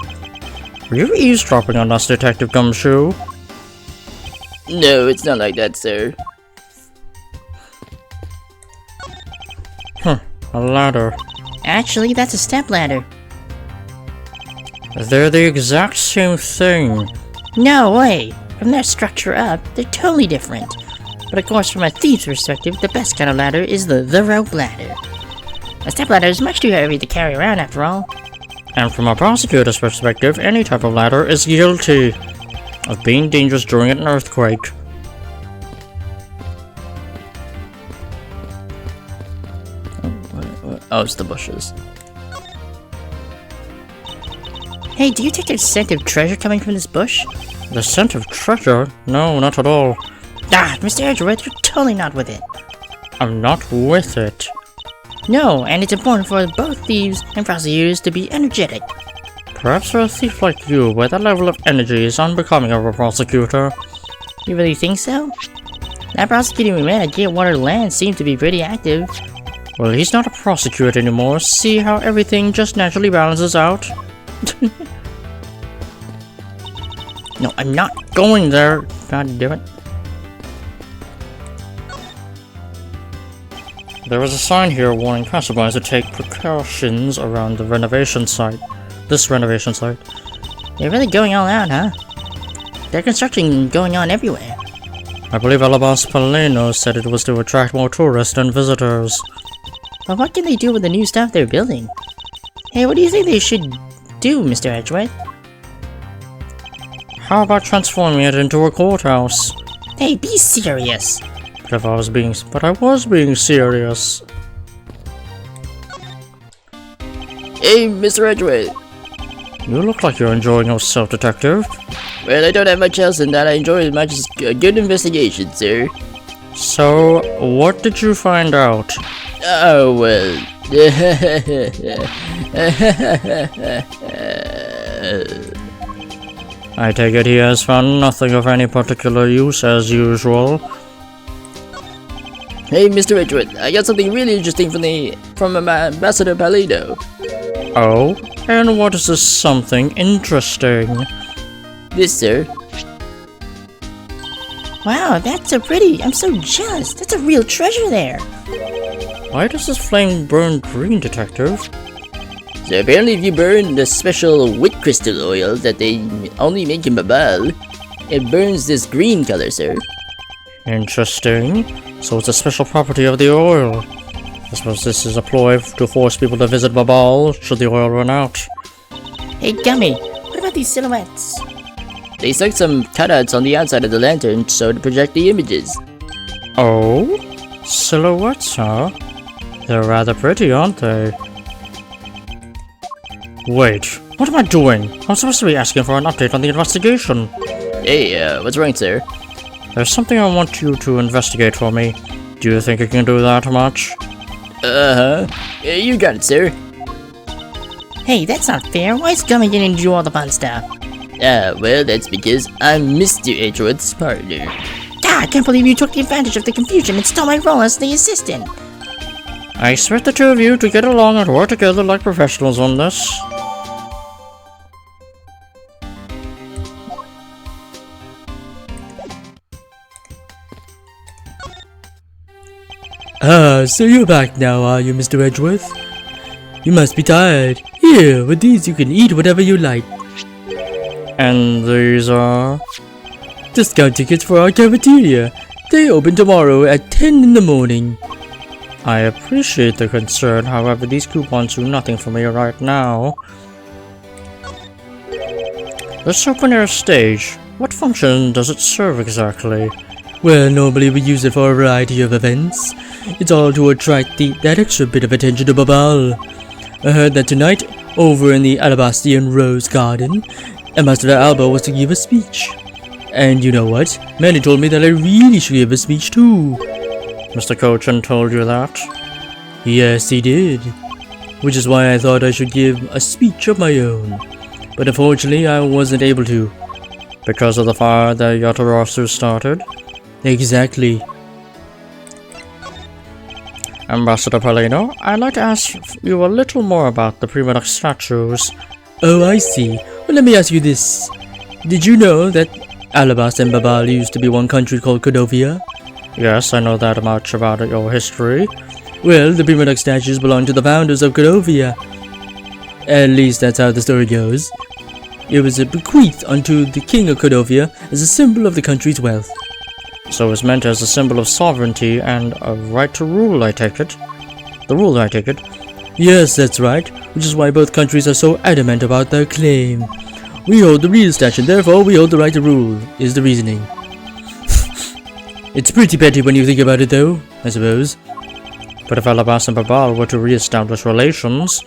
Are you eavesdropping on us, Detective Gumshoe? No, it's not like that, sir. A ladder. Actually, that's a stepladder. They're the exact same thing. No way! From their structure up, they're totally different. But of course, from a thief's perspective, the best kind of ladder is the rope ladder. A stepladder is much too heavy to carry around after all. And from a prosecutor's perspective, any type of ladder is guilty of being dangerous during an earthquake. Oh, it's the bushes. Hey, do you take a scent of treasure coming from this bush? The scent of treasure? No, not at all. Ah, Mr. Edgeworth, you're totally not with it. I'm not with it. No, and it's important for both thieves and prosecutors to be energetic. Perhaps for a thief like you, where that level of energy is unbecoming of a prosecutor. You really think so? That prosecutor we met at Gatewater Land seemed to be pretty active. Well, he's not a prosecutor anymore. See how everything just naturally balances out? No, I'm not. Going there. God damn it. There is a sign here warning passersby to take precautions around the renovation site. This renovation site. They're really going all out, huh? There's construction going on everywhere. I believe Alabas Paleno said it was to attract more tourists and visitors. But what can they do with the new stuff they're building? Hey, what do you think they should do, Mr. Edgeworth? How about transforming it into a courthouse? Hey, be serious. But I was being serious. Hey, Mr. Edgeworth. You look like you're enjoying yourself, Detective. Well, I don't have much else in that I enjoy as much as a good investigation, sir. So, what did you find out? Oh, well. I take it he has found nothing of any particular use as usual. Hey, Mr. Edgeworth, I got something really interesting from Ambassador Palino. Oh? And what is this something interesting? This, sir. Wow, that's so pretty. I'm so jealous. That's a real treasure there. Why does this flame burn green, Detective? So apparently if you burn the special wit crystal oil that they only make in Babal, it burns this green color, sir. Interesting. So it's a special property of the oil. I suppose this is a ploy to force people to visit Babal should the oil run out. Hey, Gummy, what about these silhouettes? They stuck some cutouts on the outside of the lantern so to project the images. Oh? Silhouettes, huh? They're rather pretty, aren't they? Wait, what am I doing? I'm supposed to be asking for an update on the investigation. Hey, what's wrong, sir? There's something I want you to investigate for me. Do you think you can do that much? You got it, sir. Hey, that's not fair. Why is Gummy getting to do all the fun stuff? Well, that's because I'm Mr. Edgeworth's partner. Ah, I can't believe you took advantage of the confusion and stole my role as the assistant. I expect the two of you to get along and work together like professionals on this. Ah, so you're back now, are you, Mr. Edgeworth? You must be tired. Here, with these you can eat whatever you like. And these are... Discount tickets for our cafeteria. They open tomorrow at 10 in the morning. I appreciate the concern, however these coupons do nothing for me right now. The souvenir stage, what function does it serve exactly? Well, normally we use it for a variety of events. It's all to attract that extra bit of attention to Babal. I heard that tonight, over in the Alabastian Rose Garden, Ambassador Alba was to give a speech. And you know what? Manny told me that I really should give a speech too. Mr. Cochin told you that? Yes, he did. Which is why I thought I should give a speech of my own. But unfortunately, I wasn't able to. Because of the fire that Yatarasu started? Exactly. Ambassador Palino, I'd like to ask you a little more about the Primodox statues. Oh, I see. Well, let me ask you this. Did you know that Alabas and Babal used to be one country called Cordovia? Yes, I know that much about your history. Well, the Primodox statues belong to the founders of Cordovia. At least that's how the story goes. It was bequeathed unto the king of Cordovia as a symbol of the country's wealth. So it's meant as a symbol of sovereignty and a right to rule, I take it. The rule, I take it. Yes, that's right, which is why both countries are so adamant about their claim. We hold the real statue, therefore we hold the right to rule, is the reasoning. It's pretty petty when you think about it though, I suppose. But if Alabas and Babal were to re-establish relations,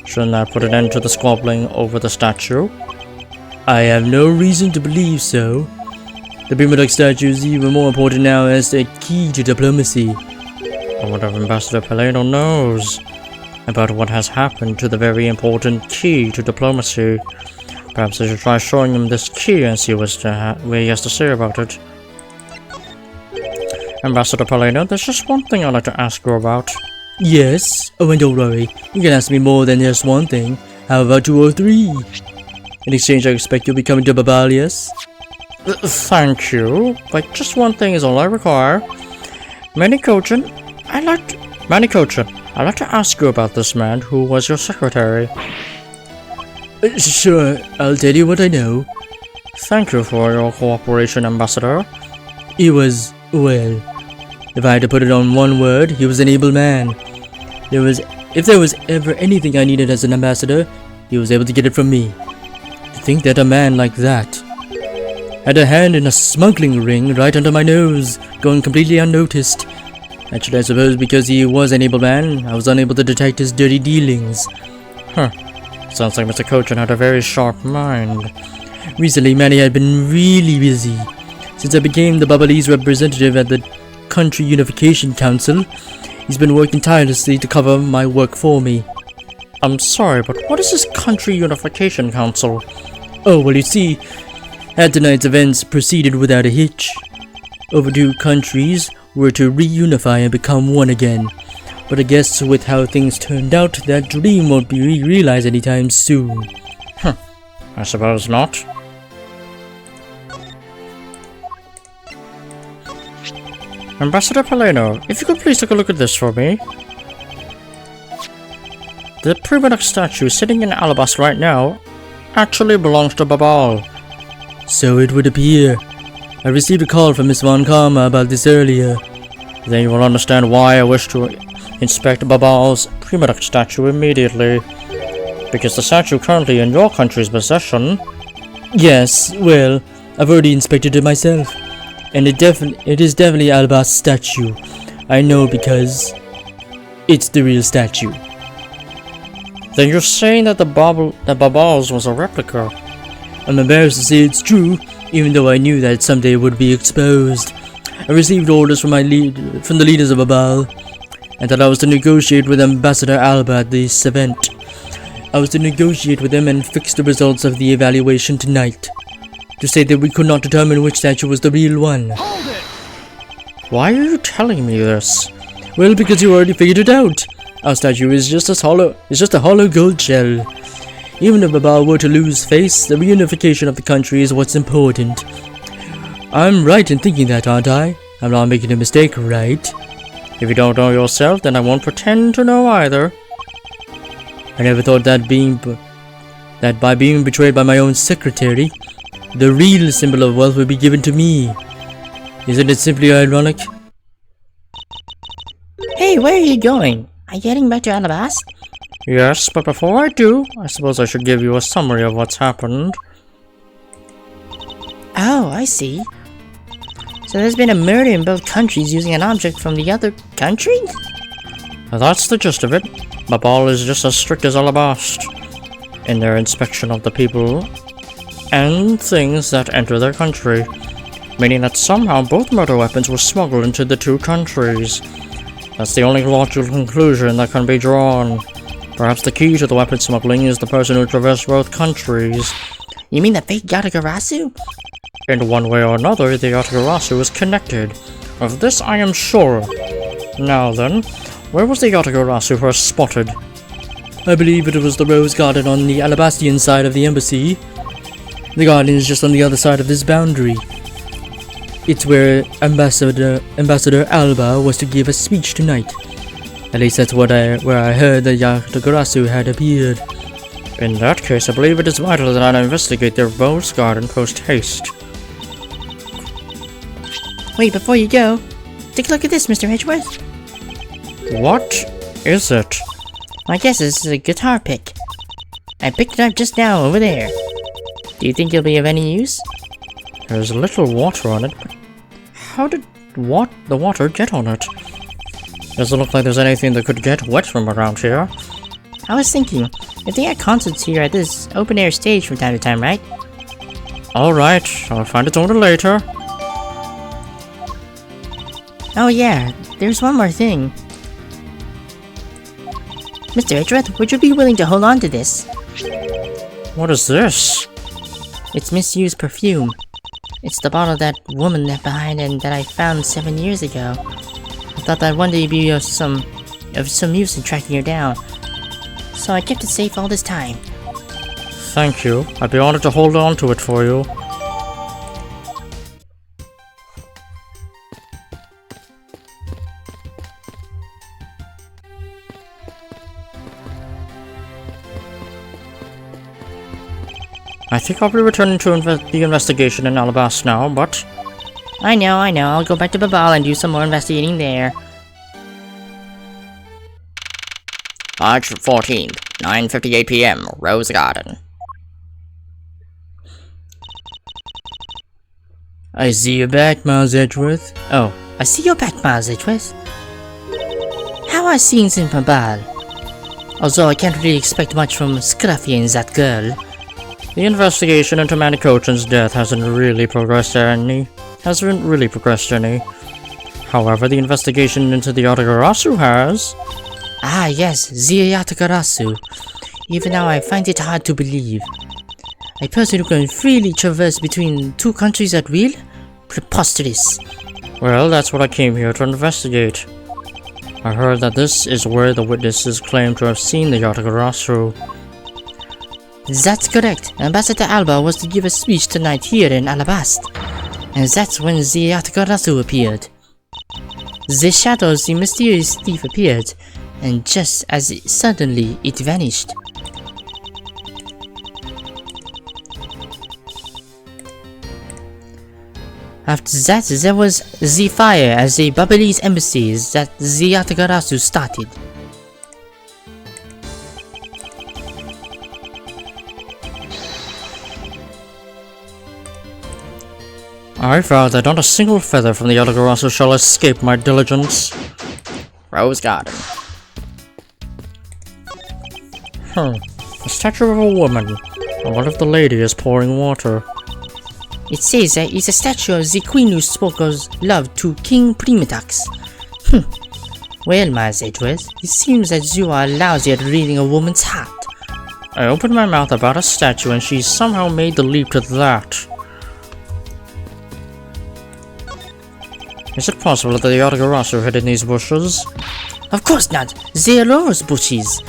shouldn't that put an end to the squabbling over the statue? I have no reason to believe so. The Primodox statue is even more important now as a key to diplomacy. I wonder if Ambassador Palino knows about what has happened to the very important key to diplomacy. Perhaps I should try showing him this key and see what he has to say about it. Ambassador Palino, there's just one thing I'd like to ask you about. Yes? Oh, and don't worry, you can ask me more than just one thing. How about 2 or 3? In exchange, I expect you'll be coming to Babal, yes? Thank you, but just one thing is all I require. Manny Cochin, I'd like to ask you about this man who was your secretary. Sure, I'll tell you what I know. Thank you for your cooperation, Ambassador. He was, well, if I had to put it on one word, he was an able man. If there was ever anything I needed as an ambassador, he was able to get it from me. To think that a man like that had a hand in a smuggling ring right under my nose, going completely unnoticed. Actually, I suppose because he was an able man, I was unable to detect his dirty dealings. Huh. Sounds like Mr. Cochin had a very sharp mind. Recently, Manny had been really busy. Since I became the Babalese representative at the Country Unification Council, he's been working tirelessly to cover my work for me. I'm sorry, but what is this Country Unification Council? Oh, well, you see, had tonight's events proceeded without a hitch. Over 2 countries were to reunify and become one again. But I guess with how things turned out, that dream won't be realized anytime soon. I suppose not. Ambassador Paleno, if you could please take a look at this for me. The Primadox statue sitting in Alabasta right now actually belongs to Babal. So it would appear. I received a call from Miss Von Karma about this earlier. Then you will understand why I wish to inspect Babal's Primadox statue immediately. Because the statue currently in your country's possession... Yes, well, I've already inspected it myself. And it is definitely Alabasta's statue. I know because it's the real statue. Then you're saying that Babal's was a replica? I'm embarrassed to say it's true, even though I knew that someday it would be exposed. I received orders from the leaders of Babal, and that I was to negotiate with Ambassador Alba at this event. I was to negotiate with him and fix the results of the evaluation tonight. To say that we could not determine which statue was the real one. Hold it! Why are you telling me this? Well, because you already figured it out. Our statue is just a hollow gold shell. Even if Babal were to lose face, the reunification of the country is what's important. I'm right in thinking that, aren't I? I'm not making a mistake, right? If you don't know yourself, then I won't pretend to know either. I never thought that by being betrayed by my own secretary, the real symbol of wealth would be given to me. Isn't it simply ironic? Hey, where are you going? Are you heading back to Alabasta? Yes, but before I do, I suppose I should give you a summary of what's happened. Oh, I see. So there's been a murder in both countries using an object from the other country? That's the gist of it. Babal is just as strict as Alabasta in their inspection of the people and things that enter their country, meaning that somehow both murder weapons were smuggled into the 2 countries. That's the only logical conclusion that can be drawn. Perhaps the key to the weapon smuggling is the person who traversed both countries. You mean the fake Yatagarasu? In one way or another, the Yatagarasu is connected. Of this I am sure. Now then, where was the Yatagarasu first spotted? I believe it was the Rose Garden on the Alabastian side of the embassy. The garden is just on the other side of this boundary. It's where Ambassador Alba was to give a speech tonight. At least that's where I heard that Yatagarasu had appeared. In that case, I believe it is vital that I investigate their Rose Garden post-haste. Wait, before you go, take a look at this, Mr. Edgeworth. What is it? My guess is a guitar pick. I picked it up just now over there. Do you think it'll be of any use? There's a little water on it, but how did the water get on it? Doesn't look like there's anything that could get wet from around here. I was thinking, if they had concerts here at this open-air stage from time to time, right? Alright, I'll find its owner later. Oh yeah, there's one more thing. Mr. Edgeworth, would you be willing to hold on to this? What is this? It's misused perfume. It's the bottle that woman left behind and that I found 7 years ago. I thought that one day it'd be of some use in tracking her down. So I kept it safe all this time. Thank you. I'd be honored to hold on to it for you. I think I'll be returning to the investigation in Alabasta now, but... I know, I'll go back to Babal and do some more investigating there. March 14th, 9:58 p.m., Rose Garden. I see you back, Miles Edgeworth. Oh, I see you're back, Miles Edgeworth. How are things in Pabal? Although I can't really expect much from Scruffy and that girl. The investigation into Manicochan's death hasn't really progressed any. However, the investigation into the Yatagarasu has. Ah yes, the Yatagarasu. Even now I find it hard to believe. A person who can freely traverse between two countries at will? Preposterous. Well, that's what I came here to investigate. I heard that this is where the witnesses claim to have seen the Yatagarasu. That's correct. Ambassador Alba was to give a speech tonight here in Alabast. And that's when the Yatagarasu appeared. The shadow of the mysterious thief appeared, and just as suddenly it vanished. After that, there was the fire at the Babalese embassies that the Yatagarasu started. I vow that not a single feather from the Yatagarasu shall escape my diligence. Rose Garden. A statue of a woman. And what if the lady is pouring water? It says that it's a statue of the queen who spoke of love to King Primitax. Well, Miles Edgeworth, it seems that you are lousy at reading a woman's heart. I opened my mouth about a statue and she somehow made the leap to that. Is it possible that the Yatagarasu hid in these bushes? Of course not. They're rose bushes.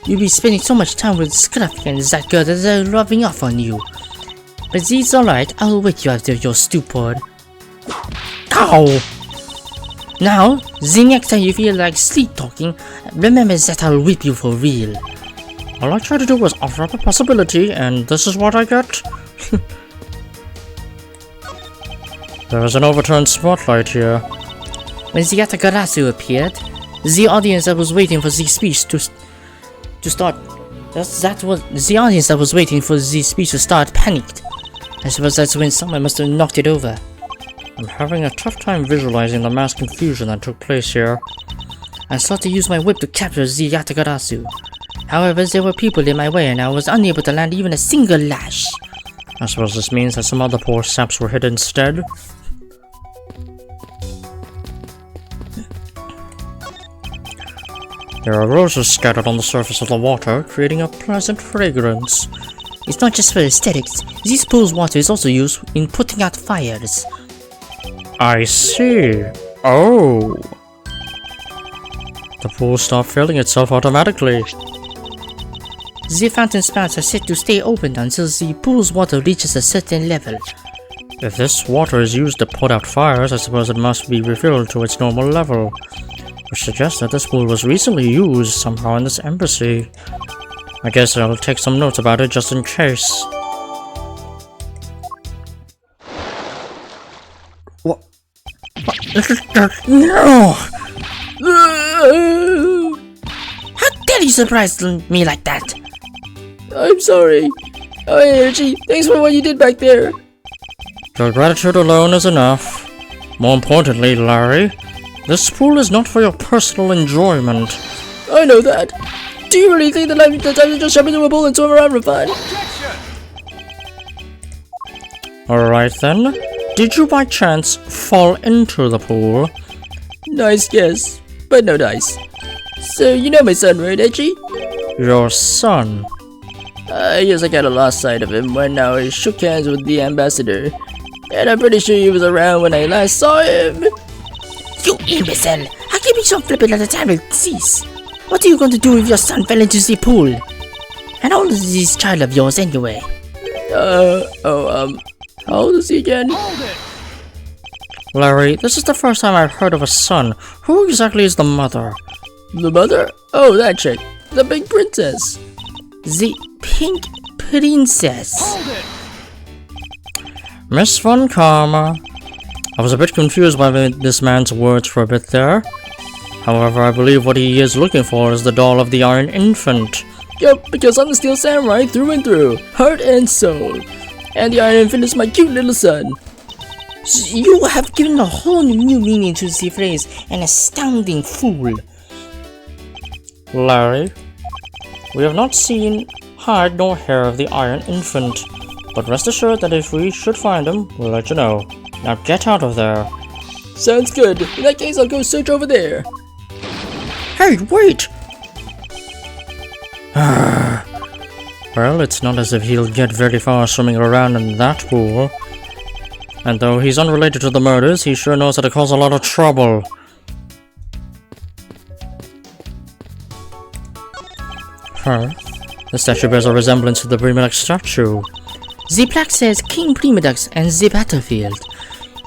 You'll be spending so much time with Scruffy and that girl that they're rubbing off on you. But it's alright, I'll wake you after your stupor. Ow! Now, the next time you feel like sleep talking, remember that I'll whip you for real. All I tried to do was offer up a possibility, and this is what I get? There's an overturned spotlight here. When the Yatagarasu appeared, the audience that was waiting for the speech to start... the audience that was waiting for the speech to start panicked. I suppose that's when someone must have knocked it over. I'm having a tough time visualizing the mass confusion that took place here. I sought to use my whip to capture the Yatagarasu. However, there were people in my way and I was unable to land even a single lash. I suppose this means that some other poor saps were hit instead. There are roses scattered on the surface of the water, creating a pleasant fragrance. It's not just for aesthetics. This pool's water is also used in putting out fires. I see. Oh. The pool stopped filling itself automatically. The fountain spouts are set to stay open until the pool's water reaches a certain level. If this water is used to put out fires, I suppose it must be refilled to its normal level. Which suggests that this pool was recently used somehow in this embassy. I guess I'll take some notes about it just in case. What? No! How dare you surprise me like that? I'm sorry. Oh, hey, Archie, thanks for what you did back there. Your gratitude alone is enough. More importantly, Larry, this pool is not for your personal enjoyment. I know that. Do you really think that I should just jump into a pool and swim around for fun? Alright then. Did you by chance fall into the pool? Nice guess, but no dice. So you know my son, right, Edgy? Your son? Yes, I kinda lost sight of him when I shook hands with the ambassador. And I'm pretty sure he was around when I last saw him. You imbecile! How can you be so flippant at the time of cease? What are you going to do if your son fell into the pool? And how old is this child of yours anyway? How old is he again? Larry, this is the first time I've heard of a son. Who exactly is the mother? The mother? Oh, that chick. The big princess. The pink princess. Miss Von Karma. I was a bit confused by this man's words for a bit there. However, I believe what he is looking for is the doll of the Iron Infant. Yep, because I'm the Steel Samurai through and through, heart and soul. And the Iron Infant is my cute little son. You have given a whole new meaning to the phrase, an astounding fool. Larry, we have not seen hide nor hair of the Iron Infant, but rest assured that if we should find him, we'll let you know. Now get out of there. Sounds good. In that case, I'll go search over there. Hey, wait! Well, it's not as if he'll get very far swimming around in that pool. And though he's unrelated to the murders, he sure knows how to cause a lot of trouble. The statue bears a resemblance to the Primadux statue. The plaque says King Primadux and the battlefield.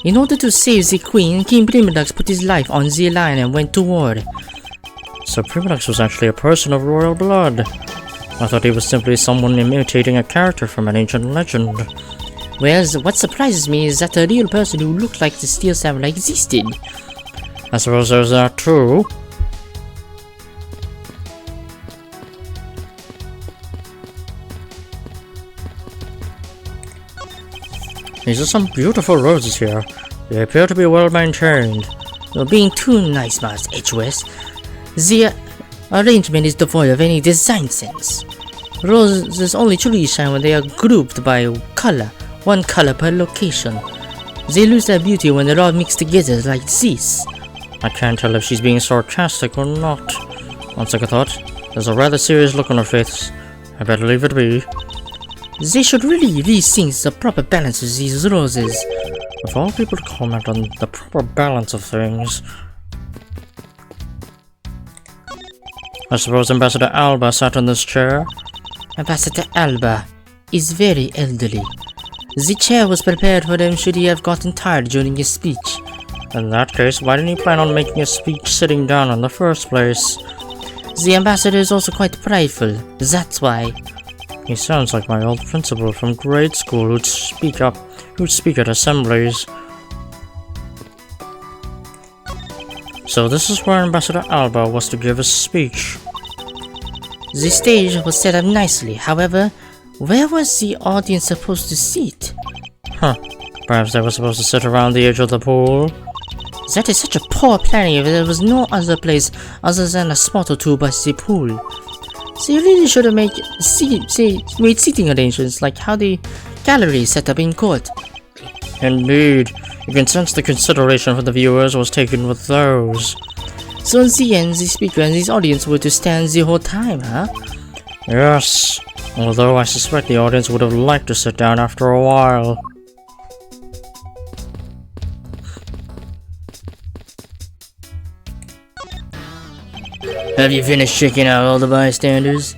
In order to save the queen, King Primadux put his life on the line and went to war. So Primadux was actually a person of royal blood. I thought he was simply someone imitating a character from an ancient legend. Well, what surprises me is that a real person who looked like the Steel Samurai existed. I suppose there's that too. These are some beautiful roses here. They appear to be well maintained. You're being too nice, Master Edgeworth. The arrangement is devoid of any design sense. Roses only truly shine when they are grouped by color, one color per location. They lose their beauty when they're all mixed together like this. I can't tell if she's being sarcastic or not. On second thought, there's a rather serious look on her face. I better leave it be. They should really rethink the proper balance of these roses. Of all people to comment on the proper balance of things, I suppose Ambassador Alba sat in this chair? Ambassador Alba is very elderly. The chair was prepared for him should he have gotten tired during his speech. In that case, why didn't he plan on making a speech sitting down in the first place? The ambassador is also quite prideful, that's why. He sounds like my old principal from grade school who'd speak at assemblies. So this is where Ambassador Alba was to give his speech. The stage was set up nicely, however, where was the audience supposed to sit? Perhaps they were supposed to sit around the edge of the pool? That is such a poor planning if there was no other place other than a spot or two by the pool. They really should have made seating arrangements like how the gallery is set up in court. Indeed, you can sense the consideration for the viewers was taken with those. So in the end, the speaker and his audience were to stand the whole time, huh? Yes, although I suspect the audience would have liked to sit down after a while. Have you finished checking out all the bystanders?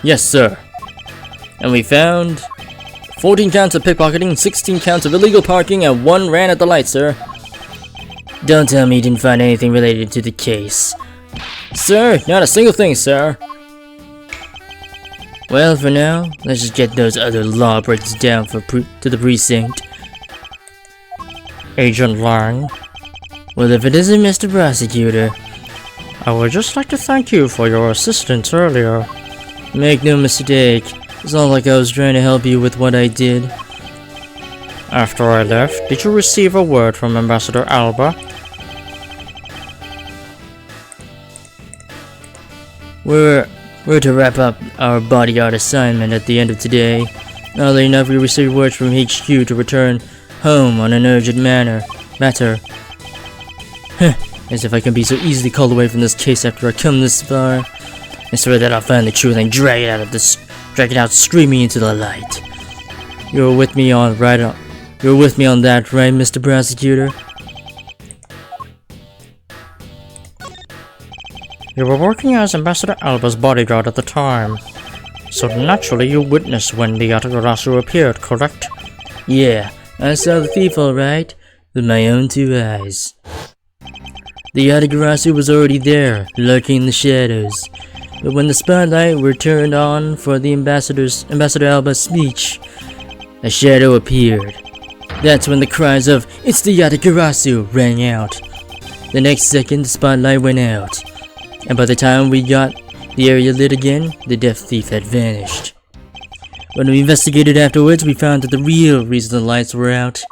Yes, sir. And we found 14 counts of pickpocketing, 16 counts of illegal parking, and 1 ran at the light, sir. Don't tell me you didn't find anything related to the case. Sir, not a single thing, sir. Well, for now, let's just get those other lawbreakers down to the precinct. Agent Lang. Well, if it isn't Mr. Prosecutor, I would just like to thank you for your assistance earlier. Make no mistake, it's not like I was trying to help you with what I did. After I left, did you receive a word from Ambassador Alba? We're to wrap up our bodyguard assignment at the end of today. Oddly enough, we received word from HQ to return home on an urgent matter. As if I can be so easily called away from this case after I come this far. I swear that I'll find the truth and drag it out screaming into the light. You're with me on that, right, Mr. Prosecutor? You were working as Ambassador Alba's bodyguard at the time, so naturally you witnessed when the Yatagarasu appeared, correct? Yeah, I saw the thief alright, with my own 2 eyes. The Yatagarasu was already there, lurking in the shadows. But when the spotlight were turned on for the Ambassador Alba's speech, a shadow appeared. That's when the cries of "It's the Yatagarasu" rang out. The next second, the spotlight went out, and by the time we got the area lit again, the death thief had vanished. When we investigated afterwards, we found that the real reason the lights were out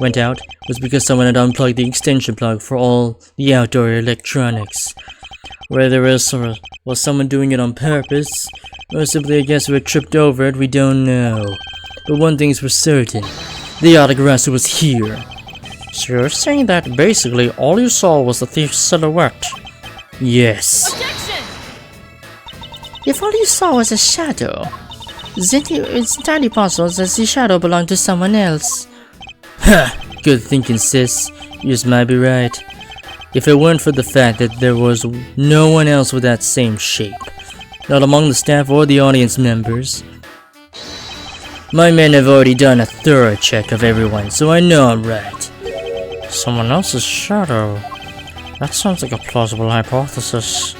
went out was because someone had unplugged the extension plug for all the outdoor electronics. Whether it was someone doing it on purpose, or simply a guest who had tripped over it, we don't know. But one thing's for certain, the Yatagarasu was here. So you're saying that basically all you saw was the thief's silhouette? Yes. Objection! If all you saw was a shadow, then it's entirely possible that the shadow belonged to someone else. Good thinking, sis. You just might be right. If it weren't for the fact that there was no one else with that same shape, not among the staff or the audience members. My men have already done a thorough check of everyone, so I know I'm right. Someone else's shadow? That sounds like a plausible hypothesis.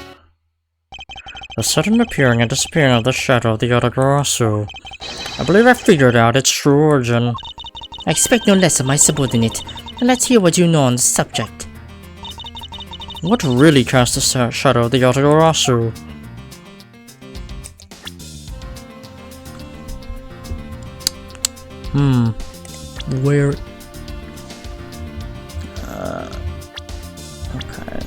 The sudden appearing and disappearing of the shadow of the Yatagarasu. I believe I figured out its true origin. I expect no less of my subordinate, and let's hear what you know on the subject. What really cast the shadow of the Yatagarasu? Where? Okay.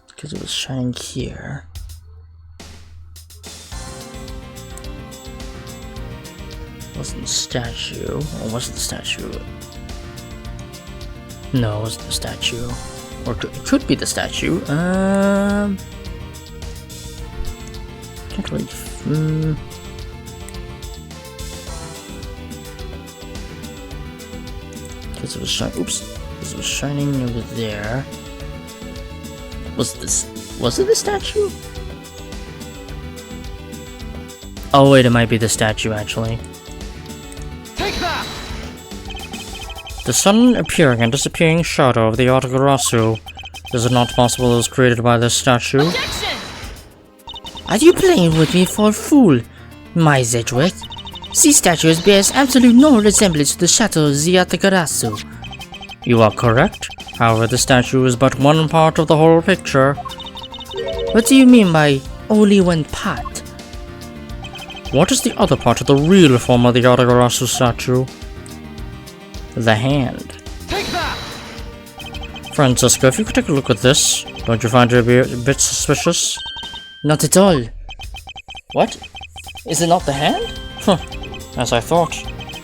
Because it was shining here. Wasn't the statue? Or was it the statue? No, it wasn't the statue. Or it could be the statue. Can't really. Because it was shining. Oops. Because it was shining over there. Was it the statue? Oh wait, it might be the statue actually. Take that! The sudden appearing and disappearing shadow of the Yatagarasu. Is it not possible it was created by this statue? Objection! Are you playing with me for a fool, my Zedric? These statues bears absolutely no resemblance to the shadow of the Yatagarasu. You are correct. However, the statue is but one part of the whole picture. What do you mean by only one part? What is the other part of the real form of the Yatagarasu statue? The hand. Take that! Francisca, if you could take a look at this, don't you find it a bit suspicious? Not at all. What? Is it not the hand? Huh, as I thought.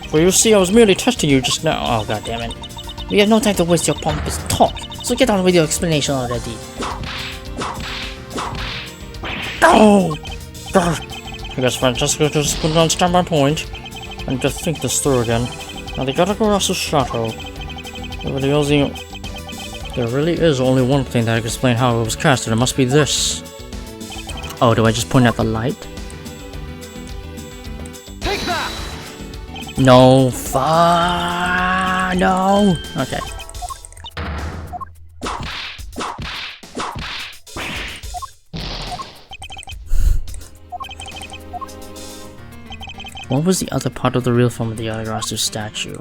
For you see, I was merely testing you just now. Oh, god damn it. We have no time to waste your pompous talk, so get on with your explanation already. Oh! I guess Francesca just couldn't understand my point. I need to think this through again. Now the Yatagarasu shadow. There really is only one thing that can explain how it was casted. It must be this. Oh, do I just point at the light? Take that! No, no. Okay. What was the other part of the real form of the Yatagarasu statue?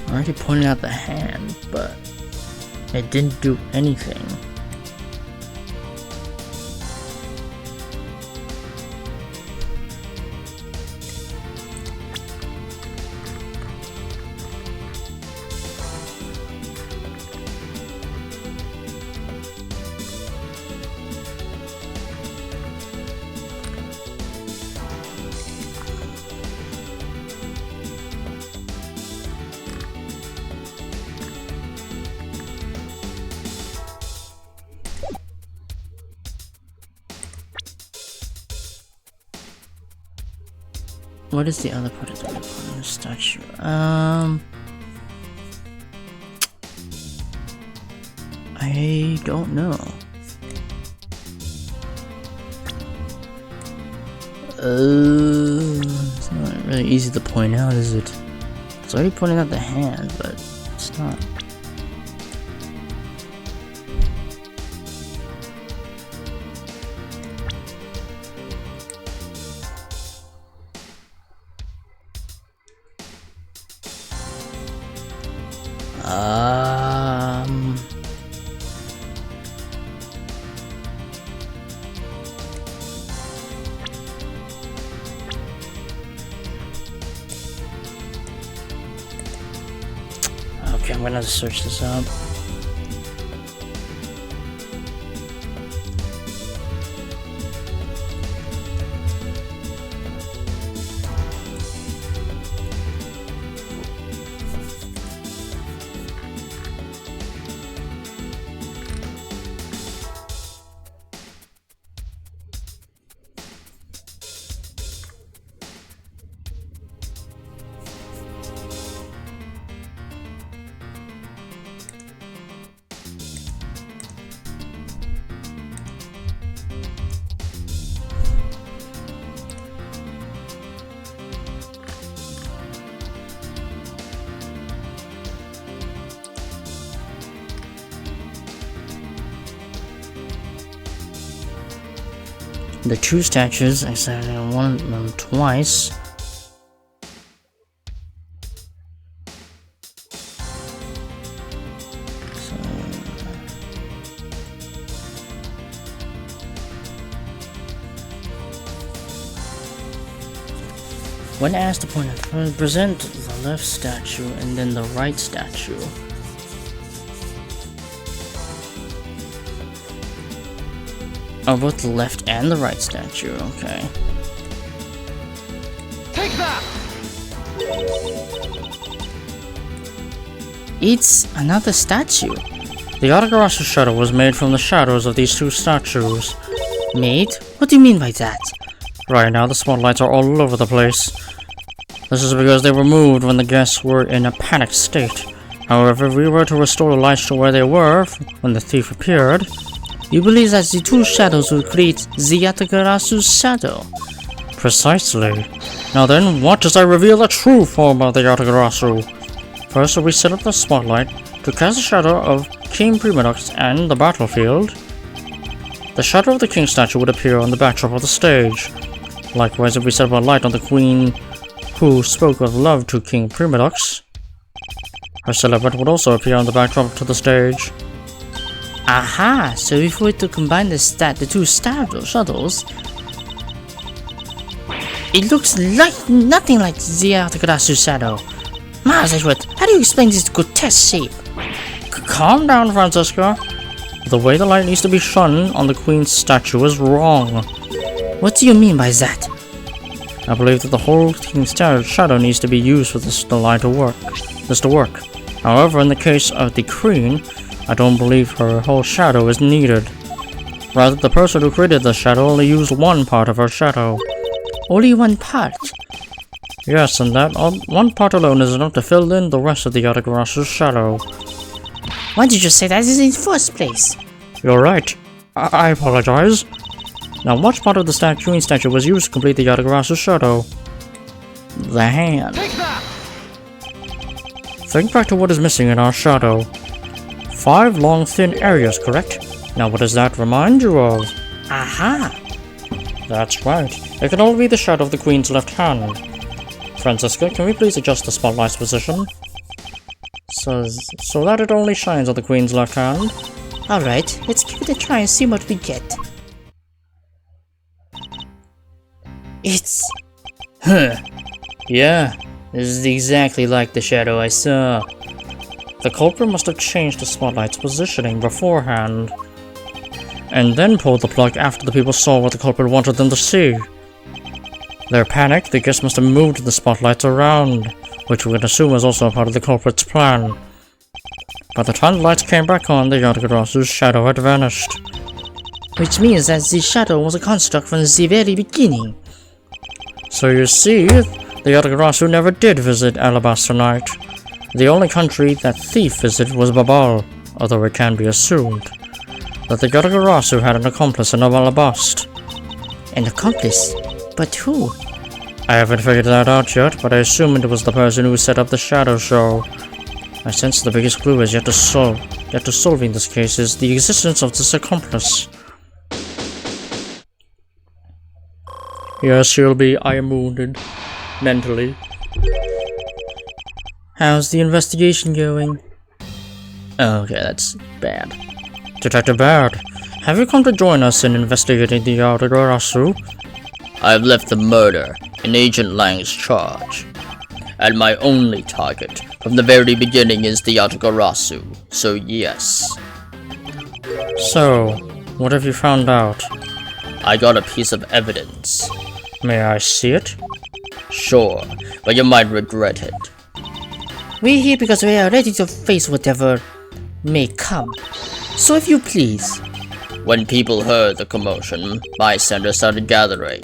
I already pointed out the hand, but it didn't do anything. What is the other part of the statue? I don't know. It's not really easy to point out, is it? It's already pointing out the hand, but it's not. Okay, I'm gonna search this up. The two statues, I said one of them twice. So, when asked to point out, present the left statue and then the right statue. Oh, both the left and the right statue, okay. Take that! It's another statue. The Yatagarasu shadow was made from the shadows of these two statues. Made? What do you mean by that? Right now, the spotlights are all over the place. This is because they were moved when the guests were in a panicked state. However, if we were to restore the lights to where they were when the thief appeared, you believe that the two shadows will create the Yatagarasu's shadow? Precisely. Now then, what does I reveal the true form of the Yatagarasu? First, we set up the spotlight to cast a shadow of King Primadox and the battlefield. The shadow of the king statue would appear on the backdrop of the stage. Likewise, if we set up a light on the queen who spoke of love to King Primadox, her silhouette would also appear on the backdrop to the stage. Aha! So if we were to combine the two shadows, it looks like nothing like the Yatagarasu shadow. Miles Edgeworth, how do you explain this grotesque shape? Calm down, Francisca. The way the light needs to be shone on the queen's statue is wrong. What do you mean by that? I believe that the whole king's shadow needs to be used for the light to work. However, in the case of the queen, I don't believe her whole shadow is needed. Rather, the person who created the shadow only used one part of her shadow. Only one part? Yes, and that one part alone is enough to fill in the rest of the Yatagarasu's shadow. Why did you say that in the first place? You're right. I apologize. Now, which part of the queen statue was used to complete the Yatagarasu's shadow? The hand. Take that! Think back to what is missing in our shadow. 5 long, thin areas, correct? Now, what does that remind you of? Aha! That's right. It can only be the shadow of the queen's left hand. Francisca, can we please adjust the spotlight's position? So that it only shines on the queen's left hand. Alright, let's give it a try and see what we get. It's... Yeah, this is exactly like the shadow I saw. The culprit must have changed the spotlight's positioning beforehand, and then pulled the plug after the people saw what the culprit wanted them to see. Their panic, the guests must have moved the spotlights around, which we can assume is also a part of the culprit's plan. By the time the lights came back on, the Yatagarasu's shadow had vanished. Which means that the shadow was a construct from the very beginning. So you see, the Yatagarasu never did visit Alabaster Night. The only country that thief visited was Babal, although it can be assumed that the Yatagarasu had an accomplice in Alabast. An accomplice? But who? I haven't figured that out yet, but I assume it was the person who set up the shadow show. I sense the biggest clue is yet to solving this case is the existence of this accomplice. Yes, you'll be I am wounded. Mentally. How's the investigation going? Okay, that's bad. Detective Baird, have you come to join us in investigating the Yatagarasu? I've left the murder in Agent Lang's charge. And my only target from the very beginning is the Yatagarasu, so yes. So, what have you found out? I got a piece of evidence. May I see it? Sure, but you might regret it. We're here because we are ready to face whatever may come. So if you please. When people heard the commotion, bystanders started gathering.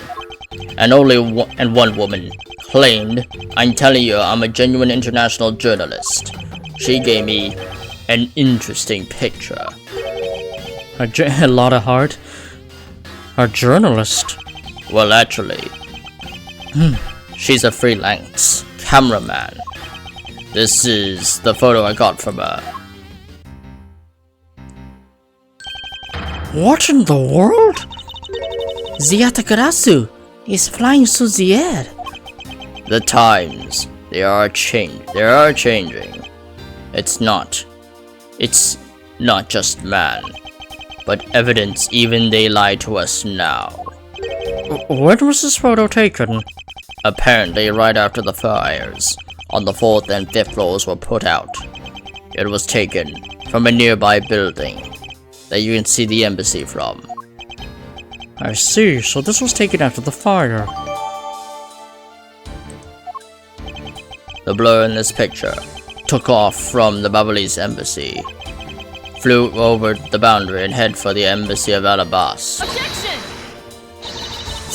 And one woman claimed, I'm telling you, I'm a genuine international journalist. She gave me an interesting picture. A lot of heart. A journalist. Well, actually, she's a freelance cameraman. This is the photo I got from her. What in the world? The Yatagarasu is flying through the air. The times, they are changing. It's not just man, but evidence even they lie to us now. When was this photo taken? Apparently right after the fires, on the 4th and 5th floors were put out. It was taken from a nearby building that you can see the embassy from. I see, so this was taken after the fire. The blur in this picture took off from the Babalese embassy, flew over the boundary and head for the embassy of Alabas.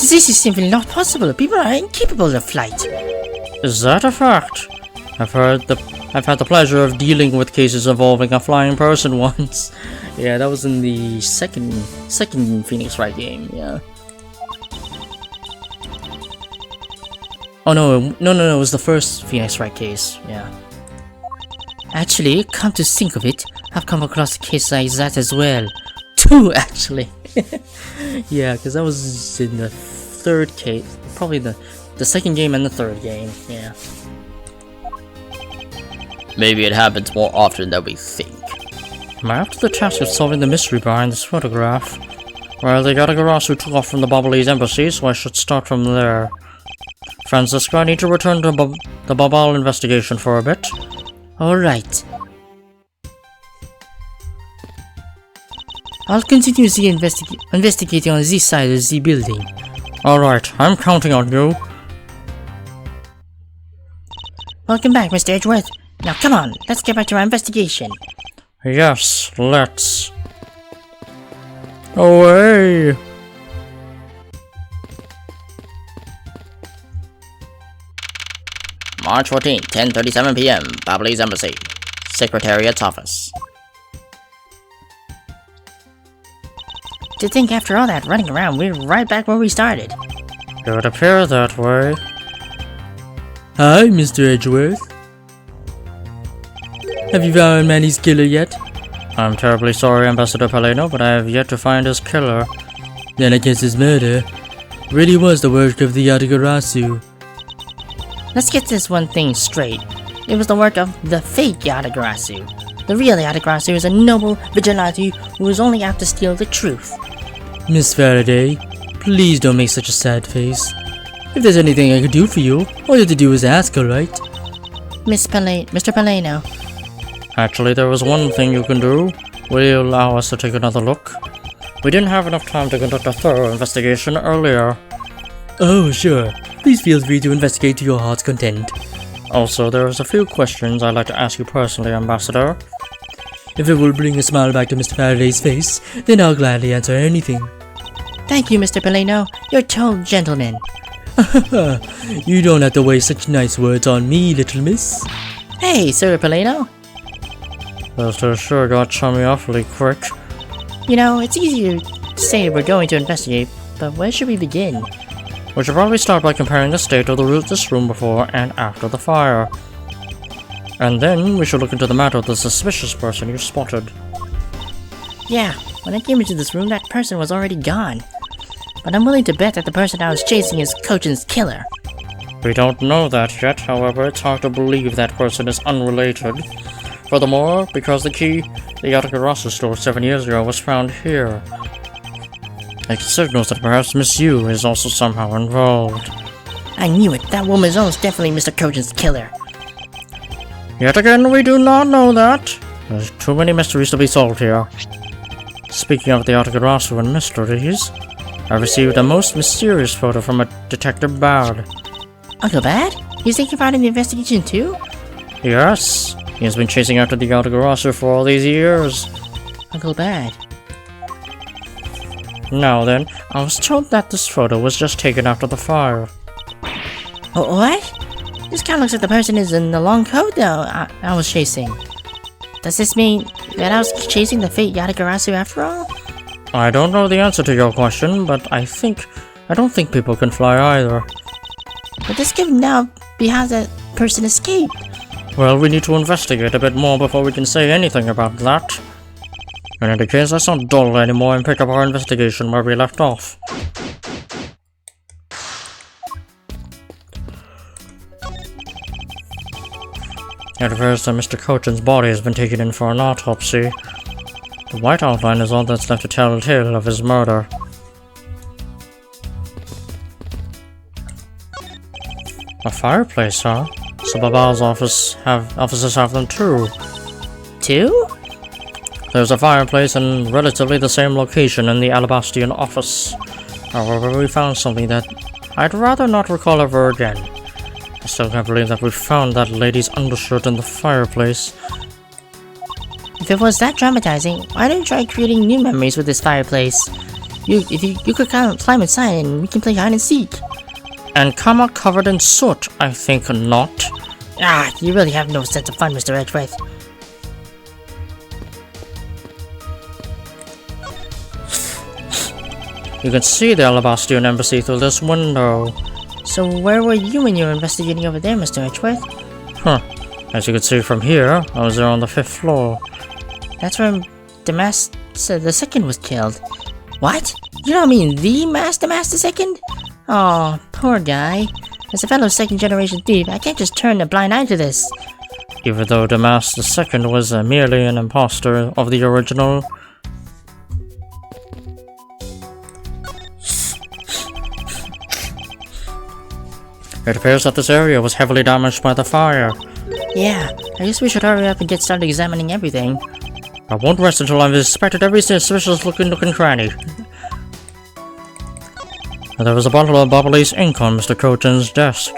This is simply not possible. People are incapable of flight. Is that a fact? I've had the pleasure of dealing with cases involving a flying person once. Yeah, that was in the second Phoenix Wright game, yeah. Oh no, it was the first Phoenix Wright case, yeah. Actually, come to think of it, I've come across a case like that as well. Two, actually. Yeah, because that was in the third case, probably the second game and the third game, yeah. Maybe it happens more often than we think. I'm after the task of solving the mystery behind this photograph. Well, the Yatagarasu took off from the Babalese embassy, so I should start from there. Francisco, I need to return to the Babal investigation for a bit. Alright. I'll continue the investigating on this side of the building. Alright, I'm counting on you. Welcome back, Mr. Edgeworth. Now come on, let's get back to our investigation. Yes, let's. Away! March 14th, 10:37 p.m., Babalese Embassy, Secretariat's office. To think after all that running around, we're right back where we started. It would appear that way. Hi, Mr. Edgeworth. Have you found Manny's killer yet? I'm terribly sorry, Ambassador Paleno, but I have yet to find his killer. Then I guess his murder really was the work of the Yatagarasu. Let's get this one thing straight. It was the work of the fake Yatagarasu. The real Yatagarasu is a noble vigilante who is only out to steal the truth. Miss Faraday, please don't make such a sad face. If there's anything I could do for you, all you have to do is ask, alright? Mr. Paleno. Actually, there was one thing you can do. Will you allow us to take another look? We didn't have enough time to conduct a thorough investigation earlier. Oh, sure. Please feel free to investigate to your heart's content. Also, there's a few questions I'd like to ask you personally, Ambassador. If it will bring a smile back to Mr. Faraday's face, then I'll gladly answer anything. Thank you, Mr. Paleno. You're a total gentleman. You don't have to waste such nice words on me, little miss. Hey, Sir Paleno. This sure got chummy awfully quick. You know, it's easier to say we're going to investigate, but where should we begin? We should probably start by comparing the state of this room before and after the fire. And then we should look into the matter of the suspicious person you spotted. Yeah, when I came into this room, that person was already gone. But I'm willing to bet that the person I was chasing is Kochin's killer. We don't know that yet, however, it's hard to believe that person is unrelated. Furthermore, because the key the Yatagarasu stole 7 years ago was found here. It signals that perhaps Miss Yu is also somehow involved. I knew it. That woman is almost definitely Mr. Kochin's killer. Yet again, we do not know that. There's too many mysteries to be solved here. Speaking of the Yatagarasu and mysteries, I received a most mysterious photo from a Detective Bad. Uncle Bad? He's taking part in the investigation too? Yes, he has been chasing after the Yatagarasu for all these years. Uncle Bad. Now then, I was told that this photo was just taken after the fire. Oh, what? This kind of looks like the person is in the long coat though I was chasing. Does this mean that I was chasing the fake Yatagarasu after all? I don't know the answer to your question, but I don't think people can fly either. But this could now be how that person escaped. Well, we need to investigate a bit more before we can say anything about that. In any case, let's not dawdle anymore and pick up our investigation where we left off. It appears that Mr. Kochin's body has been taken in for an autopsy. The white outline is all that's left to tell the tale of his murder. A fireplace, huh? So Babal's offices have them too. Two? There's a fireplace in relatively the same location in the Alabastian office. However, we found something that I'd rather not recall ever again. I still can't believe that we found that lady's undershirt in the fireplace. If it was that traumatizing, why don't you try creating new memories with this fireplace? You could climb inside and we can play hide and seek. And come out covered in soot, I think not. Ah, you really have no sense of fun, Mr. Edgeworth. You can see the Alabastian embassy through this window. So where were you when you were investigating over there, Mr. Edgeworth? Huh. As you can see from here, I was there on the 5th floor. That's where the second was killed. What? You don't mean the Master II? Oh, poor guy. As a fellow second-generation thief, I can't just turn a blind eye to this. Even though Damas II was merely an imposter of the original. It appears that this area was heavily damaged by the fire. Yeah, I guess we should hurry up and get started examining everything. I won't rest until I've inspected every suspicious looking cranny. There was a bottle of Babalese ink on Mr. Kochin's desk.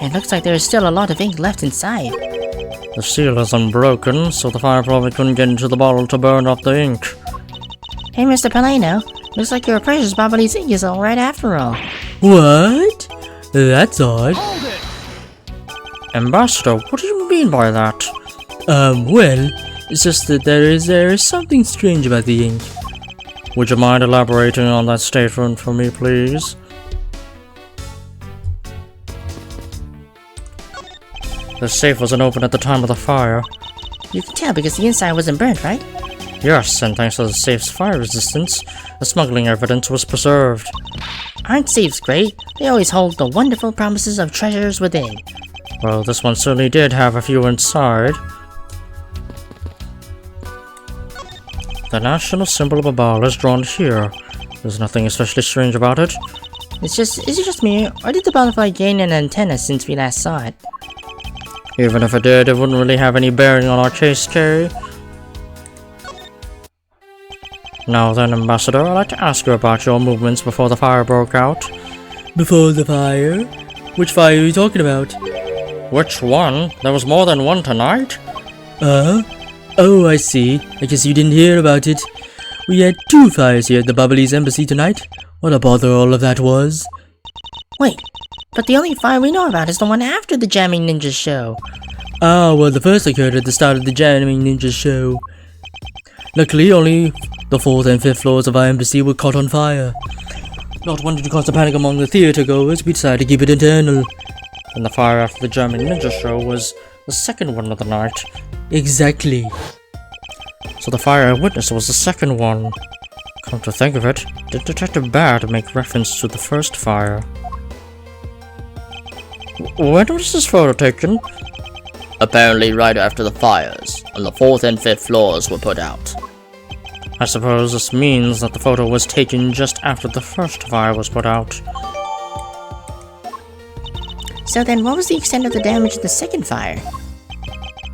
It looks like there is still a lot of ink left inside. The seal is unbroken, so the fire probably couldn't get into the bottle to burn up the ink. Hey, Mr. Paleno, looks like your precious Babalese ink is alright after all. What? That's odd. Hold it! Ambassador, what do you mean by that? Well, it's just that there is something strange about the ink. Would you mind elaborating on that statement for me, please? The safe wasn't open at the time of the fire. You can tell because the inside wasn't burnt, right? Yes, and thanks to the safe's fire resistance, the smuggling evidence was preserved. Aren't safes great? They always hold the wonderful promises of treasures within. Well, this one certainly did have a few inside. The national symbol of Babal is drawn here. There's nothing especially strange about it. Is it just me, or did the butterfly gain an antenna since we last saw it? Even if it did, it wouldn't really have any bearing on our chase, Carrie. Now then, Ambassador, I'd like to ask you about your movements before the fire broke out. Before the fire? Which fire are you talking about? Which one? There was more than one tonight? Oh, I see. I guess you didn't hear about it. We had 2 fires here at the Babalese embassy tonight. What a bother all of that was. Wait, but the only fire we know about is the one after the Jamming Ninja show. Ah, well, the first occurred at the start of the Jamming Ninja show. Luckily, only the 4th and 5th floors of our embassy were caught on fire. Not wanting to cause a panic among the theater goers, we decided to keep it internal. And the fire after the German Ninja show was the second one of the night. Exactly. So the fire I witnessed was the second one. Come to think of it, did Detective Bad make reference to the first fire? When was this photo taken? Apparently right after the fires, and the 4th and 5th floors were put out. I suppose this means that the photo was taken just after the first fire was put out. So then what was the extent of the damage in the second fire?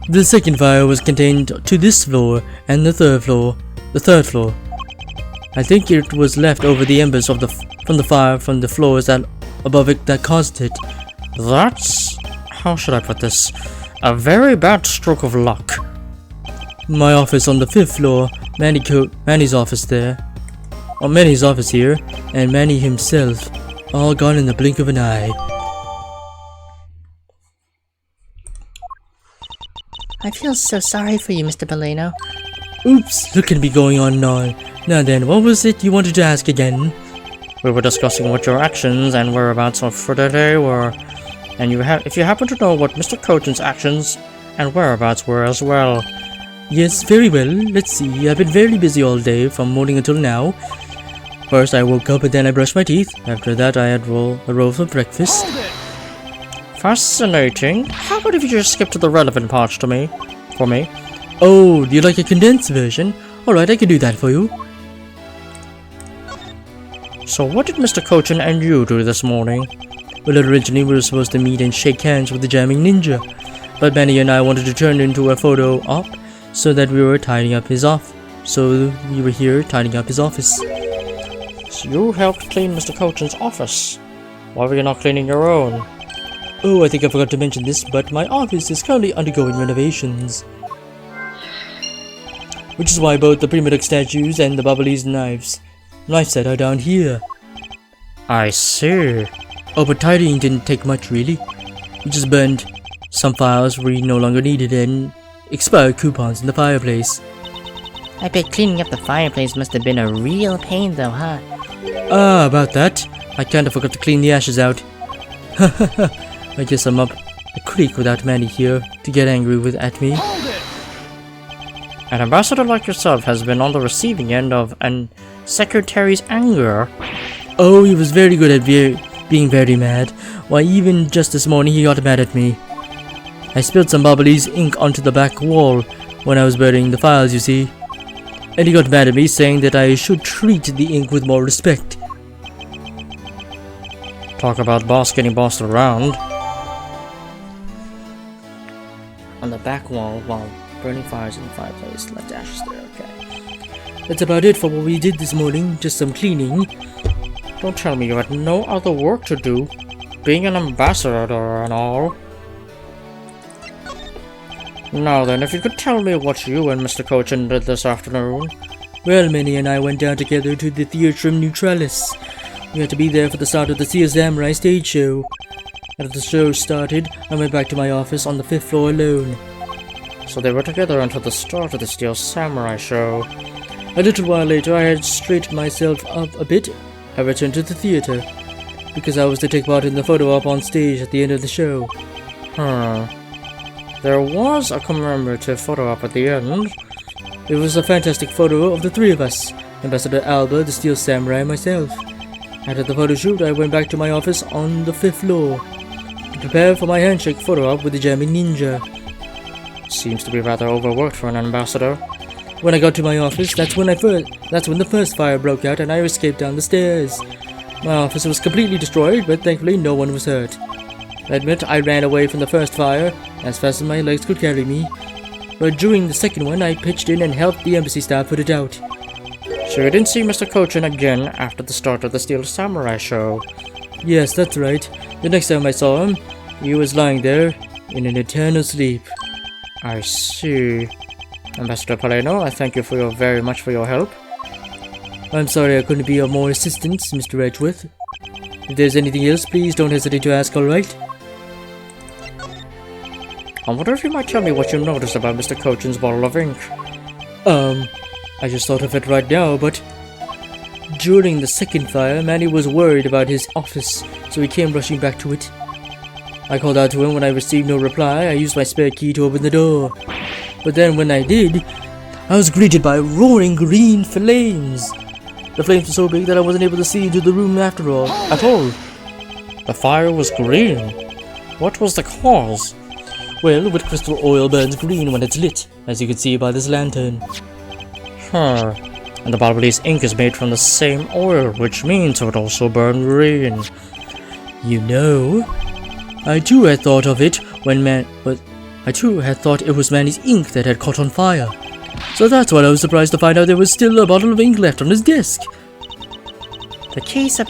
The second fire was contained to this floor and the third floor. I think it was left over the embers from the fire from the floors that above it that caused it. That's, how should I put this, a very bad stroke of luck. My office on the 5th floor, Manny's office there, Manny's office here, and Manny himself, all gone in the blink of an eye. I feel so sorry for you, Mr. Baleno. Oops, look at me going on now. Now then, what was it you wanted to ask again? We were discussing what your actions and whereabouts for the day were, and if you happen to know what Mr. Cochin's actions and whereabouts were as well. Yes, very well. Let's see, I've been very busy all day, from morning until now. First I woke up and then I brushed my teeth. After that I had a roll for breakfast. Fascinating. How about if you just skip to the relevant parts for me? Oh, do you like a condensed version? Alright, I can do that for you. So what did Mr. Cochin and you do this morning? Well, originally we were supposed to meet and shake hands with the jamming ninja, but Manny and I wanted to turn into a photo op, so that we were tidying up his office. So we were here tidying up his office. So you helped clean Mr. Cochin's office. Why were you not cleaning your own? Oh, I think I forgot to mention this, but my office is currently undergoing renovations. Which is why both the primitive statues and the Bubbly's knife set are down here. I see. Oh, but tidying didn't take much really. We just burned some files we no longer needed and expired coupons in the fireplace. I bet cleaning up the fireplace must have been a real pain though, huh? Ah, about that. I kinda forgot to clean the ashes out. I guess I'm up a creek without Manny here to get angry at me. An ambassador like yourself has been on the receiving end of an secretary's anger. Oh, he was very good at being very mad. Why, even just this morning he got mad at me. I spilled some Bubbly's ink onto the back wall when I was burying the files, you see. And he got mad at me, saying that I should treat the ink with more respect. Talk about boss getting bossed around. On the back wall while burning fires in the fireplace, left ashes there, okay. That's about it for what we did this morning, just some cleaning. Don't tell me you had no other work to do, being an ambassador and all. Now then, if you could tell me what you and Mr. Cochin did this afternoon. Well, Manny and I went down together to the Theatrum Neutralis. We had to be there for the start of the Steel Samurai stage show. After the show started, I went back to my office on the 5th floor alone. So they were together until the start of the Steel Samurai show. A little while later, I had straightened myself up a bit. I returned to the theater, because I was to take part in the photo op on stage at the end of the show. There was a commemorative photo op at the end. It was a fantastic photo of the three of us, Ambassador Alba, the Steel Samurai, and myself. After the photo shoot, I went back to my office on the 5th floor to prepare for my handshake photo op with the jamming ninja. Seems to be rather overworked for an ambassador. When I got to my office, that's when the first fire broke out and I escaped down the stairs. My office was completely destroyed, but thankfully no one was hurt. I admit I ran away from the first fire as fast as my legs could carry me, but during the second one I pitched in and helped the embassy staff put it out. So you didn't see Mr. Cochin again after the start of the Steel Samurai show? Yes, that's right. The next time I saw him, he was lying there in an eternal sleep. I see. Ambassador Baleno, I thank you very much for your help. I'm sorry I couldn't be of more assistance, Mr. Edgeworth. If there's anything else, please don't hesitate to ask, alright? I wonder if you might tell me what you noticed about Mr. Cochin's bottle of ink. I just thought of it right now, but During the second fire, Manny was worried about his office, so he came rushing back to it. I called out to him when I received no reply. I used my spare key to open the door. But then when I did, I was greeted by roaring green flames. The flames were so big that I wasn't able to see into the room at all. The fire was green. What was the cause? Well, wood crystal oil burns green when it's lit, as you can see by this lantern. And the Balbalese ink is made from the same oil, which means it would also burn green. You know, I too had thought of it when I too had thought it was Manny's ink that had caught on fire. So that's why I was surprised to find out there was still a bottle of ink left on his desk. The case of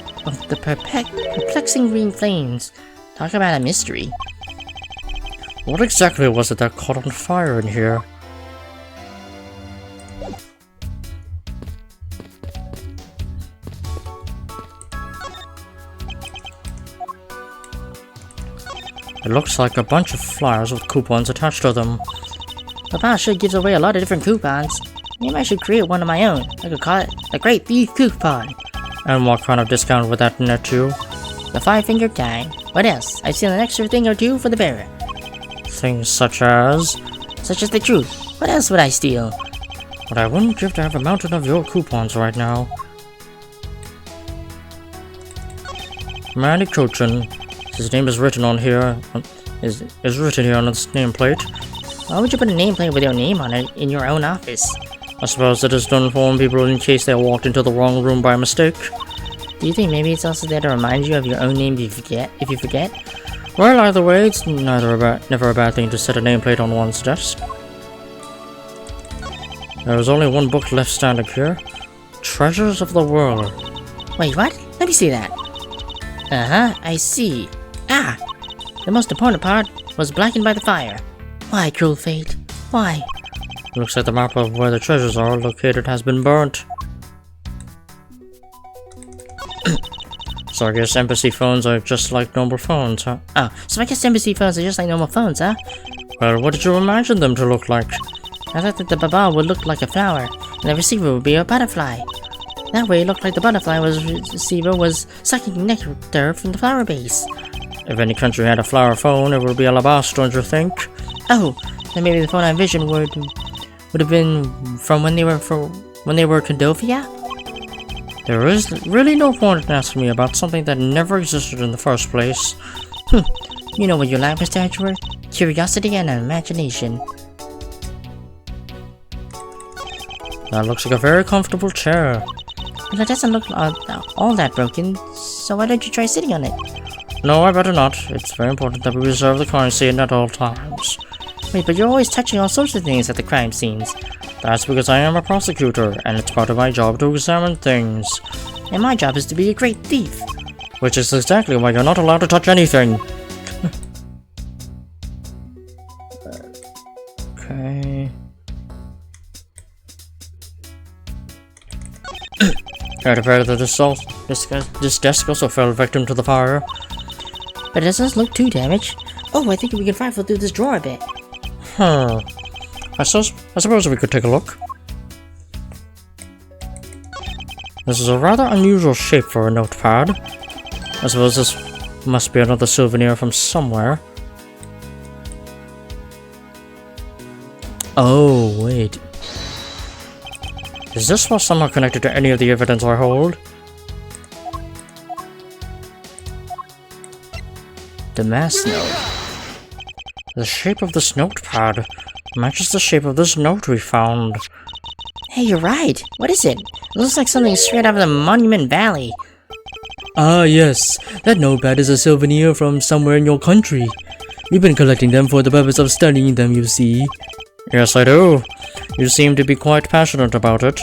the perplexing green flames. Talk about a mystery. What exactly was it that caught on fire in here? It looks like a bunch of flyers with coupons attached to them. Papa sure gives away a lot of different coupons. Maybe I should create one of my own. I could call it the Great Thief Coupon. And what kind of discount would that net you? The 5-finger kind. What else? I've seen an extra thing or two for the bearer. Things such as... Such as the truth. What else would I steal? But I wouldn't give to have a mountain of your coupons right now. Manny Cochin. His name is written on here. Is written here on this nameplate. Why would you put a nameplate with your name on it in your own office? I suppose it is to inform people in case they walked into the wrong room by mistake. Do you think maybe it's also there to remind you of your own name if you forget? Well, either way, it's never a bad thing to set a nameplate on one's desk. There is only one book left standing here. Treasures of the World. Wait, what? Let me see that. I see. Ah! The most important part was blackened by the fire. Why, cruel fate? Why? Looks like the map of where the treasures are located has been burnt. So I guess embassy phones are just like normal phones, huh? Oh, so I guess embassy phones are just like normal phones, huh? Well, what did you imagine them to look like? I thought that the baba would look like a flower, and the receiver would be a butterfly. That way it looked like the receiver was sucking nectar from the flower base. If any country had a flower phone, it would be Alabasta, don't you think? Oh, then maybe the phone I envisioned would have been from when they were Condovia? There is really no point in asking me about something that never existed in the first place. You know what you lack, Mr. Edgeworth? Curiosity and imagination. That looks like a very comfortable chair. Well, it doesn't look all that broken, so why don't you try sitting on it? No, I better not. It's very important that we reserve the crime scene at all times. Wait, but you're always touching all sorts of things at the crime scenes. That's because I am a prosecutor, and it's part of my job to examine things. And my job is to be a great thief. Which is exactly why you're not allowed to touch anything. Okay. It appears that this desk also fell victim to the fire. But it doesn't look too damaged. Oh, I think we can rifle through this drawer a bit. I suppose we could take a look. This is a rather unusual shape for a notepad. I suppose this must be another souvenir from somewhere. Oh, wait. Is this one somehow connected to any of the evidence I hold? The mass note. The shape of this notepad matches the shape of this note we found. Hey, you're right. What is it? It looks like something straight out of the Monument Valley. Ah, yes. That notepad is a souvenir from somewhere in your country. We've been collecting them for the purpose of studying them, you see. Yes, I do. You seem to be quite passionate about it.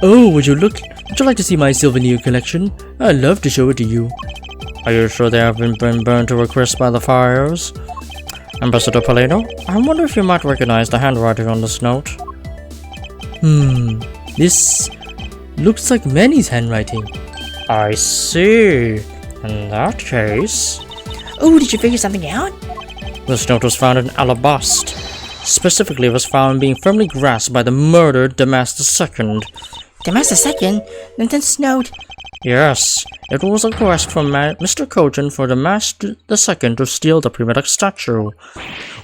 Oh, would you like to see my souvenir collection? I'd love to show it to you. Are you sure they have been burned to a crisp by the fires? Ambassador Paleno, I wonder if you might recognize the handwriting on this note. This looks like Manny's handwriting. I see. In that case... Oh, did you figure something out? This note was found in Alabasta. Specifically, it was found being firmly grasped by the murdered Damas II. Damas II? Then this note... Yes, it was a request from Mr. Kojin for the Master II to steal the Prima Duck statue.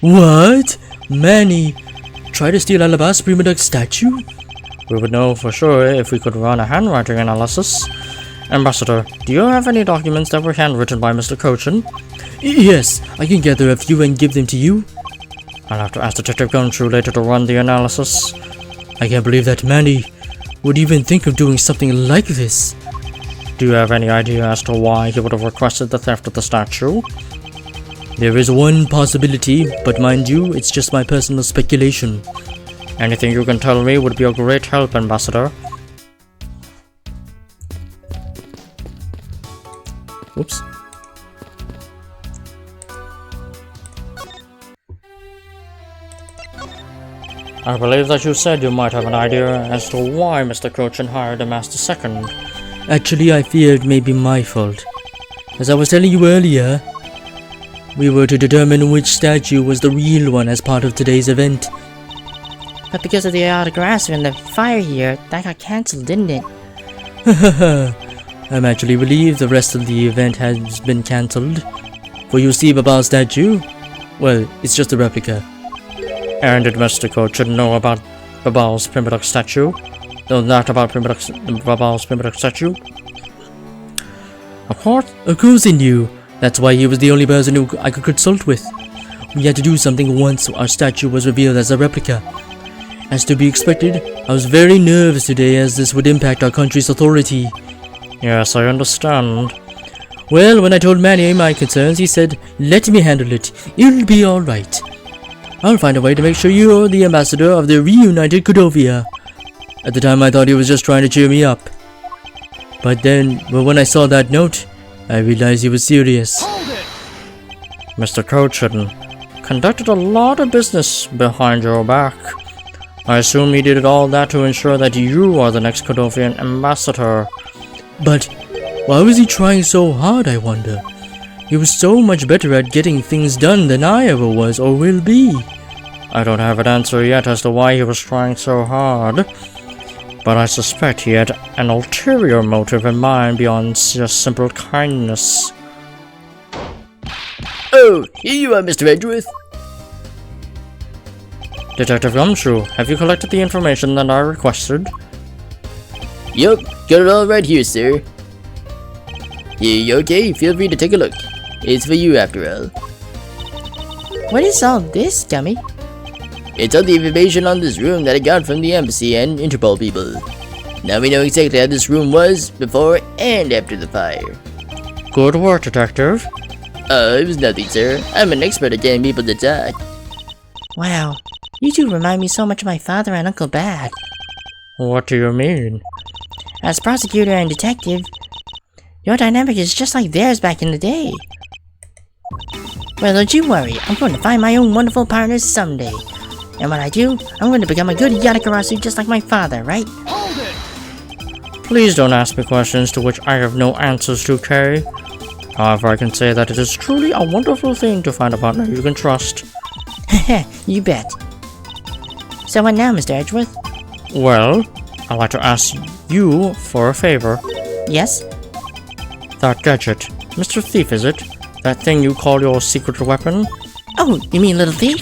What? Manny, try to steal Alabasta Prima Duck statue? We would know for sure if we could run a handwriting analysis. Ambassador, do you have any documents that were handwritten by Mr. Kojin? Yes, I can gather a few and give them to you. I'll have to ask Detective Gumshoe later to run the analysis. I can't believe that Manny would even think of doing something like this. Do you have any idea as to why he would have requested the theft of the statue? There is one possibility, but mind you, it's just my personal speculation. Anything you can tell me would be a great help, Ambassador. Whoops. I believe that you said you might have an idea as to why Mr. Kojin hired a Master Second. Actually, I fear it may be my fault. As I was telling you earlier, we were to determine which statue was the real one as part of today's event. But because of the Autograss and the fire here, that got cancelled, didn't it? I'm actually relieved the rest of the event has been cancelled. For you see Babal's statue? Well, it's just a replica. And did Mr. Kojin know about Babal's Prima Duck statue? Though not about Babal's Prima Duck statue? Of course he knew. That's why he was the only person who I could consult with. We had to do something once our statue was revealed as a replica. As to be expected, I was very nervous today as this would impact our country's authority. Yes, I understand. Well, when I told Manny my concerns, he said, "Let me handle it. It'll be alright. I'll find a way to make sure you're the ambassador of the reunited Cordovia." At the time I thought he was just trying to cheer me up. But when I saw that note, I realized he was serious. Mr. Kojin conducted a lot of business behind your back. I assume he did all that to ensure that you are the next Cordovian ambassador. But why was he trying so hard, I wonder? He was so much better at getting things done than I ever was or will be. I don't have an answer yet as to why he was trying so hard, but I suspect he had an ulterior motive in mind beyond just simple kindness. Oh, here you are, Mr. Edgeworth. Detective Gumshoe, have you collected the information that I requested? Yup, got it all right here, sir. You okay? Feel free to take a look. It's for you after all. What is all this, dummy? It's all the information on this room that I got from the embassy and Interpol people. Now we know exactly how this room was before and after the fire. Good work, Detective. It was nothing, sir. I'm an expert at getting people to talk. Wow, you two remind me so much of my father and Uncle Bad. What do you mean? As prosecutor and detective, your dynamic is just like theirs back in the day. Well, don't you worry, I'm going to find my own wonderful partners someday. And when I do, I'm going to become a good Yatagarasu just like my father, right? Please don't ask me questions to which I have no answers to, Kay. However, I can say that it is truly a wonderful thing to find a partner you can trust. You bet. So what now, Mr. Edgeworth? Well, I'd like to ask you for a favor. Yes? That gadget. Mr. Thief, is it? That thing you call your secret weapon? Oh, you mean Little Thief?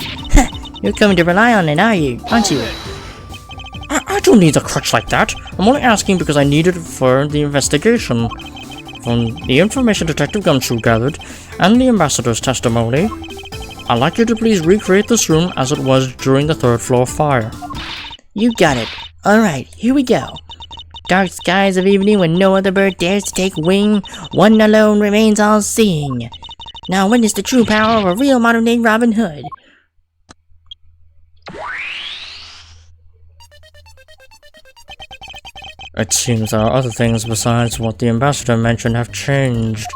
You're coming to rely on it, are you? Aren't you? I don't need a crutch like that. I'm only asking because I need it for the investigation. From the information Detective Gumshoe gathered, and the Ambassador's testimony, I'd like you to please recreate this room as it was during the third floor fire. You got it. Alright, here we go. Dark skies of evening when no other bird dares to take wing, one alone remains all-seeing. Now witness the true power of a real modern-day Robin Hood. It seems there are other things besides what the Ambassador mentioned have changed.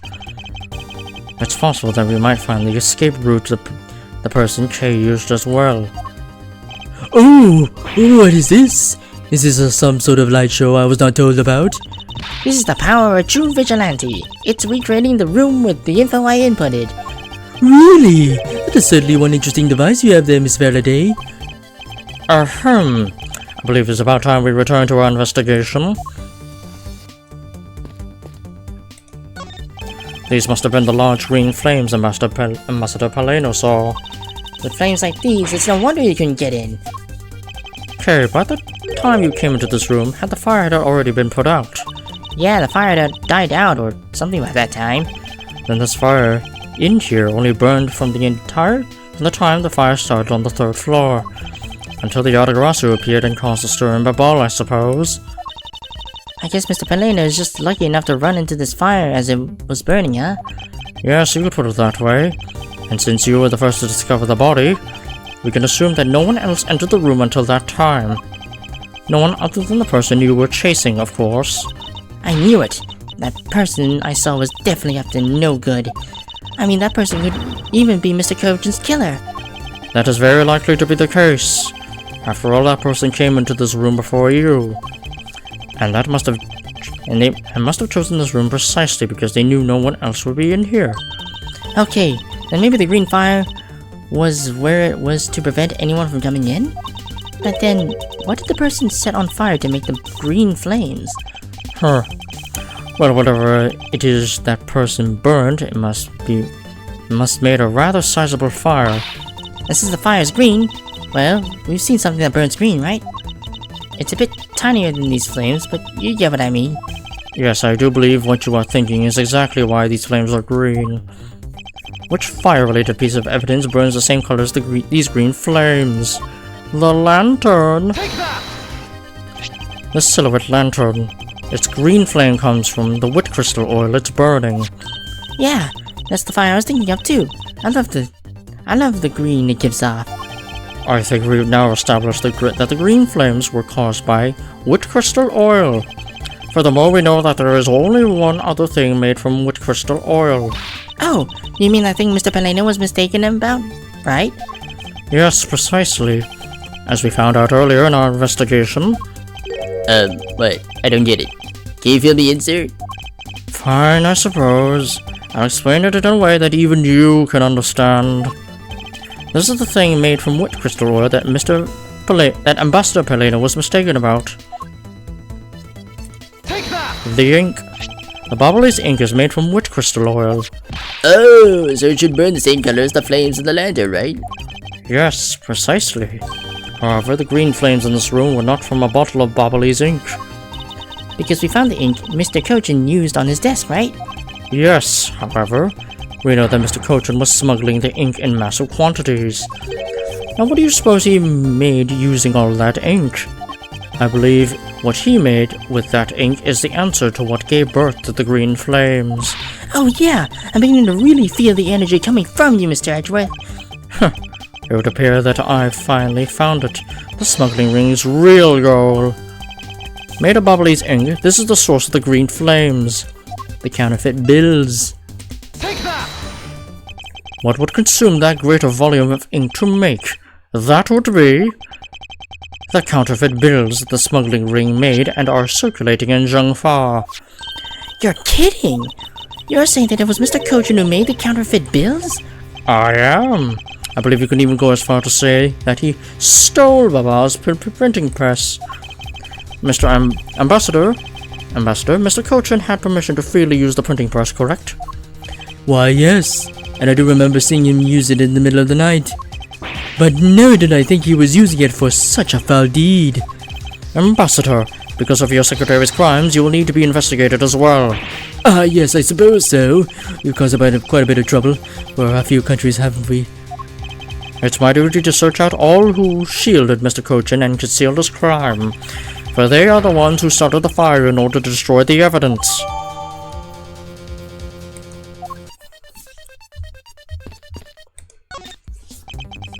It's possible that we might find the escape route the person Kay used as well. Oh, what is this? Is this some sort of light show I was not told about? This is the power of a true vigilante. It's recreating the room with the info I inputted. Really? That is certainly one interesting device you have there, Miss Faraday. Ahem. I believe it's about time we return to our investigation. These must have been the large green flames Ambassador Paleno saw. With flames like these, it's no wonder you couldn't get in. Okay, by the time you came into this room, had the fire had already been put out. Yeah, the fire had died out or something by that time. Then this fire in here only burned from the time the fire started on the 3rd floor. Until the Yatagarasu appeared and caused a stir in Babal, I suppose. I guess Mr. Paleno is just lucky enough to run into this fire as it was burning, huh? Yes, you could put it that way. And since you were the first to discover the body, we can assume that no one else entered the room until that time. No one other than the person you were chasing, of course. I knew it. That person I saw was definitely up to no good. I mean, that person could even be Mr. Kojin's killer. That is very likely to be the case. After all, that person came into this room before you. And they must have chosen this room precisely because they knew no one else would be in here. Okay, then maybe the green fire was where it was to prevent anyone from coming in? But then, what did the person set on fire to make the green flames? Well, whatever it is that person burned, it must made a rather sizable fire. And since the fire is green, well, we've seen something that burns green, right? It's a bit tinier than these flames, but you get what I mean. Yes, I do believe what you are thinking is exactly why these flames are green. Which fire-related piece of evidence burns the same color as these green flames? The lantern! The silhouette lantern. Its green flame comes from the wit crystal oil it's burning. Yeah, that's the fire I was thinking of too. I love the green it gives off. I think we've now established that the green flames were caused by wit crystal oil. Furthermore, we know that there is only one other thing made from wit crystal oil. Oh, you mean that thing Mr. Paleno was mistaken about, right? Yes, precisely. As we found out earlier in our investigation. Wait, I don't get it. Can you fill me in, sir? Fine, I suppose. I'll explain it in a way that even you can understand. This is the thing made from wit crystal oil that Ambassador Paleno was mistaken about. Take that! The ink. The Bobbly's ink is made from wit crystal oil. Oh, so it should burn the same color as the flames in the lantern, right? Yes, precisely. However, the green flames in this room were not from a bottle of Bobbly's ink. Because we found the ink Mr. Kojin used on his desk, right? Yes, however, we know that Mr. Kojin was smuggling the ink in massive quantities. Now what do you suppose he made using all that ink? I believe what he made with that ink is the answer to what gave birth to the green flames. Oh yeah, I'm beginning to really feel the energy coming from you, Mr. Edgeworth. It would appear that I've finally found it. The smuggling ring's real goal. Made of Bobbly's ink, this is the source of the green flames. The counterfeit bills. Take that! What would consume that greater volume of ink to make? That would be the counterfeit bills that the smuggling ring made and are circulating in Zhengfa. You're kidding! You're saying that it was Mr. Kojin who made the counterfeit bills? I am. I believe you can even go as far to say that he stole Baba's printing press. Ambassador, Mr. Kojin had permission to freely use the printing press, correct? Why, yes, and I do remember seeing him use it in the middle of the night. But never did I think he was using it for such a foul deed. Ambassador, because of your secretary's crimes, you will need to be investigated as well. Yes, I suppose so. We've caused quite a bit of trouble for a few countries, haven't we? It's my duty to search out all who shielded Mr. Kojin and concealed his crime, for they are the ones who started the fire in order to destroy the evidence.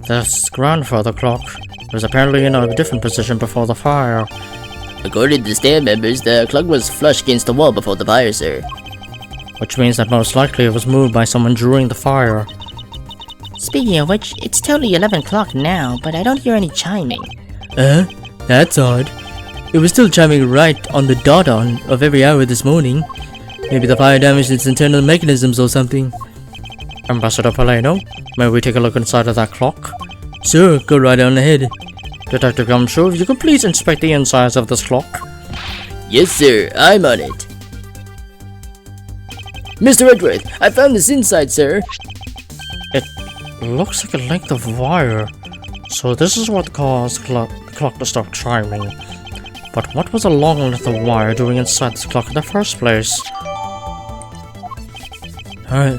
This grandfather clock was apparently in a different position before the fire. According to the stand members, the clock was flush against the wall before the fire, sir. Which means that most likely it was moved by someone during the fire. Speaking of which, it's totally 11 o'clock now, but I don't hear any chiming. That's odd. It was still chiming right on the dot of every hour this morning. Maybe the fire damaged its internal mechanisms or something. Ambassador Paleno, may we take a look inside of that clock? Sure, go right on ahead. Detective Gumshoe, if you could please inspect the insides of this clock. Yes, sir, I'm on it. Mr. Redworth, I found this inside, sir. It looks like a length of wire. So this is what caused the clock to stop chiming. But what was a long length of wire doing inside this clock in the first place? Why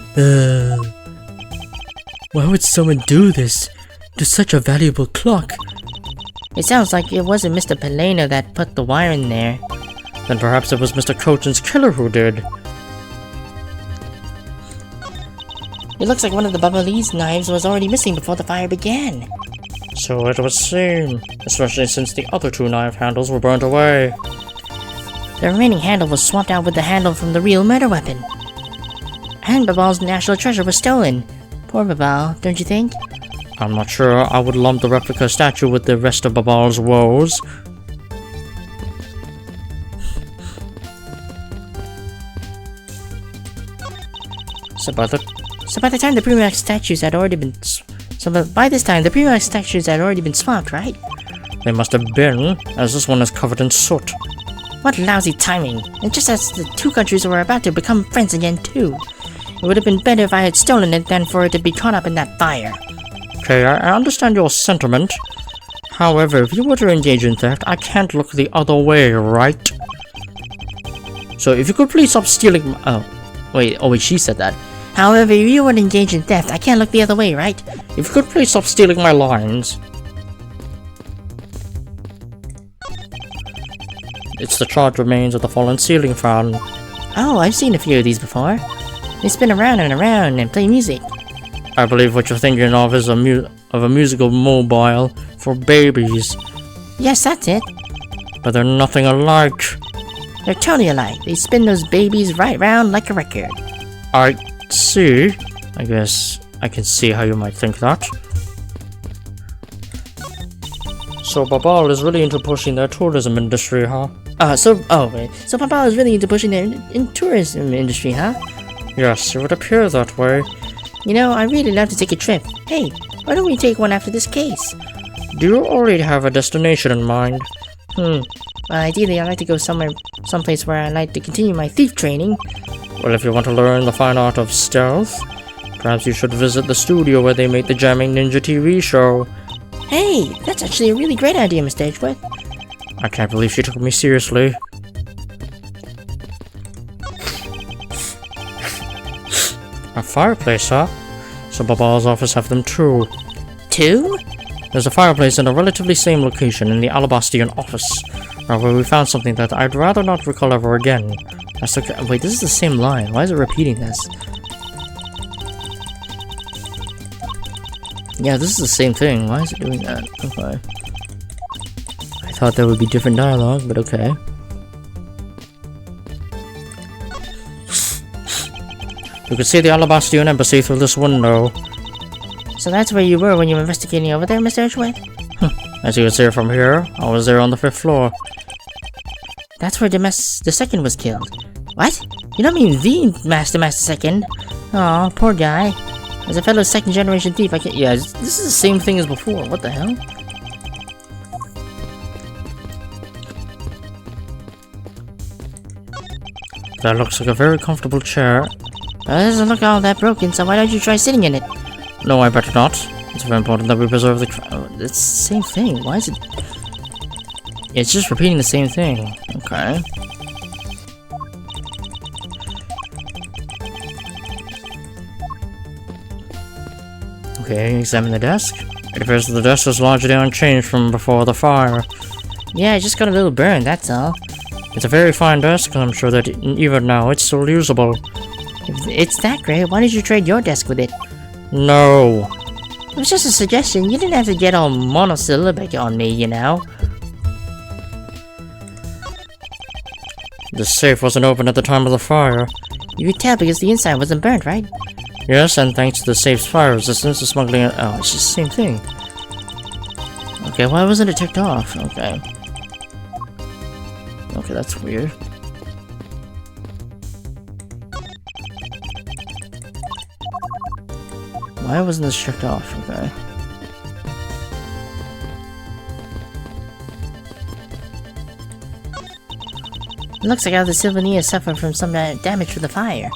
would someone do this to such a valuable clock? It sounds like it wasn't Mr. Paleno that put the wire in there. Then perhaps it was Mr. Cochin's killer who did. It looks like one of the Bubbly's knives was already missing before the fire began. So it would seem, especially since the other two knife handles were burnt away. The remaining handle was swapped out with the handle from the real murder weapon. And Babal's national treasure was stolen. Poor Babal, don't you think? I'm not sure I would lump the replica statue with the rest of Babal's woes. So by the time the Primax statues had already been by this time the Primax statues had already been swapped, right? They must have been, as this one is covered in soot. What lousy timing! And just as the two countries were about to become friends again too. It would have been better if I had stolen it than for it to be caught up in that fire. Okay, I understand your sentiment. However, if you were to engage in theft, I can't look the other way, right? So if you could please stop stealing my— oh wait, she said that. However, if you were to engage in theft, I can't look the other way, right? If you could please stop stealing my lines. It's the charred remains of the fallen ceiling fan. Oh, I've seen a few of these before. They spin around and around and play music. I believe what you're thinking of is a musical mobile for babies. Yes, that's it. But they're nothing alike. They're totally alike. They spin those babies right round like a record. I see. I guess I can see how you might think that. So Babal is really into pushing their tourism industry, huh? So Babal is really into pushing their tourism industry, huh? Yes, it would appear that way. You know, I really love to take a trip. Hey, why don't we take one after this case? Do you already have a destination in mind? Ideally, I'd like to go someplace where I'd like to continue my thief training. Well, if you want to learn the fine art of stealth, perhaps you should visit the studio where they make the Jamming Ninja TV show. Hey, that's actually a really great idea, Mr. Edgeworth. I can't believe she took me seriously. A fireplace, huh? So Babal's office have them too. Two? There's a fireplace in a relatively same location in the Alabastian office. However, we found something that I'd rather not recall ever again. Wait, this is the same line. Why is it repeating this? Yeah, this is the same thing. Why is it doing that? Okay. I thought there would be different dialogue, but okay. You can see the Alabastian embassy through this window. So that's where you were when you were investigating over there, Mr. Edgeworth? As you can see from here, I was there on the 5th floor. That's where the second was killed. What? You don't mean the Master Second? Aw, poor guy. As a fellow second-generation thief, I can't— Yeah, this is the same thing as before. What the hell? That looks like a very comfortable chair. It doesn't look all that broken, so why don't you try sitting in it? No, I better not. It's very important that we preserve the— it's the same thing. Why is it— it's just repeating the same thing. Okay. Okay, examine the desk. It appears that the desk is largely unchanged from before the fire. Yeah, it just got a little burned, that's all. It's a very fine desk, and I'm sure that even now it's still usable. If it's that great, why did you trade your desk with it? No. It was just a suggestion. You didn't have to get all monosyllabic on me, you know. The safe wasn't open at the time of the fire. You could tell because the inside wasn't burnt, right? Yes, and thanks to the safe's fire resistance, the smuggling— oh, it's just the same thing. Okay, why wasn't it ticked off? Okay. Okay, that's weird. Why wasn't this checked off? Okay. It looks like how the Sylvania suffered from some damage from the fire.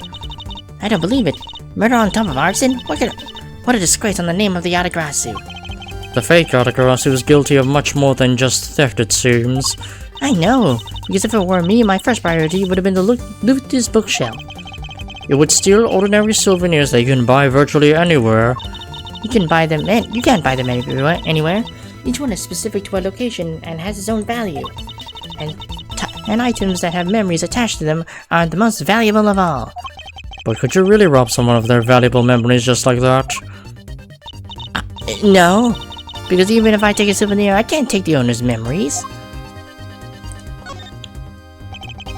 I don't believe it. Murder on top of arson? What a disgrace on the name of the Yatagarasu. The fake Yatagarasu is guilty of much more than just theft, it seems. I know, because if it were me, my first priority would have been to loot this bookshelf. You would steal ordinary souvenirs that you can buy virtually anywhere. You can't buy them anywhere. Each one is specific to a location and has its own value. And items that have memories attached to them are the most valuable of all. But could you really rob someone of their valuable memories just like that? No, because even if I take a souvenir, I can't take the owner's memories.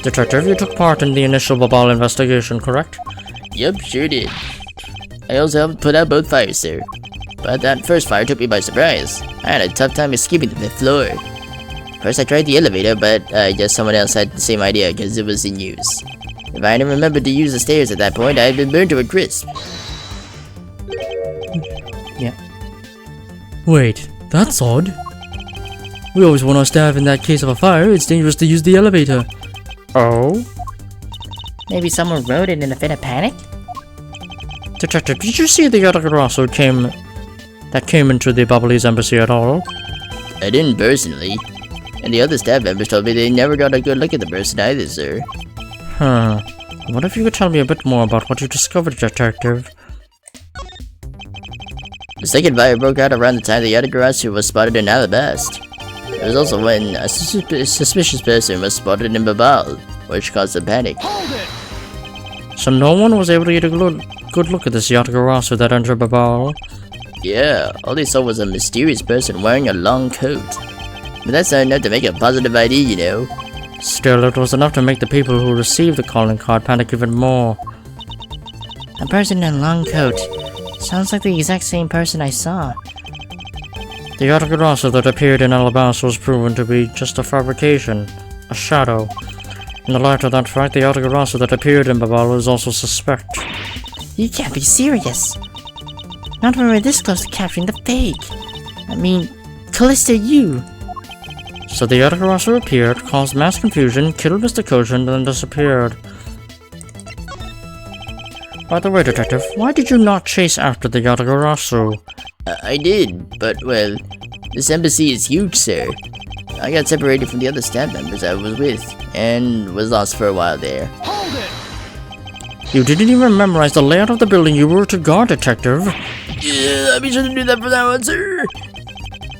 Detective, you took part in the initial Babal investigation, correct? Yep, sure did. I also helped put out both fires, sir. But that first fire took me by surprise. I had a tough time escaping to the floor. First I tried the elevator, but I guess someone else had the same idea because it was in use. If I hadn't remembered to use the stairs at that point, I had been burned to a crisp. Yeah. Wait, that's odd. We always warn our staff in that case of a fire, it's dangerous to use the elevator. Oh? Maybe someone wrote it in a fit of panic? Detective, did you see the Yatagarasu that came into the Babalese embassy at all? I didn't personally. And the other staff members told me they never got a good look at the person either, sir. What if you could tell me a bit more about what you discovered, Detective? The second fire broke out around the time the Yatagarasu was spotted in Alabast. It was also when a suspicious person was spotted in Babal, which caused a panic. So no one was able to get a good look at this Yatagarasu that entered Babal? Yeah, all they saw was a mysterious person wearing a long coat. But that's not enough to make a positive ID, you know. Still, it was enough to make the people who received the calling card panic even more. A person in a long coat. Sounds like the exact same person I saw. The Yatagarasu that appeared in Alabasta was proven to be just a fabrication, a shadow. In the light of that fact, the Yatagarasu that appeared in Babal is also suspect. You can't be serious. Not when we're this close to capturing the fake. I mean, Callista, you. So the Yatagarasu appeared, caused mass confusion, killed Mr. Kojin, and then disappeared. By the way, Detective, why did you not chase after the Yatagarasu? I did, but well, this embassy is huge, sir. I got separated from the other staff members I was with, and was lost for a while there. You didn't even memorize the layout of the building you were to guard, Detective. Yeah, I be sure to do that for that one, sir.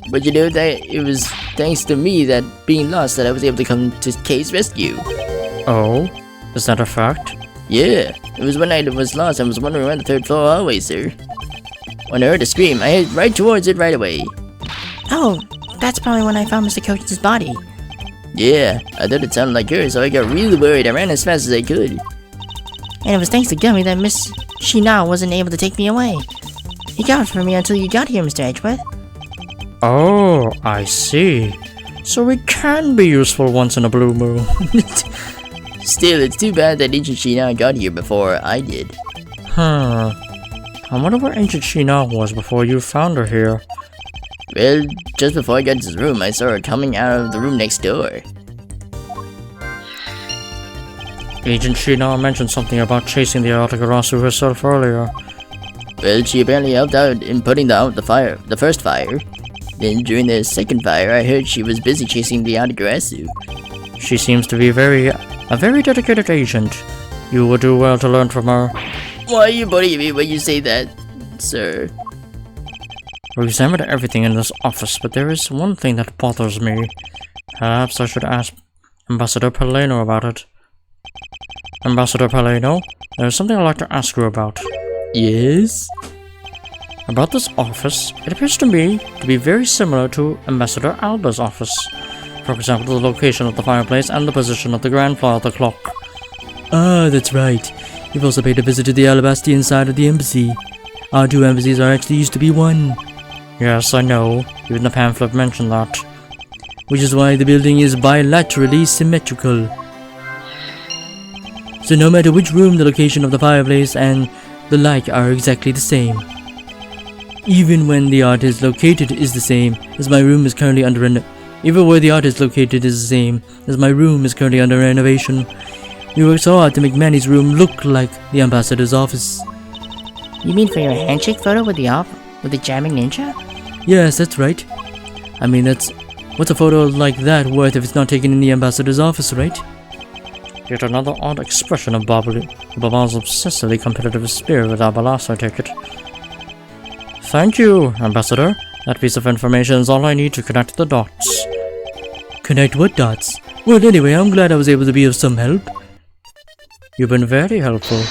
But you know that it was thanks to me that being lost that I was able to come to Kay's rescue. Oh? Is that a fact? Yeah, it was when I was lost and was wandering around the third floor hallway, sir. When I heard a scream, I headed right towards it right away. Oh, that's probably when I found Mr. Kojin's body. Yeah, I thought it sounded like her, so I got really worried. I ran as fast as I could. And it was thanks to Gummy that Miss Shina wasn't able to take me away. He got it for me until you got here, Mr. Edgeworth. Oh, I see. So it can be useful once in a blue moon. Still, it's too bad that Agent Shina got here before I did. I wonder where Ancient Shina was before you found her here. Well, just before I got to this room, I saw her coming out of the room next door. Agent Shina mentioned something about chasing the Yatagarasu herself earlier. Well, she apparently helped out in putting out the first fire. Then during the second fire, I heard she was busy chasing the Yatagarasu. She seems to be a very dedicated agent. You would do well to learn from her. Why are you bullying me when you say that, sir? We examined everything in this office, but there is one thing that bothers me. Perhaps I should ask Ambassador Paleno about it. Ambassador Paleno, there is something I'd like to ask you about. Yes? About this office, it appears to me to be very similar to Ambassador Alba's office. For example, the location of the fireplace and the position of the grandfather clock. Ah, that's right. You've also paid a visit to the Alabastian side of the embassy. Our two embassies are actually used to be one. Yes, I know. Even the pamphlet mentioned that. Which is why the building is bilaterally symmetrical. So no matter which room, the location of the fireplace and the like are exactly the same. Even when the art is located is the same, as my room is currently under even where the art is located is the same, as my room is currently under renovation. You worked so hard to make Manny's room look like the ambassador's office. You mean for your handshake photo with the jamming ninja? Yes, that's right. I mean, what's a photo like that worth if it's not taken in the ambassador's office, right? Yet another odd expression of Babal's obsessively competitive spirit with Abalas, I take it. Thank you, Ambassador. That piece of information is all I need to connect the dots. Connect what dots? Well, anyway, I'm glad I was able to be of some help. You've been very helpful.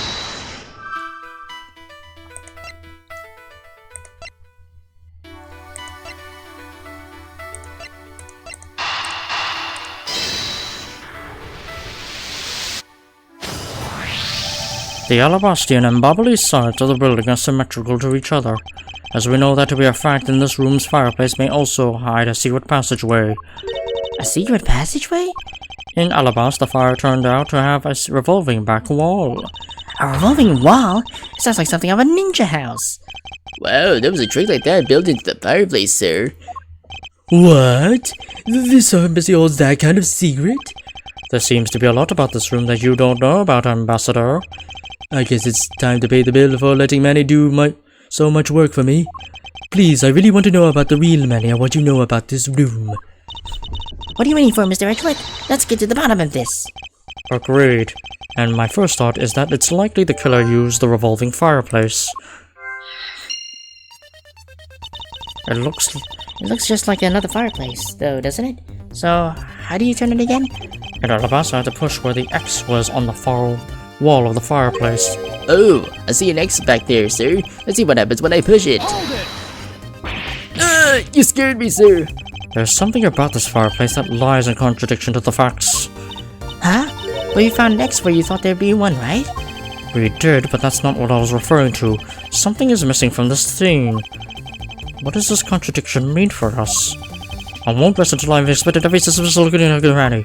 The Alabastian and Babali sides of the building are symmetrical to each other, as we know that to be a fact. In this room's fireplace may also hide a secret passageway. A secret passageway? In Alabas, the fire turned out to have a revolving back wall. A revolving wall? Sounds like something of a ninja house. Wow, there was a trick like that built into the fireplace, sir. What? This embassy holds that kind of secret? There seems to be a lot about this room that you don't know about, Ambassador. I guess it's time to pay the bill for letting Manny do so much work for me. Please, I really want to know about the real Manny and what you know about this room. What are you waiting for, Mr. Edgeworth? Let's get to the bottom of this. Agreed. And my first thought is that it's likely the killer used the revolving fireplace. It looks just like another fireplace, though, doesn't it? So, how do you turn it again? In Alabas, I had to push where the X was on the far wall of the fireplace. Oh, I see an X back there, sir. Let's see what happens when I push it. You scared me, sir. There's something about this fireplace that lies in contradiction to the facts. Huh? Well, you found an X where you thought there'd be one, right? We did, but that's not what I was referring to. Something is missing from this scene. What does this contradiction mean for us? I won't rest until I've inspected every suspicious looking in Granny.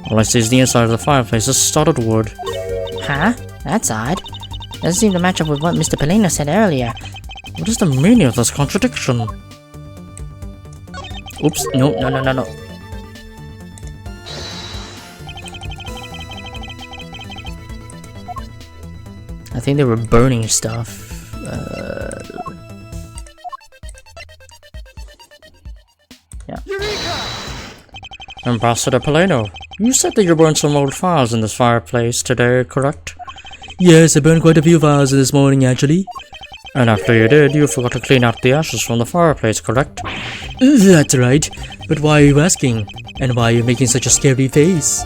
All I see is the inside of the fireplace is studded wood. Huh? That's odd. Doesn't seem to match up with what Mr. Polino said earlier. What is the meaning of this contradiction? Oops, no. I think they were burning stuff. Yeah. Ambassador Polino, you said that you burned some old files in this fireplace today, correct? Yes, I burned quite a few files this morning, actually. And after you did, you forgot to clean out the ashes from the fireplace, correct? That's right. But why are you asking? And why are you making such a scary face?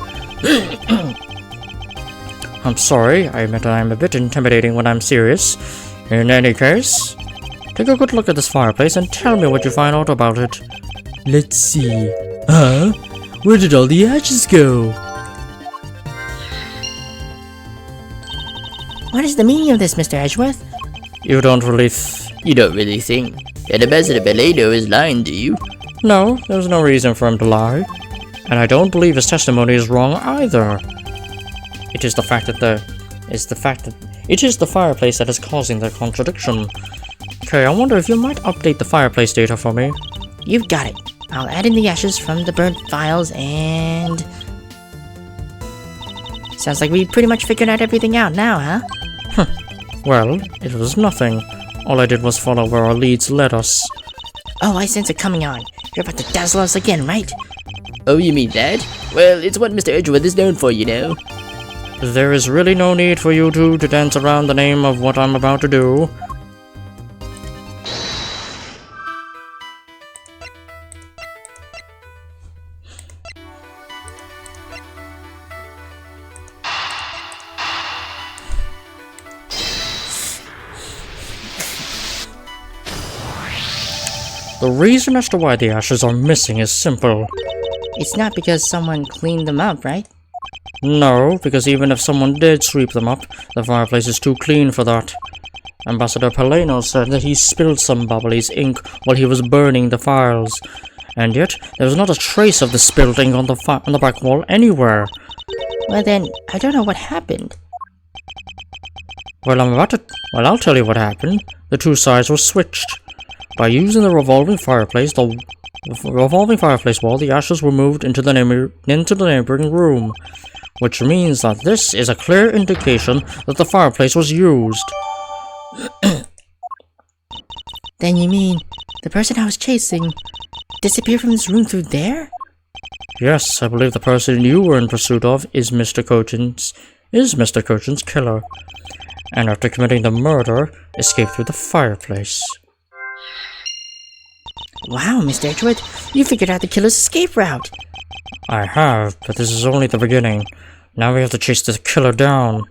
I'm sorry, I admit I'm a bit intimidating when I'm serious. In any case, take a good look at this fireplace and tell me what you find out about it. Let's see. Huh? Where did all the ashes go? What is the meaning of this, Mr. Edgeworth? You don't really You don't really think that Ambassador Polino is lying, do you? No, there's no reason for him to lie. And I don't believe his testimony is wrong either. It is the fireplace that is causing the contradiction. Okay, I wonder if you might update the fireplace data for me. You've got it. I'll add in the ashes from the burnt files and... Sounds like we pretty much figured out everything out now, huh? Well, it was nothing. All I did was follow where our leads led us. Oh, I sense it coming on. You're about to dazzle us again, right? Oh, you mean that? Well, it's what Mr. Edgeworth is known for, you know. There is really no need for you two to dance around the name of what I'm about to do. The reason as to why the ashes are missing is simple. It's not because someone cleaned them up, right? No, because even if someone did sweep them up, the fireplace is too clean for that. Ambassador Polino said that he spilled some Babal's ink while he was burning the files, and yet there was not a trace of the spilled ink on the back wall anywhere. Well then, I don't know what happened. Well, I'll tell you what happened. The two sides were switched. By using the revolving fireplace, the revolving fireplace wall, the ashes were moved into the neighboring room, which means that this is a clear indication that the fireplace was used. Then you mean the person I was chasing disappeared from this room through there? Yes, I believe the person you were in pursuit of is Mr. Cochin's killer, and after committing the murder, escaped through the fireplace. Wow, Mr. Edgeworth, you figured out the killer's escape route. I have, but this is only the beginning. Now we have to chase the killer down.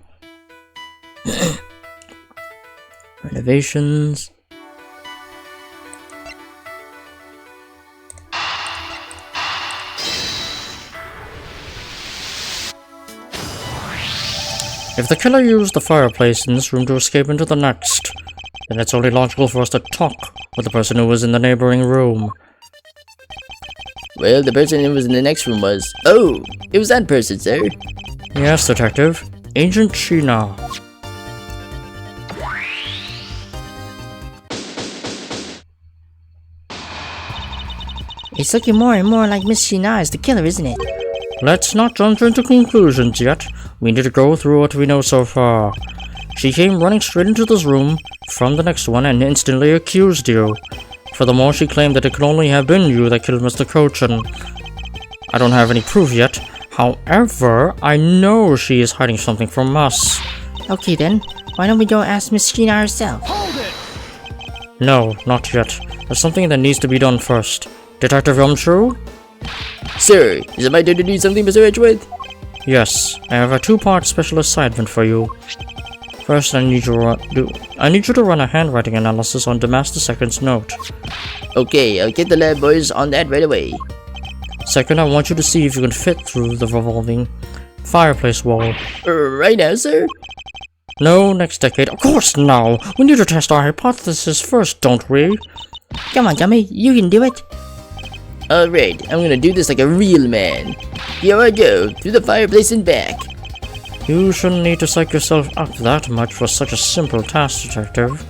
Renovations. If the killer used the fireplace in this room to escape into the next, then it's only logical for us to talk with the person who was in the neighboring room. Well, the person who was in the next room was... Oh, it was that person, sir. Yes, Detective. Agent Sheena. It's looking more and more like Miss Sheena is the killer, isn't it? Let's not jump into conclusions yet. We need to go through what we know so far. She came running straight into this room from the next one and instantly accused you. Furthermore, she claimed that it could only have been you that killed Mr. Cochin. I don't have any proof yet. However, I know she is hiding something from us. Okay then, why don't we go ask Miss Sheena herself? No, not yet. There's something that needs to be done first. Detective Yumshu? Sir, is it my turn to do something, Mr. Edgeworth? Yes, I have a two-part special assignment for you. First, I need you to run a handwriting analysis on Damaster II's note. Okay, I'll get the lab boys on that right away. Second, I want you to see if you can fit through the revolving fireplace wall. Right now, sir? No, next decade. Of course now! We need to test our hypothesis first, don't we? Come on, Gummy, you can do it. Alright, I'm gonna do this like a real man. Here I go, through the fireplace and back. You shouldn't need to psych yourself up that much for such a simple task, Detective.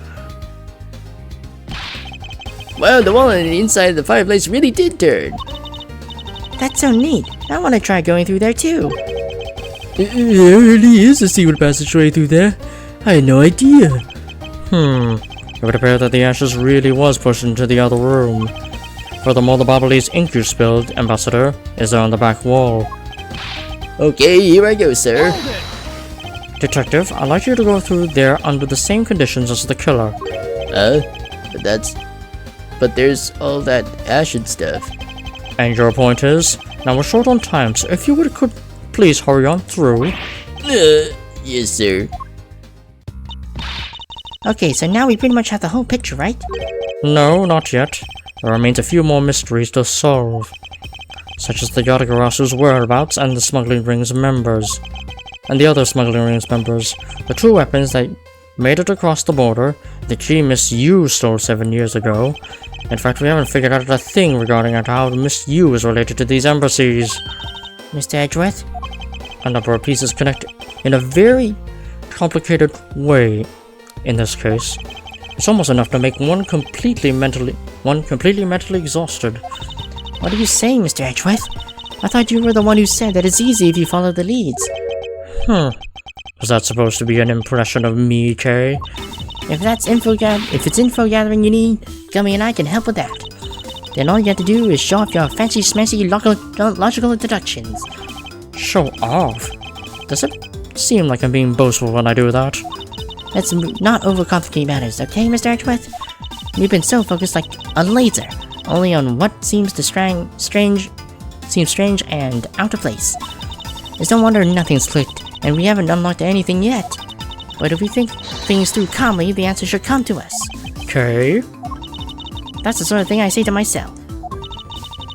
Wow, the wall on the inside of the fireplace really did turn. That's so neat. I want to try going through there too. There really is a secret passageway through there. I had no idea. It would appear that the ashes really was pushed into the other room. Furthermore, the Bobbley's ink you spilled, Ambassador, is there on the back wall. Okay, here I go, sir. Detective, I'd like you to go through there under the same conditions as the killer. But there's all that acid stuff. And your point is? Now we're short on time, so if you could please hurry on through. Yes, sir. Okay, so now we pretty much have the whole picture, right? No, not yet. There remains a few more mysteries to solve, such as the Yatagarasu's whereabouts and the smuggling ring's members. And the other smuggling ring's members. The two weapons that made it across the border, the key Miss Yu stole 7 years ago. In fact, we haven't figured out a thing regarding how Miss Yu is related to these embassies. Mr. Edgeworth? A number of pieces connect in a very complicated way in this case. It's almost enough to make one completely mentally exhausted. What are you saying, Mr. Edgeworth? I thought you were the one who said that it's easy if you follow the leads. Was that supposed to be an impression of me, Kay? If it's info gathering you need, Gummy and I can help with that. Then all you have to do is show off your fancy smancy logical deductions. Show off? Does it seem like I'm being boastful when I do that? Let's not overcomplicate matters, okay, Mr. Edgeworth? You've been so focused like a laser, only on what seems strange and out of place. It's no wonder nothing's clicked, and we haven't unlocked anything yet. But if we think things through calmly, the answer should come to us. Okay. That's the sort of thing I say to myself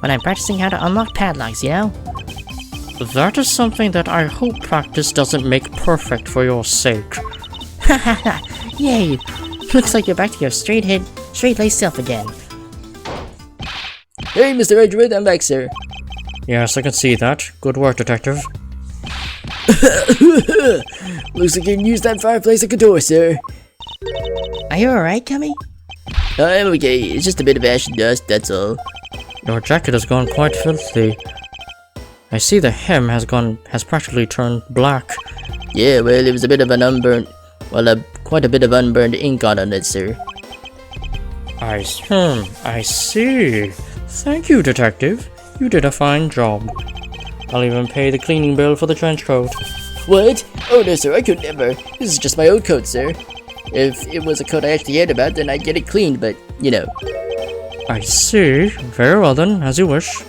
when I'm practicing how to unlock padlocks, you know? That is something that I hope practice doesn't make perfect for your sake. Hahaha, yay! Looks like you're back to your straight-laced self again. Hey, Mr. Edgeworth, I'm back, sir. Yes, I can see that. Good work, Detective. Looks like you can use that fireplace like a door, sir. Are you alright, Gummy? I'm okay, it's just a bit of ash and dust, that's all. Your jacket has gone quite filthy. I see the hem has practically turned black. Yeah, well, it was a bit of an unburned, quite a bit of unburned ink on it, sir. I see. Thank you, Detective. You did a fine job. I'll even pay the cleaning bill for the trench coat. What? Oh no, sir, I could never. This is just my old coat, sir. If it was a coat I actually cared about, then I'd get it cleaned, but, you know. I see. Very well then, as you wish.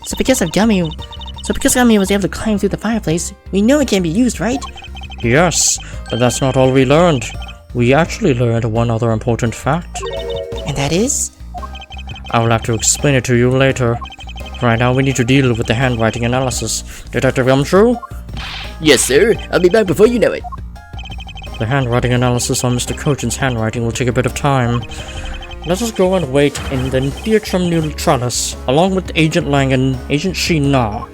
So because Gummy was able to climb through the fireplace, we know it can be used, right? Yes, but that's not all we learned. We actually learned one other important fact. And that is? I will have to explain it to you later. Right now we need to deal with the handwriting analysis. Detective Gumshoe? Yes, sir. I'll be back before you know it. The handwriting analysis on Mr. Cochin's handwriting will take a bit of time. Let us go and wait in the Theatrum Neutralis, along with Agent Lang and Agent Shi-Na.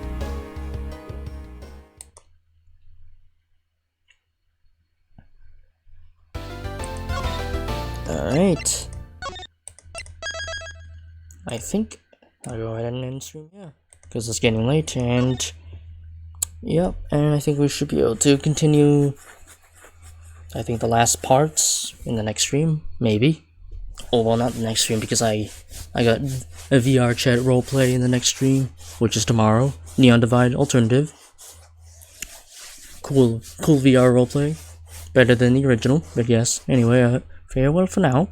Alright. I think I'll go ahead and end stream, yeah. Because it's getting late, and... Yep, and I think we should be able to continue... I think the last parts in the next stream, maybe. Oh, well, not the next stream, because I got a VR chat roleplay in the next stream, which is tomorrow. Neon Divide Alternative. Cool VR roleplay. Better than the original, but yes. Anyway, farewell for now.